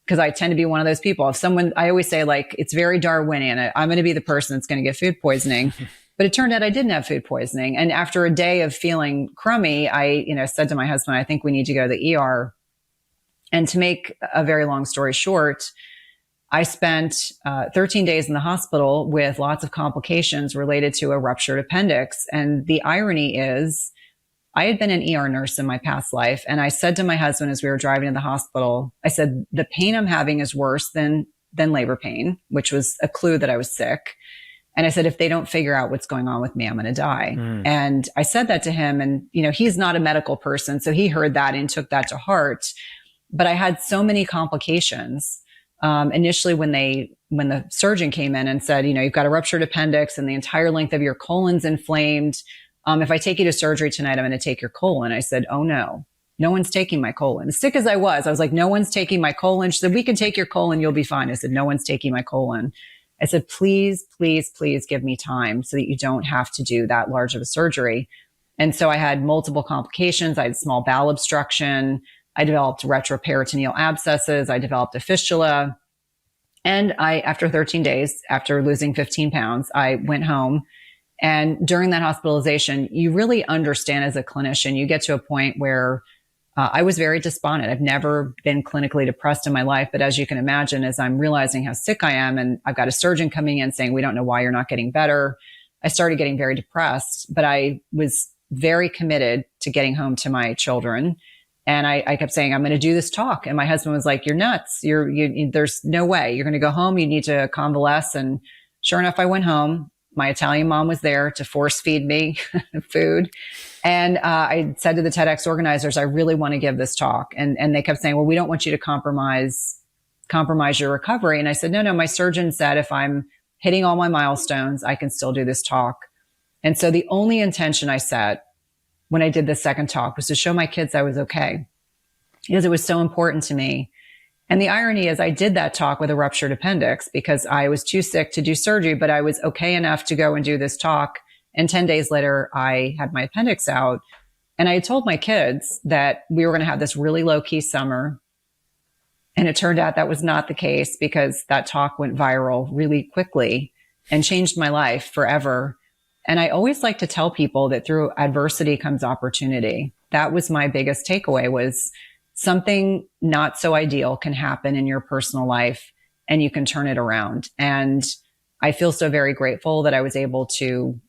[SPEAKER 3] because I tend to be one of those people. I always say, like, it's very Darwinian. I'm going to be the person that's going to get food poisoning. But it turned out I didn't have food poisoning. And after a day of feeling crummy, I, said to my husband, I think we need to go to the ER. And to make a very long story short, I spent 13 days in the hospital with lots of complications related to a ruptured appendix. And the irony is, I had been an ER nurse in my past life. And I said to my husband as we were driving to the hospital, I said, the pain I'm having is worse than labor pain, which was a clue that I was sick. And I said, if they don't figure out what's going on with me, I'm going to die. And I said that to him, and, he's not a medical person. So he heard that and took that to heart. But I had so many complications. Initially when the surgeon came in and said, you've got a ruptured appendix and the entire length of your colon's inflamed. If I take you to surgery tonight, I'm going to take your colon. I said, oh no one's taking my colon. As sick as I was like, no one's taking my colon. She said, we can take your colon. You'll be fine. I said, no one's taking my colon. I said, please, please, please give me time so that you don't have to do that large of a surgery. And so I had multiple complications. I had small bowel obstruction. I developed retroperitoneal abscesses. I developed a fistula. And after 13 days, after losing 15 pounds, I went home. And during that hospitalization, you really understand as a clinician, you get to a point where I was very despondent. I've never been clinically depressed in my life. But as you can imagine, as I'm realizing how sick I am, and I've got a surgeon coming in saying, we don't know why you're not getting better, I started getting very depressed. But I was very committed to getting home to my children. And I kept saying, I'm going to do this talk. And my husband was like, you're nuts. There's no way. You're going to go home. You need to convalesce. And sure enough, I went home. My Italian mom was there to force feed me food. And I said to the TEDx organizers, I really want to give this talk. And they kept saying, well, we don't want you to compromise your recovery. And I said, no, my surgeon said if I'm hitting all my milestones, I can still do this talk. And so the only intention I set when I did the second talk was to show my kids I was okay, because it was so important to me. And the irony is I did that talk with a ruptured appendix because I was too sick to do surgery, but I was okay enough to go and do this talk. And 10 days later, I had my appendix out. And I had told my kids that we were going to have this really low key summer. And it turned out that was not the case, because that talk went viral really quickly and changed my life forever. And I always like to tell people that through adversity comes opportunity. That was my biggest takeaway, was something not so ideal can happen in your personal life and you can turn it around. And I feel so very grateful that I was able to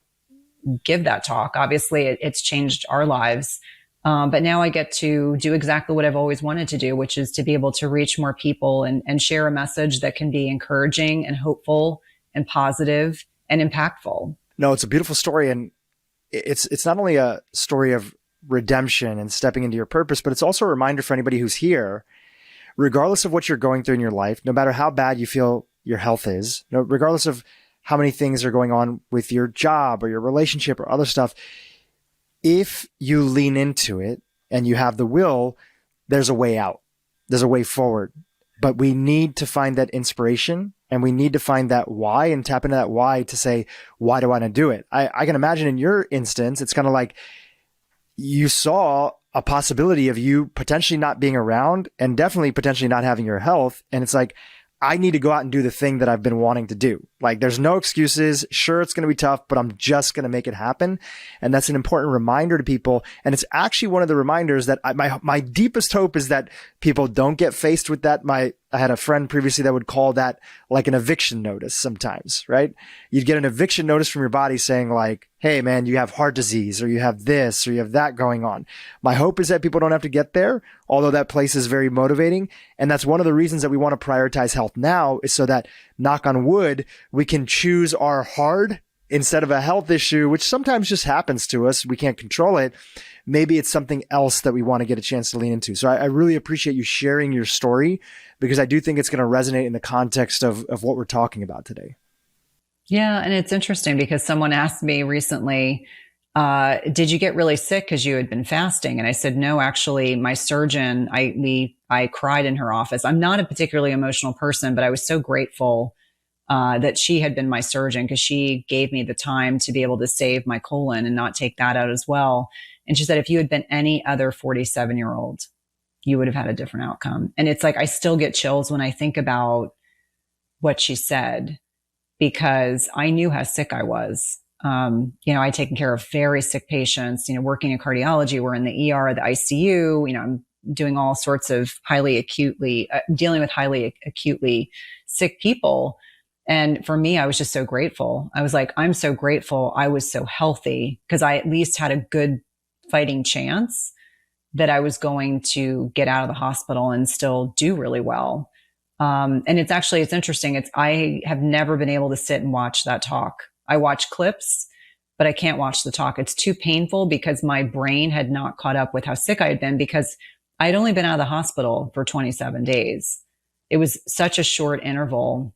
[SPEAKER 3] give that talk. Obviously, it's changed our lives. But now I get to do exactly what I've always wanted to do, which is to be able to reach more people and share a message that can be encouraging and hopeful and positive and impactful.
[SPEAKER 1] No, it's a beautiful story. And it's not only a story of redemption and stepping into your purpose, but it's also a reminder for anybody who's here, regardless of what you're going through in your life, no matter how bad you feel your health is, regardless of how many things are going on with your job or your relationship or other stuff, if you lean into it and you have the will, there's a way out. There's a way forward. But we need to find that inspiration, and we need to find that why and tap into that why to say, why do I want to do it? I can imagine in your instance, it's kind of like you saw a possibility of you potentially not being around and definitely potentially not having your health. And it's like, I need to go out and do the thing that I've been wanting to do. Like, there's no excuses. Sure, it's going to be tough, but I'm just going to make it happen. And that's an important reminder to people. And it's actually one of the reminders that my deepest hope is that people don't get faced with that. I had a friend previously that would call that like an eviction notice sometimes, right? You'd get an eviction notice from your body saying like, hey man, you have heart disease, or you have this, or you have that going on. My hope is that people don't have to get there, although that place is very motivating. And that's one of the reasons that we want to prioritize health now, is so that, knock on wood, we can choose our hard instead of a health issue, which sometimes just happens to us. We can't control it. Maybe it's something else that we want to get a chance to lean into. So I really appreciate you sharing your story, because I do think it's going to resonate in the context of what we're talking about today.
[SPEAKER 3] Yeah. And it's interesting because someone asked me recently, did you get really sick because you had been fasting? And I said, no, actually, my surgeon, I cried in her office. I'm not a particularly emotional person, but I was so grateful that she had been my surgeon, because she gave me the time to be able to save my colon and not take that out as well. And she said, if you had been any other 47-year-old, you would have had a different outcome. And it's like, I still get chills when I think about what she said, because I knew how sick I was. I'd taken care of very sick patients, working in cardiology, we're in the ER, the ICU, I'm doing all sorts of dealing with highly acutely sick people. And for me, I was just so grateful. I was like, I'm so grateful I was so healthy, because I at least had a good fighting chance that I was going to get out of the hospital and still do really well. And it's interesting. I have never been able to sit and watch that talk. I watch clips, but I can't watch the talk. It's too painful, because my brain had not caught up with how sick I had been, because I'd only been out of the hospital for 27 days. It was such a short interval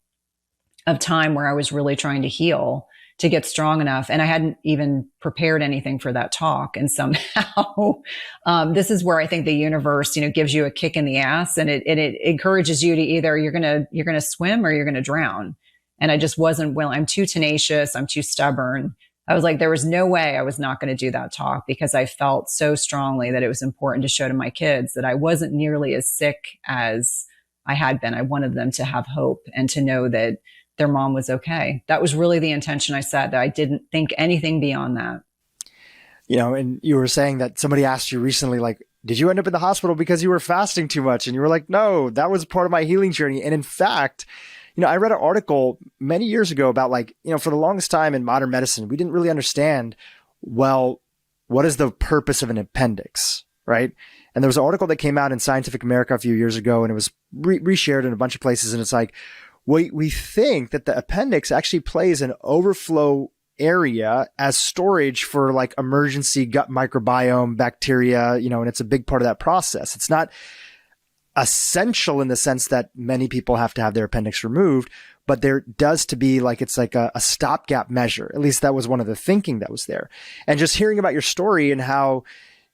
[SPEAKER 3] of time where I was really trying to heal, to get strong enough. And I hadn't even prepared anything for that talk. And somehow, this is where I think the universe, gives you a kick in the ass, and it encourages you to either you're going to swim or you're going to drown. And I just wasn't willing. I'm too tenacious. I'm too stubborn. I was like, there was no way I was not going to do that talk, because I felt so strongly that it was important to show to my kids that I wasn't nearly as sick as I had been. I wanted them to have hope and to know that their mom was okay. That was really the intention I set, that I didn't think anything beyond that.
[SPEAKER 1] And you were saying that somebody asked you recently, like, did you end up in the hospital because you were fasting too much? And you were like, no, that was part of my healing journey. And in fact, I read an article many years ago about for the longest time in modern medicine, we didn't really understand, well, what is the purpose of an appendix, right? And there was an article that came out in Scientific America a few years ago, and it was reshared in a bunch of places. And it's like, we think that the appendix actually plays an overflow area as storage for like emergency gut microbiome bacteria, and it's a big part of that process. It's not essential in the sense that many people have to have their appendix removed, but there does to be like, it's like a stopgap measure. At least that was one of the thinking that was there. And just hearing about your story and how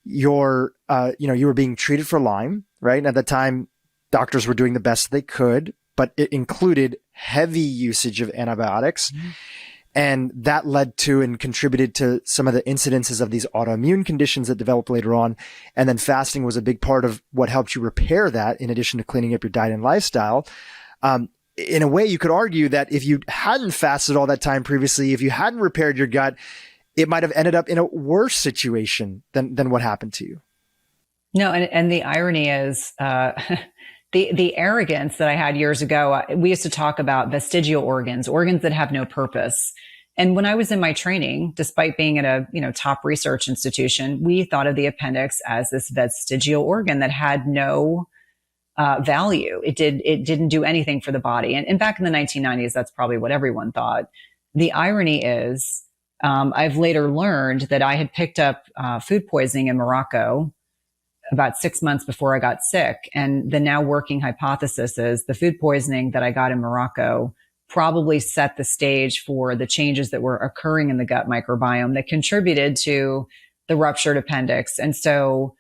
[SPEAKER 1] you were being treated for Lyme, right? And at the time, doctors were doing the best they could, but it included heavy usage of antibiotics. Mm-hmm. And that led to and contributed to some of the incidences of these autoimmune conditions that developed later on. And then fasting was a big part of what helped you repair that, in addition to cleaning up your diet and lifestyle. In a way, you could argue that if you hadn't fasted all that time previously, if you hadn't repaired your gut, it might have ended up in a worse situation than what happened to you.
[SPEAKER 3] No, and the irony is, the arrogance that I had years ago, we used to talk about vestigial organs that have no purpose. And when I was in my training, despite being at a top research institution, we thought of the appendix as this vestigial organ that had no value. It didn't do anything for the body. And back in the 1990s, that's probably what everyone thought. The irony is, I've later learned that I had picked up food poisoning in Morocco about 6 months before I got sick. And the now working hypothesis is the food poisoning that I got in Morocco probably set the stage for the changes that were occurring in the gut microbiome that contributed to the ruptured appendix. And so,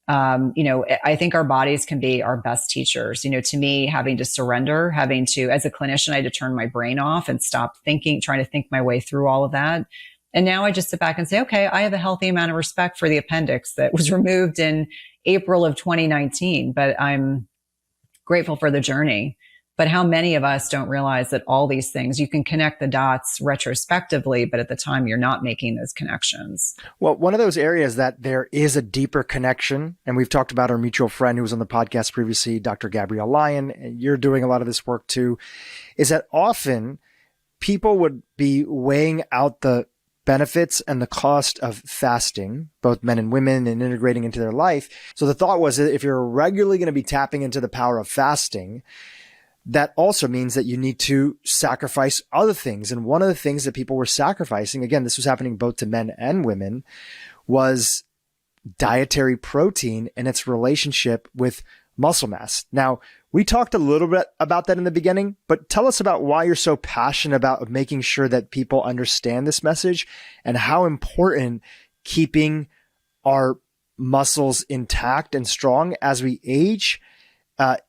[SPEAKER 3] I think our bodies can be our best teachers. To me, having to surrender, as a clinician, I had to turn my brain off and stop trying to think my way through all of that. And now I just sit back and say, okay, I have a healthy amount of respect for the appendix that was removed in April of 2019, but I'm grateful for the journey. But how many of us don't realize that all these things, you can connect the dots retrospectively, but at the time you're not making those connections.
[SPEAKER 1] Well, one of those areas that there is a deeper connection, and we've talked about our mutual friend who was on the podcast previously, Dr. Gabrielle Lyon, and you're doing a lot of this work too, is that often people would be weighing out the benefits and the cost of fasting, both men and women, and integrating into their life. So the thought was that if you're regularly going to be tapping into the power of fasting, that also means that you need to sacrifice other things. And one of the things that people were sacrificing, again, this was happening both to men and women, was dietary protein and its relationship with muscle mass. Now, we talked a little bit about that in the beginning, but tell us about why you're so passionate about making sure that people understand this message and how important keeping our muscles intact and strong as we age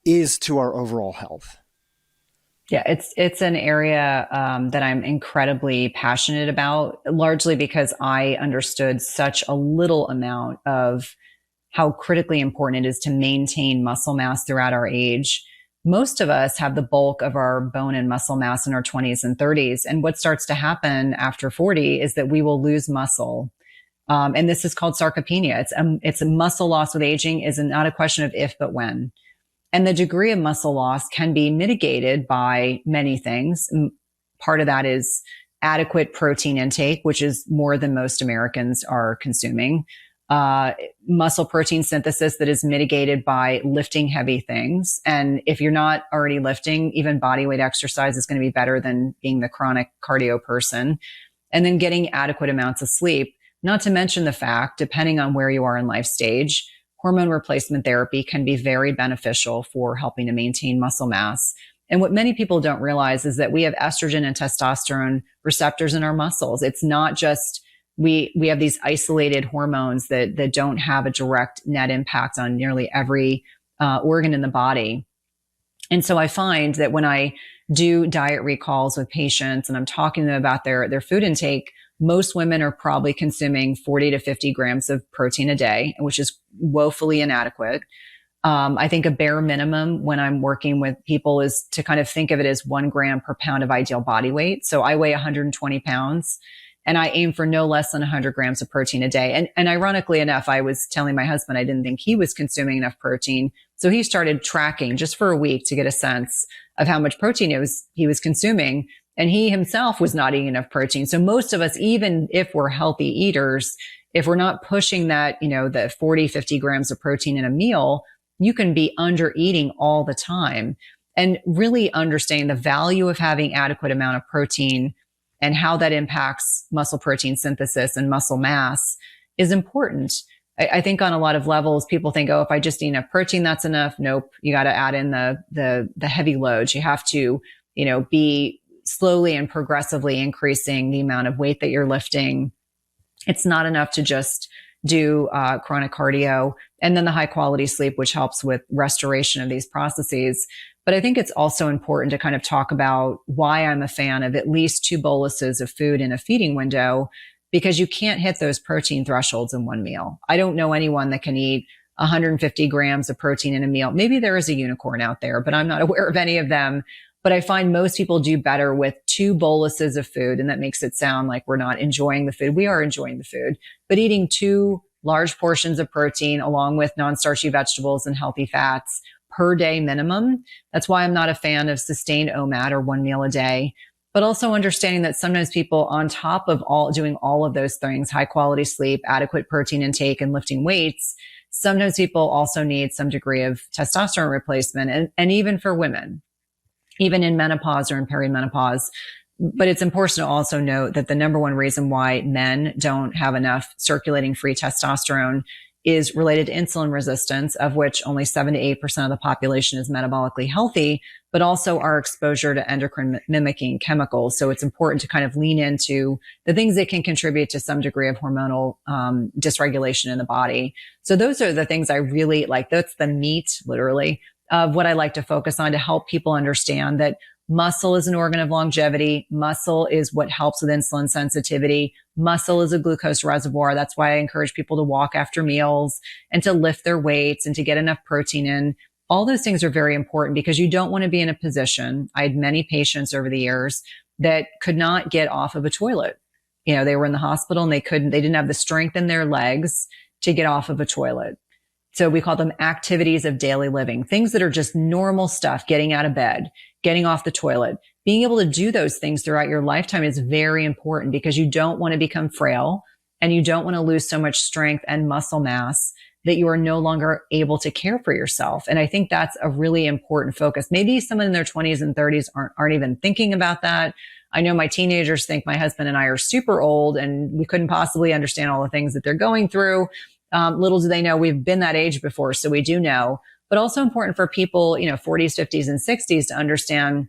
[SPEAKER 1] is to our overall health.
[SPEAKER 3] Yeah, it's an area that I'm incredibly passionate about, largely because I understood such a little amount of how critically important it is to maintain muscle mass throughout our age. Most of us have the bulk of our bone and muscle mass in our 20s and 30s. And what starts to happen after 40 is that we will lose muscle. And this is called sarcopenia. It's a muscle loss with aging is not a question of if, but when. And the degree of muscle loss can be mitigated by many things. Part of that is adequate protein intake, which is more than most Americans are consuming. Muscle protein synthesis that is mitigated by lifting heavy things. And if you're not already lifting, even body weight exercise is going to be better than being the chronic cardio person. And then getting adequate amounts of sleep, not to mention the fact, depending on where you are in life stage, hormone replacement therapy can be very beneficial for helping to maintain muscle mass. And what many people don't realize is that we have estrogen and testosterone receptors in our muscles. It's not just we have these isolated hormones that don't have a direct net impact on nearly every organ in the body. And so I find that when I do diet recalls with patients and I'm talking to them about their food intake, most women are probably consuming 40 to 50 grams of protein a day, which is woefully inadequate. I think a bare minimum when I'm working with people is to kind of think of it as 1 gram per pound of ideal body weight. So I weigh 120 pounds and I aim for no less than 100 grams of protein a day. And ironically enough, I was telling my husband I didn't think he was consuming enough protein. So he started tracking just for a week to get a sense of how much protein he was consuming. And he himself was not eating enough protein. So most of us, even if we're healthy eaters, if we're not pushing that, the 40, 50 grams of protein in a meal, you can be under eating all the time. And really understanding the value of having adequate amount of protein and how that impacts muscle protein synthesis and muscle mass is important. I think on a lot of levels, people think, oh, if I just eat enough protein, that's enough. Nope. You got to add in the heavy loads. You have to be slowly and progressively increasing the amount of weight that you're lifting. It's not enough to just do chronic cardio and then the high quality sleep, which helps with restoration of these processes. But I think it's also important to kind of talk about why I'm a fan of at least 2 boluses of food in a feeding window, because you can't hit those protein thresholds in one meal. I don't know anyone that can eat 150 grams of protein in a meal. Maybe there is a unicorn out there, but I'm not aware of any of them. But I find most people do better with 2 boluses of food. And that makes it sound like we're not enjoying the food. We are enjoying the food, but eating 2 large portions of protein along with non-starchy vegetables and healthy fats per day minimum. That's why I'm not a fan of sustained OMAD or 1 meal a day, but also understanding that sometimes people, on top of doing all of those things, high quality sleep, adequate protein intake, and lifting weights, sometimes people also need some degree of testosterone replacement. And even for women, even in menopause or in perimenopause. But it's important to also note that the number one reason why men don't have enough circulating free testosterone is related to insulin resistance, of which only 7 to 8% of the population is metabolically healthy, but also our exposure to endocrine mimicking chemicals. So it's important to kind of lean into the things that can contribute to some degree of hormonal dysregulation in the body. So those are the things I really like. That's the meat, literally, of what I like to focus on to help people understand that muscle is an organ of longevity. Muscle is what helps with insulin sensitivity. Muscle is a glucose reservoir. That's why I encourage people to walk after meals and to lift their weights and to get enough protein in. All those things are very important because you don't want to be in a position. I had many patients over the years that could not get off of a toilet. They were in the hospital and they didn't have the strength in their legs to get off of a toilet. So we call them activities of daily living, things that are just normal stuff, getting out of bed, getting off the toilet. Being able to do those things throughout your lifetime is very important because you don't want to become frail and you don't want to lose so much strength and muscle mass that you are no longer able to care for yourself. And I think that's a really important focus. Maybe someone in their 20s and 30s aren't even thinking about that. I know my teenagers think my husband and I are super old and we couldn't possibly understand all the things that they're going through. Little do they know we've been that age before, so we do know. But also important for people, 40s, 50s, and 60s to understand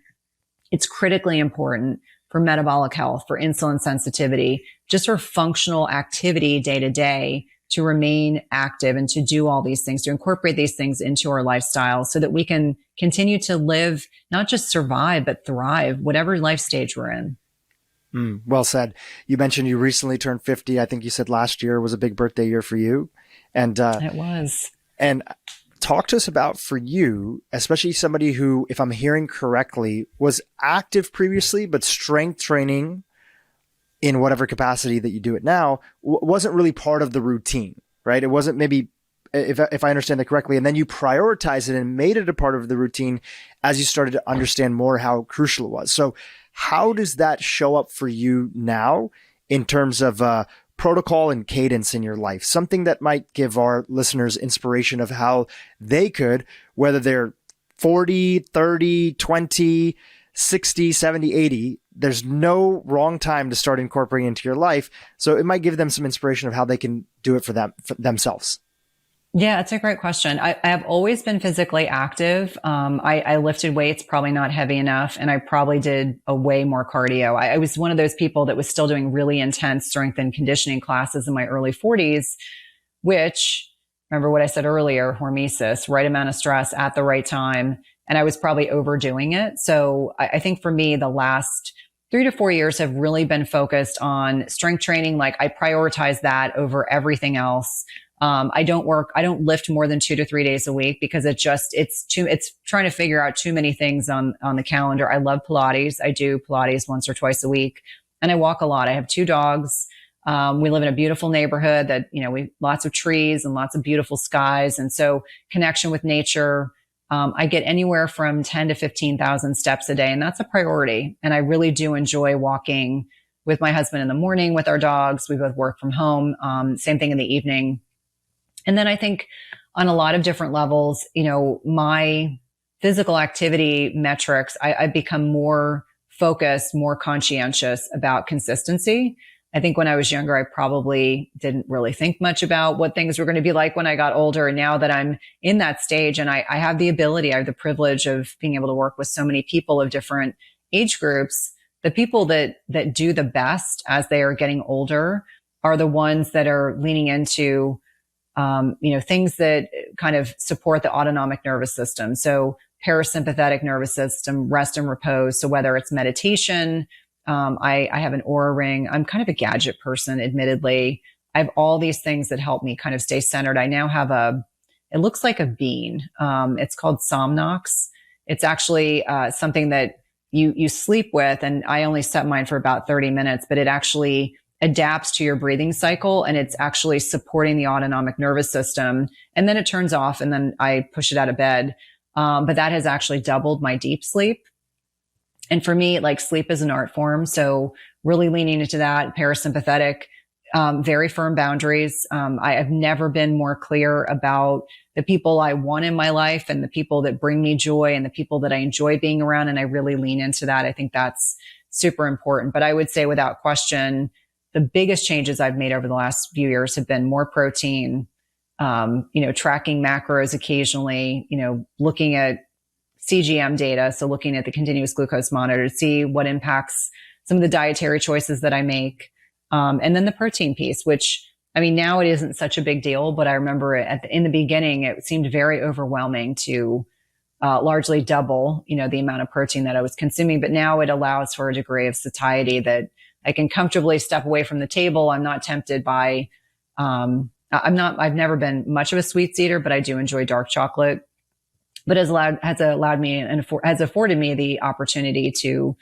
[SPEAKER 3] it's critically important for metabolic health, for insulin sensitivity, just for functional activity day to day to remain active and to do all these things, to incorporate these things into our lifestyle so that we can continue to live, not just survive, but thrive, whatever life stage we're in.
[SPEAKER 1] Well said. You mentioned you recently turned 50. I think you said last year was a big birthday year for you. And
[SPEAKER 3] it was.
[SPEAKER 1] And talk to us about, for you, especially somebody who, if I'm hearing correctly, was active previously, but strength training in whatever capacity that you do it now wasn't really part of the routine, right? It wasn't, maybe, if I understand that correctly, and then you prioritized it and made it a part of the routine as you started to understand more how crucial it was. So how does that show up for you now in terms of protocol and cadence in your life? Something that might give our listeners inspiration of how they could, whether they're 40, 30, 20, 60, 70, 80, there's no wrong time to start incorporating into your life. So it might give them some inspiration of how they can do it for themselves.
[SPEAKER 3] Yeah, it's a great question. I have always been physically active. I lifted weights, probably not heavy enough, and I probably did a way more cardio. I was one of those people that was still doing really intense strength and conditioning classes in my early 40s, which, remember what I said earlier, hormesis, right amount of stress at the right time. And I was probably overdoing it. So I think for me, the last 3 to 4 years have really been focused on strength training. Like I prioritize that over everything else. I don't lift more than 2 to 3 days a week because it's trying to figure out too many things on the calendar. I love Pilates. I do Pilates once or twice a week and I walk a lot. I have 2 dogs. We live in a beautiful neighborhood that, lots of trees and lots of beautiful skies. And so connection with nature. I get anywhere from 10 to 15,000 steps a day, and that's a priority. And I really do enjoy walking with my husband in the morning with our dogs. We both work from home. Same thing in the evening. And then I think on a lot of different levels, my physical activity metrics, I've become more focused, more conscientious about consistency. I think when I was younger, I probably didn't really think much about what things were going to be like when I got older. And now that I'm in that stage and I have the ability, I have the privilege of being able to work with so many people of different age groups, the people that do the best as they are getting older are the ones that are leaning into, things that kind of support the autonomic nervous system. So parasympathetic nervous system, rest and repose. So whether it's meditation, I have an Aura ring. I'm kind of a gadget person, admittedly. I have all these things that help me kind of stay centered. I now have it looks like a bean. It's called Somnox. It's actually something that you sleep with, and I only set mine for about 30 minutes, but it actually adapts to your breathing cycle, and it's actually supporting the autonomic nervous system. And then it turns off, and then I push it out of bed. But that has actually doubled my deep sleep. And for me, like, sleep is an art form. So really leaning into that, parasympathetic, very firm boundaries. I have never been more clear about the people I want in my life and the people that bring me joy and the people that I enjoy being around. And I really lean into that. I think that's super important. But I would say without question, the biggest changes I've made over the last few years have been more protein, tracking macros occasionally, looking at CGM data. So looking at the continuous glucose monitor to see what impacts some of the dietary choices that I make. And then the protein piece, which, now it isn't such a big deal, but I remember in the beginning, it seemed very overwhelming to largely double, the amount of protein that I was consuming. But now it allows for a degree of satiety that I can comfortably step away from the table. I'm not tempted by, I've never been much of a sweets eater, but I do enjoy dark chocolate. But has allowed me and has afforded me the opportunity to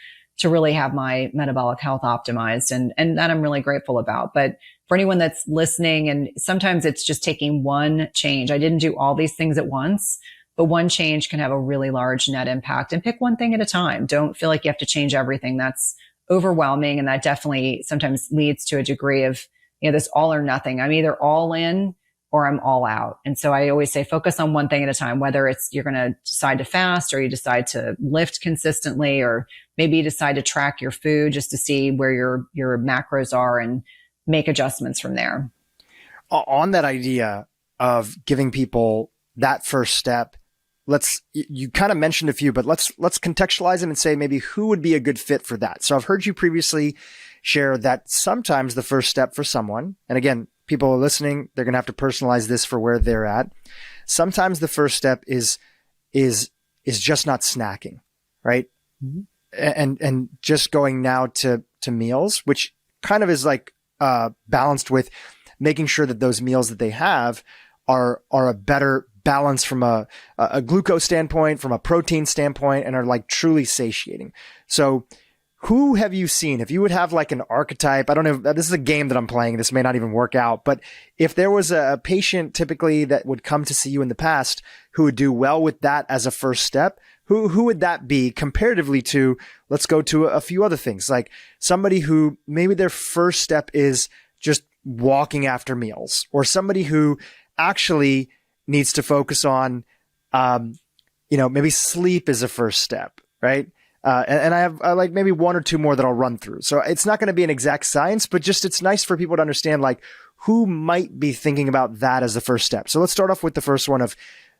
[SPEAKER 3] really have my metabolic health optimized, and that I'm really grateful about. But for anyone that's listening, and sometimes it's just taking one change. I didn't do all these things at once, but one change can have a really large net impact, and pick one thing at a time. Don't feel like you have to change everything. That's overwhelming. And that definitely sometimes leads to a degree of, this all or nothing. I'm either all in or I'm all out. And so I always say, focus on one thing at a time, whether it's you're going to decide to fast, or you decide to lift consistently, or maybe you decide to track your food just to see where your macros are and make adjustments from there.
[SPEAKER 1] On that idea of giving people that first step, you kind of mentioned a few, but let's contextualize them and say maybe who would be a good fit for that. So I've heard you previously share that sometimes the first step for someone, and again, people are listening, they're going to have to personalize this for where they're at. Sometimes the first step is just not snacking, right? Mm-hmm. And just going now to meals, which kind of is like balanced with making sure that those meals that they have are a better balance from a glucose standpoint, from a protein standpoint, and are like truly satiating. So who have you seen? If you would have like an archetype, I don't know, this is a game that I'm playing. This may not even work out, but if there was a patient typically that would come to see you in the past who would do well with that as a first step, who would that be comparatively to, let's go to a few other things, like somebody who maybe their first step is just walking after meals, or somebody who actually needs to focus on, maybe sleep is a first step, right? And I have like maybe one or two more that I'll run through. So it's not going to be an exact science, but just it's nice for people to understand like who might be thinking about that as the first step. So let's start off with the first one of,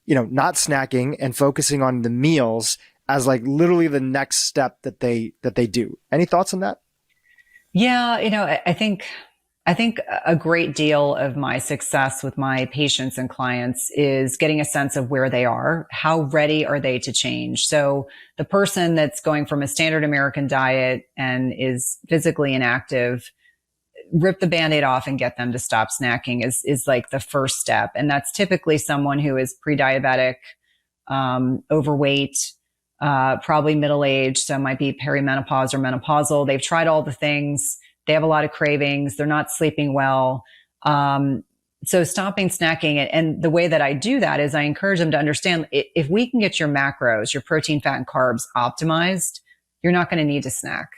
[SPEAKER 1] not snacking and focusing on the meals as like literally the next step that they do. Any thoughts on that?
[SPEAKER 3] Yeah, I think a great deal of my success with my patients and clients is getting a sense of where they are. How ready are they to change? So the person that's going from a standard American diet and is physically inactive, rip the Band-Aid off and get them to stop snacking is like the first step. And that's typically someone who is pre-diabetic, overweight, probably middle-aged. So it might be perimenopause or menopausal. They've tried all the things. They have a lot of cravings. They're not sleeping well. So stopping snacking. And the way that I do that is I encourage them to understand if we can get your macros, your protein, fat, and carbs optimized, you're not going to need to snack.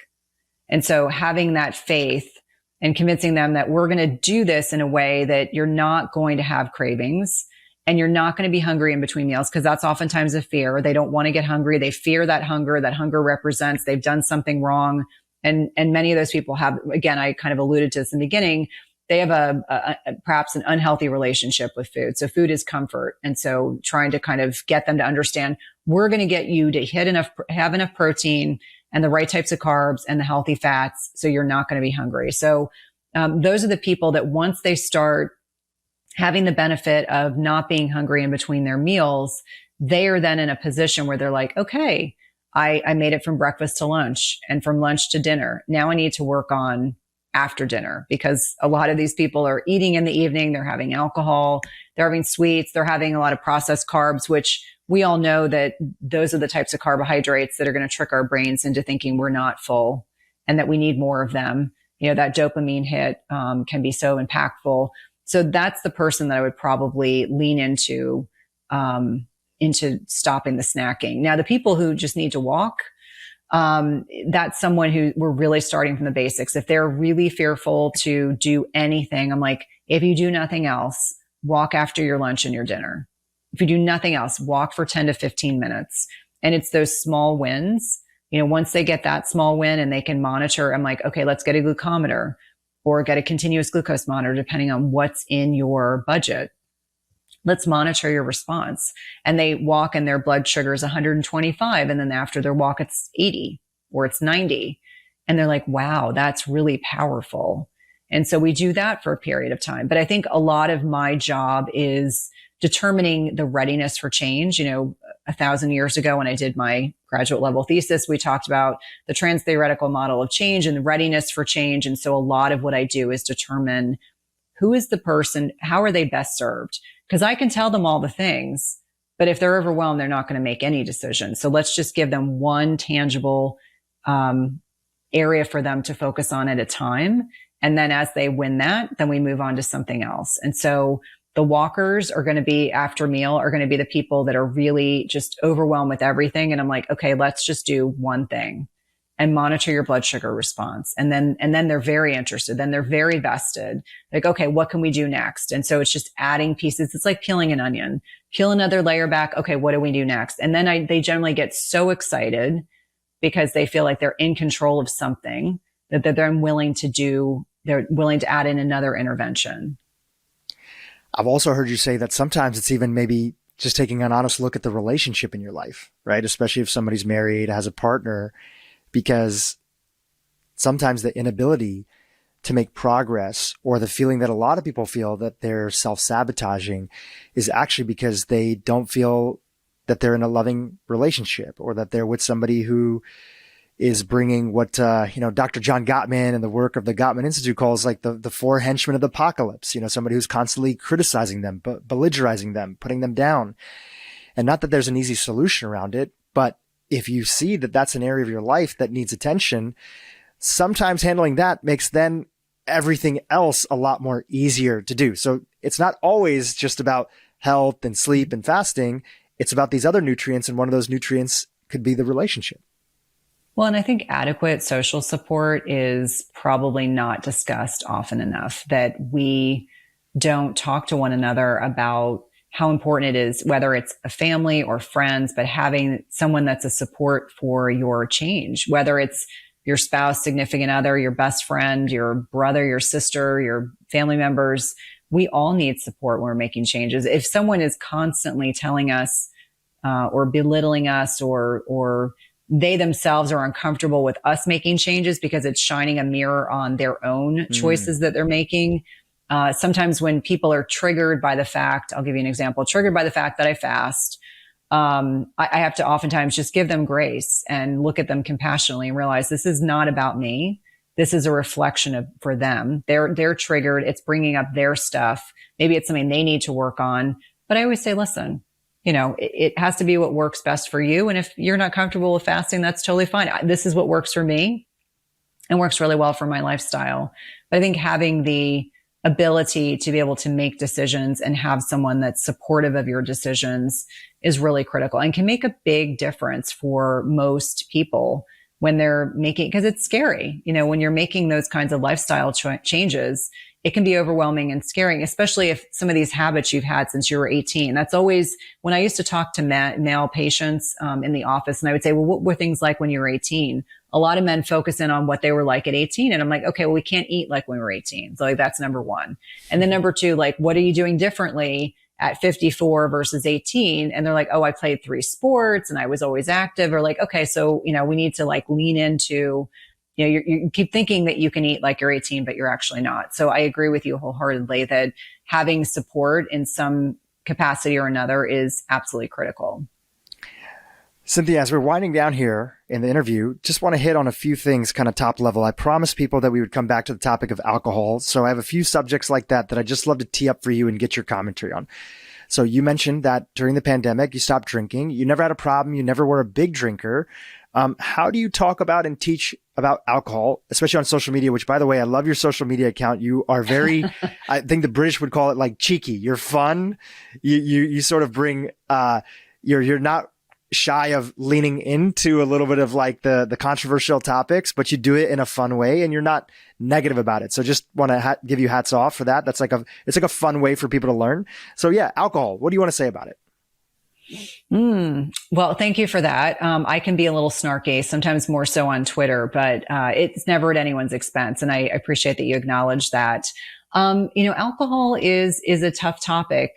[SPEAKER 3] And so having that faith and convincing them that we're going to do this in a way that you're not going to have cravings and you're not going to be hungry in between meals, because that's oftentimes a fear. They don't want to get hungry. They fear that hunger represents they've done something wrong. And many of those people have, again, I kind of alluded to this in the beginning, they have perhaps an unhealthy relationship with food. So food is comfort. And so trying to kind of get them to understand, we're going to get you to have enough protein and the right types of carbs and the healthy fats. So you're not going to be hungry. So those are the people that once they start having the benefit of not being hungry in between their meals, they are then in a position where they're like, okay, I made it from breakfast to lunch and from lunch to dinner. Now I need to work on after dinner, because a lot of these people are eating in the evening. They're having alcohol, they're having sweets, they're having a lot of processed carbs, which we all know that those are the types of carbohydrates that are going to trick our brains into thinking we're not full and that we need more of them. You know, that dopamine hit can be so impactful. So that's the person that I would probably lean into stopping the snacking. Now, the people who just need to walk, that's someone who we're really starting from the basics. If they're really fearful to do anything, I'm like, if you do nothing else, walk after your lunch and your dinner. If you do nothing else, walk for 10 to 15 minutes. And it's those small wins. You know, once they get that small win and they can monitor, I'm like, okay, let's get a glucometer or get a continuous glucose monitor, depending on what's in your budget. Let's monitor your response. And they walk and their blood sugar is 125. And then after their walk, it's 80 or it's 90. And they're like, wow, that's really powerful. And so we do that for a period of time. But I think a lot of my job is determining the readiness for change. You know, 1,000 years ago when I did my graduate level thesis, we talked about the trans-theoretical model of change and the readiness for change. And so a lot of what I do is determine who is the person, how are they best served? Because I can tell them all the things, but if they're overwhelmed, they're not going to make any decisions. So let's just give them one tangible area for them to focus on at a time. And then as they win that, then we move on to something else. And so the walkers are going to be after meal, are going to be the people that are really just overwhelmed with everything. And I'm like, okay, let's just do one thing and monitor your blood sugar response. And then they're very interested. Then they're very vested. Like, okay, what can we do next? And so it's just adding pieces. It's like peeling an onion, peel another layer back. Okay, what do we do next? And then they generally get so excited because they feel like they're in control of something that they're willing to add in another intervention.
[SPEAKER 1] I've also heard you say that sometimes it's even maybe just taking an honest look at the relationship in your life, right? Especially if somebody's married, has a partner, because sometimes the inability to make progress or the feeling that a lot of people feel that they're self-sabotaging is actually because they don't feel that they're in a loving relationship or that they're with somebody who is bringing what, Dr. John Gottman and the work of the Gottman Institute calls like the four henchmen of the apocalypse, somebody who's constantly criticizing them, belligerizing them, putting them down. And not that there's an easy solution around it, but if you see that that's an area of your life that needs attention, sometimes handling that makes then everything else a lot more easier to do. So it's not always just about health and sleep and fasting. It's about these other nutrients. And one of those nutrients could be the relationship.
[SPEAKER 3] Well, and I think adequate social support is probably not discussed often enough, that we don't talk to one another about how important it is, whether it's a family or friends, but having someone that's a support for your change, whether it's your spouse, significant other, your best friend, your brother, your sister, your family members. We all need support when we're making changes. If someone is constantly telling us or belittling us or they themselves are uncomfortable with us making changes because it's shining a mirror on their own choices that they're making. Sometimes when people are triggered by the fact, I'll give you an example, triggered by the fact that I fast, I have to oftentimes just give them grace and look at them compassionately and realize this is not about me. This is a reflection for them. They're triggered. It's bringing up their stuff. Maybe it's something they need to work on. But I always say, listen, it has to be what works best for you. And if you're not comfortable with fasting, that's totally fine. This is what works for me and works really well for my lifestyle. But I think having the ability to be able to make decisions and have someone that's supportive of your decisions is really critical and can make a big difference for most people when they're making, because it's scary. When you're making those kinds of lifestyle changes, it can be overwhelming and scary, especially if some of these habits you've had since you were 18. That's always when I used to talk to male patients in the office, and I would say, well, what were things like when you were 18? A lot of men focus in on what they were like at 18. And I'm like, okay, well, we can't eat like when we were 18. So that's number one. And then number two, what are you doing differently at 54 versus 18. And they're like, oh, I played 3 sports and I was always active. Or like, okay, so, we need to like lean into, you keep thinking that you can eat like you're 18, but you're actually not. So I agree with you wholeheartedly that having support in some capacity or another is absolutely critical.
[SPEAKER 1] Cynthia, as we're winding down here in the interview, just want to hit on a few things kind of top level. I promised people that we would come back to the topic of alcohol. So I have a few subjects like that I just love to tee up for you and get your commentary on. So you mentioned that during the pandemic, you stopped drinking. You never had a problem. You never were a big drinker. How do you talk about and teach about alcohol, especially on social media, which, by the way, I love your social media account. You are very, I think the British would call it like cheeky. You're fun. You sort of bring, you're not shy of leaning into a little bit of like the controversial topics, but you do it in a fun way and you're not negative about it. So just want to give you hats off for that. It's like a fun way for people to learn. So yeah, alcohol. What do you want to say about it?
[SPEAKER 3] Well, thank you for that. I can be a little snarky, sometimes more so on Twitter, but it's never at anyone's expense. And I appreciate that you acknowledge that. Alcohol is a tough topic,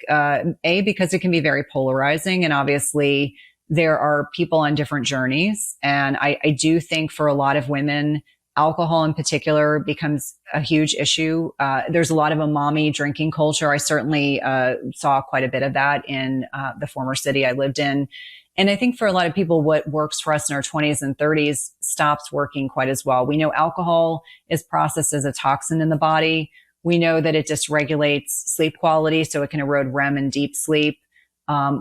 [SPEAKER 3] because it can be very polarizing, and obviously there are people on different journeys. And I do think for a lot of women, alcohol in particular becomes a huge issue. There's a lot of a mommy drinking culture. I certainly saw quite a bit of that in the former city I lived in. And I think for a lot of people, what works for us in our 20s and 30s stops working quite as well. We know alcohol is processed as a toxin in the body. We know that it dysregulates sleep quality, so it can erode REM and deep sleep.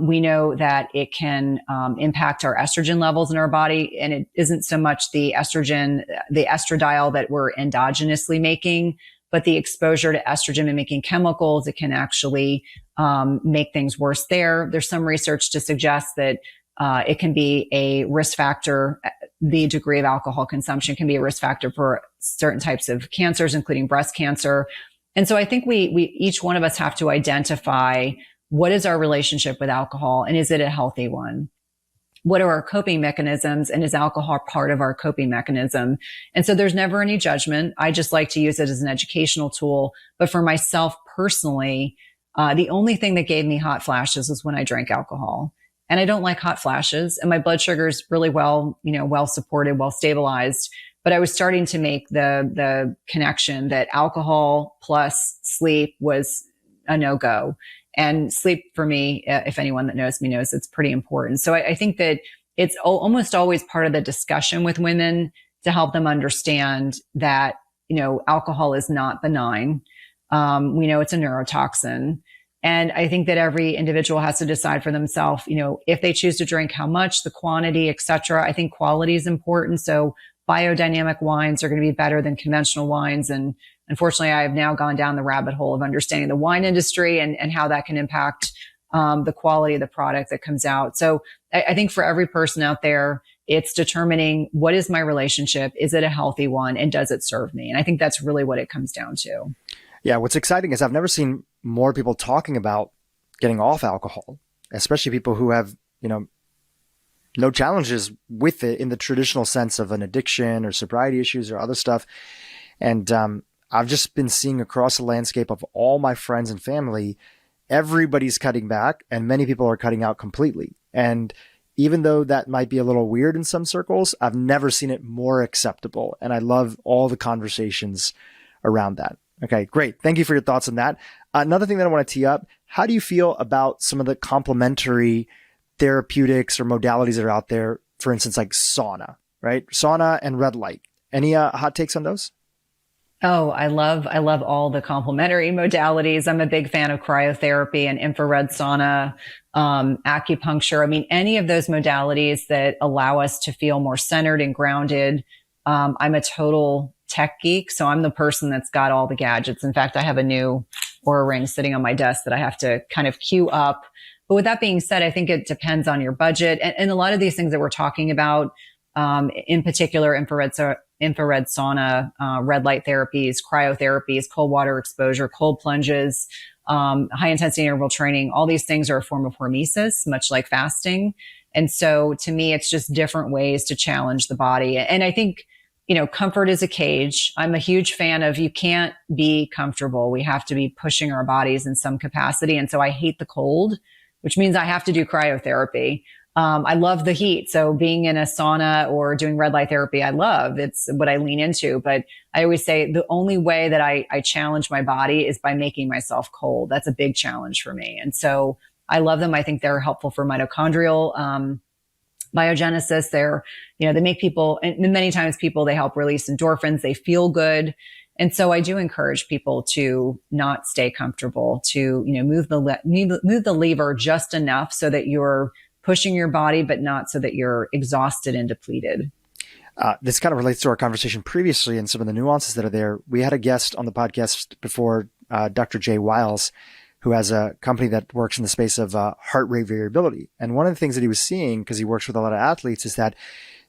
[SPEAKER 3] We know that it can impact our estrogen levels in our body, and it isn't so much the estrogen, the estradiol that we're endogenously making, but the exposure to estrogen mimicking chemicals. It can actually make things worse there. There's some research to suggest that it can be a risk factor. The degree of alcohol consumption can be a risk factor for certain types of cancers, including breast cancer. And so I think we each one of us have to identify what is our relationship with alcohol, and is it a healthy one? What are our coping mechanisms, and is alcohol part of our coping mechanism? And so there's never any judgment. I just like to use it as an educational tool. But for myself personally, the only thing that gave me hot flashes was when I drank alcohol. And I don't like hot flashes, and my blood sugar is really well supported, well stabilized. But I was starting to make the connection that alcohol plus sleep was a no-go. And sleep for me, if anyone that knows me knows, it's pretty important. So I think that it's almost always part of the discussion with women to help them understand that, alcohol is not benign. We know it's a neurotoxin. And I think that every individual has to decide for themselves, if they choose to drink, how much, the quantity, et cetera. I think quality is important. So biodynamic wines are going to be better than conventional wines. And unfortunately, I have now gone down the rabbit hole of understanding the wine industry and how that can impact the quality of the product that comes out. So I think for every person out there, it's determining, what is my relationship? Is it a healthy one? And does it serve me? And I think that's really what it comes down to.
[SPEAKER 1] Yeah. What's exciting is I've never seen more people talking about getting off alcohol, especially people who have, no challenges with it in the traditional sense of an addiction or sobriety issues or other stuff. And I've just been seeing across the landscape of all my friends and family, everybody's cutting back and many people are cutting out completely. And even though that might be a little weird in some circles, I've never seen it more acceptable. And I love all the conversations around that. Okay, great. Thank you for your thoughts on that. Another thing that I want to tee up, how do you feel about some of the complementary therapeutics or modalities that are out there? For instance, like sauna, right? Sauna and red light. Any hot takes on those?
[SPEAKER 3] Oh, I love all the complementary modalities. I'm a big fan of cryotherapy and infrared sauna, acupuncture. I mean, any of those modalities that allow us to feel more centered and grounded. I'm a total tech geek, so I'm the person that's got all the gadgets. In fact, I have a new Oura ring sitting on my desk that I have to kind of queue up. But with that being said, I think it depends on your budget. And a lot of these things that we're talking about, in particular, infrared sauna, red light therapies, cryotherapies, cold water exposure, cold plunges, high intensity interval training, all these things are a form of hormesis, much like fasting. And so to me, it's just different ways to challenge the body. And I think comfort is a cage. I'm a huge fan of, you can't be comfortable. We have to be pushing our bodies in some capacity. And so I hate the cold, which means I have to do cryotherapy. I love the heat. So being in a sauna or doing red light therapy, I love. It's what I lean into. But I always say the only way that I challenge my body is by making myself cold. That's a big challenge for me. And so I love them. I think they're helpful for mitochondrial biogenesis. They make people, and many times they help release endorphins. They feel good. And so I do encourage people to not stay comfortable, to, move the lever just enough so that you're pushing your body, but not so that you're exhausted and depleted.
[SPEAKER 1] This kind of relates to our conversation previously and some of the nuances that are there. We had a guest on the podcast before, Dr. Jay Wiles, who has a company that works in the space of heart rate variability. And one of the things that he was seeing, because he works with a lot of athletes, is that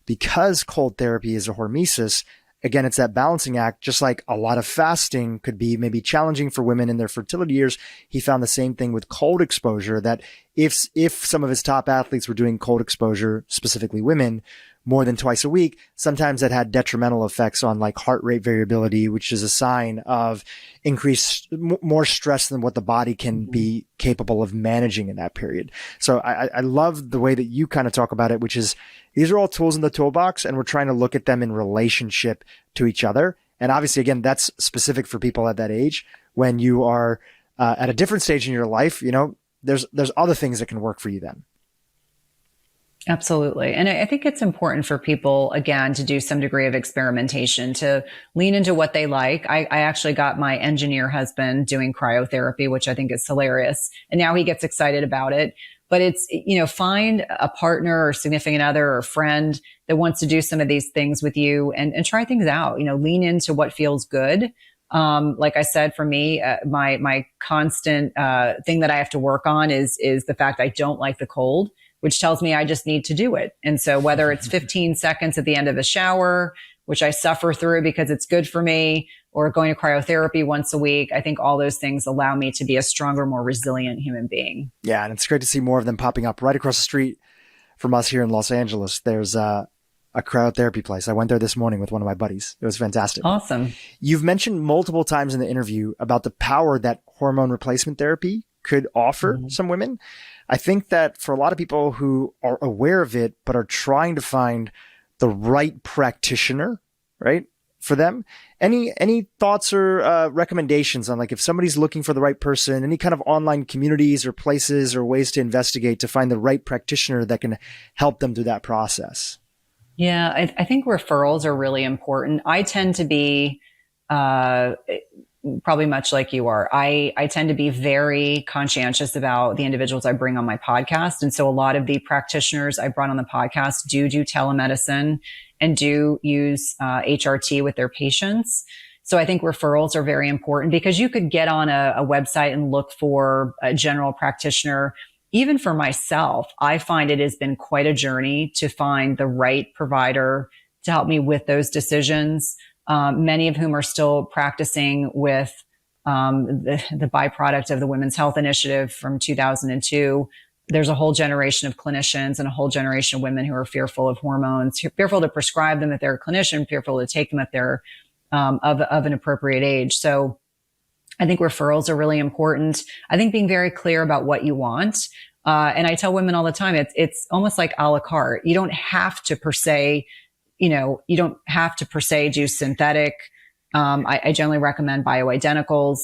[SPEAKER 1] because cold therapy is a hormesis, again, it's that balancing act, just like a lot of fasting could be maybe challenging for women in their fertility years. He found the same thing with cold exposure, that if some of his top athletes were doing cold exposure, specifically women, more than twice a week, sometimes that had detrimental effects on like heart rate variability, which is a sign of increased, more stress than what the body can be capable of managing in that period. So I love the way that you kind of talk about it, which is these are all tools in the toolbox, and we're trying to look at them in relationship to each other. And obviously, again, that's specific for people at that age. When you are at a different stage in your life, there's other things that can work for you then.
[SPEAKER 3] Absolutely. And I think it's important for people, again, to do some degree of experimentation, to lean into what they like. I actually got my engineer husband doing cryotherapy, which I think is hilarious. And now he gets excited about it. But it's, find a partner or significant other or friend that wants to do some of these things with you and try things out, lean into what feels good. Like I said, for me, my constant thing that I have to work on is the fact I don't like the cold, which tells me I just need to do it. And so whether it's 15 seconds at the end of a shower, which I suffer through because it's good for me, or going to cryotherapy once a week, I think all those things allow me to be a stronger, more resilient human being.
[SPEAKER 1] Yeah. And it's great to see more of them popping up right across the street from us here in Los Angeles. There's a cryotherapy place. I went there this morning with one of my buddies. It was fantastic.
[SPEAKER 3] Awesome.
[SPEAKER 1] You've mentioned multiple times in the interview about the power that hormone replacement therapy could offer some women. I think that for a lot of people who are aware of it, but are trying to find the right practitioner, right, for them, any thoughts or recommendations on, like, if somebody's looking for the right person, any kind of online communities or places or ways to investigate to find the right practitioner that can help them through that process?
[SPEAKER 3] Yeah, I think referrals are really important. I tend to be probably much like you are. I tend to be very conscientious about the individuals I bring on my podcast. And so a lot of the practitioners I brought on the podcast do telemedicine and do use HRT with their patients. So I think referrals are very important, because you could get on a website and look for a general practitioner. Even for myself, I find it has been quite a journey to find the right provider to help me with those decisions. Many of whom are still practicing with the byproduct of the Women's Health Initiative from 2002. There's a whole generation of clinicians and a whole generation of women who are fearful of hormones, fearful to prescribe them if they're a clinician, fearful to take them if they're of an appropriate age. So I think referrals are really important. I think being very clear about what you want. And I tell women all the time, it's almost like a la carte. You don't have to per se do synthetic. I generally recommend bioidenticals.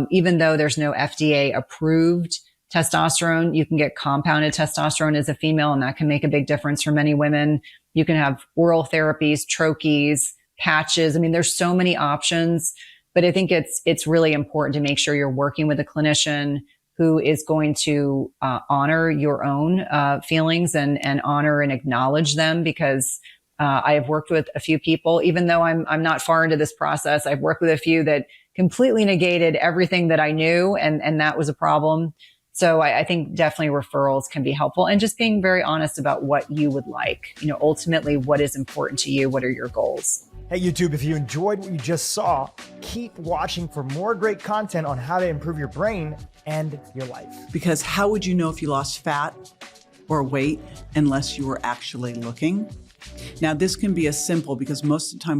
[SPEAKER 3] Even though there's no FDA approved testosterone, you can get compounded testosterone as a female, and that can make a big difference for many women. You can have oral therapies, troches, patches. I mean, there's so many options, but I think it's really important to make sure you're working with a clinician who is going to honor your own feelings and honor and acknowledge them, because I have worked with a few people, even though I'm not far into this process. I've worked with a few that completely negated everything that I knew, and that was a problem. So I think definitely referrals can be helpful, and just being very honest about what you would like. Ultimately, what is important to you? What are your goals?
[SPEAKER 1] Hey, YouTube, if you enjoyed what you just saw, keep watching for more great content on how to improve your brain and your life.
[SPEAKER 4] Because how would you know if you lost fat or weight unless you were actually looking? Now, this can be as simple, because most of the time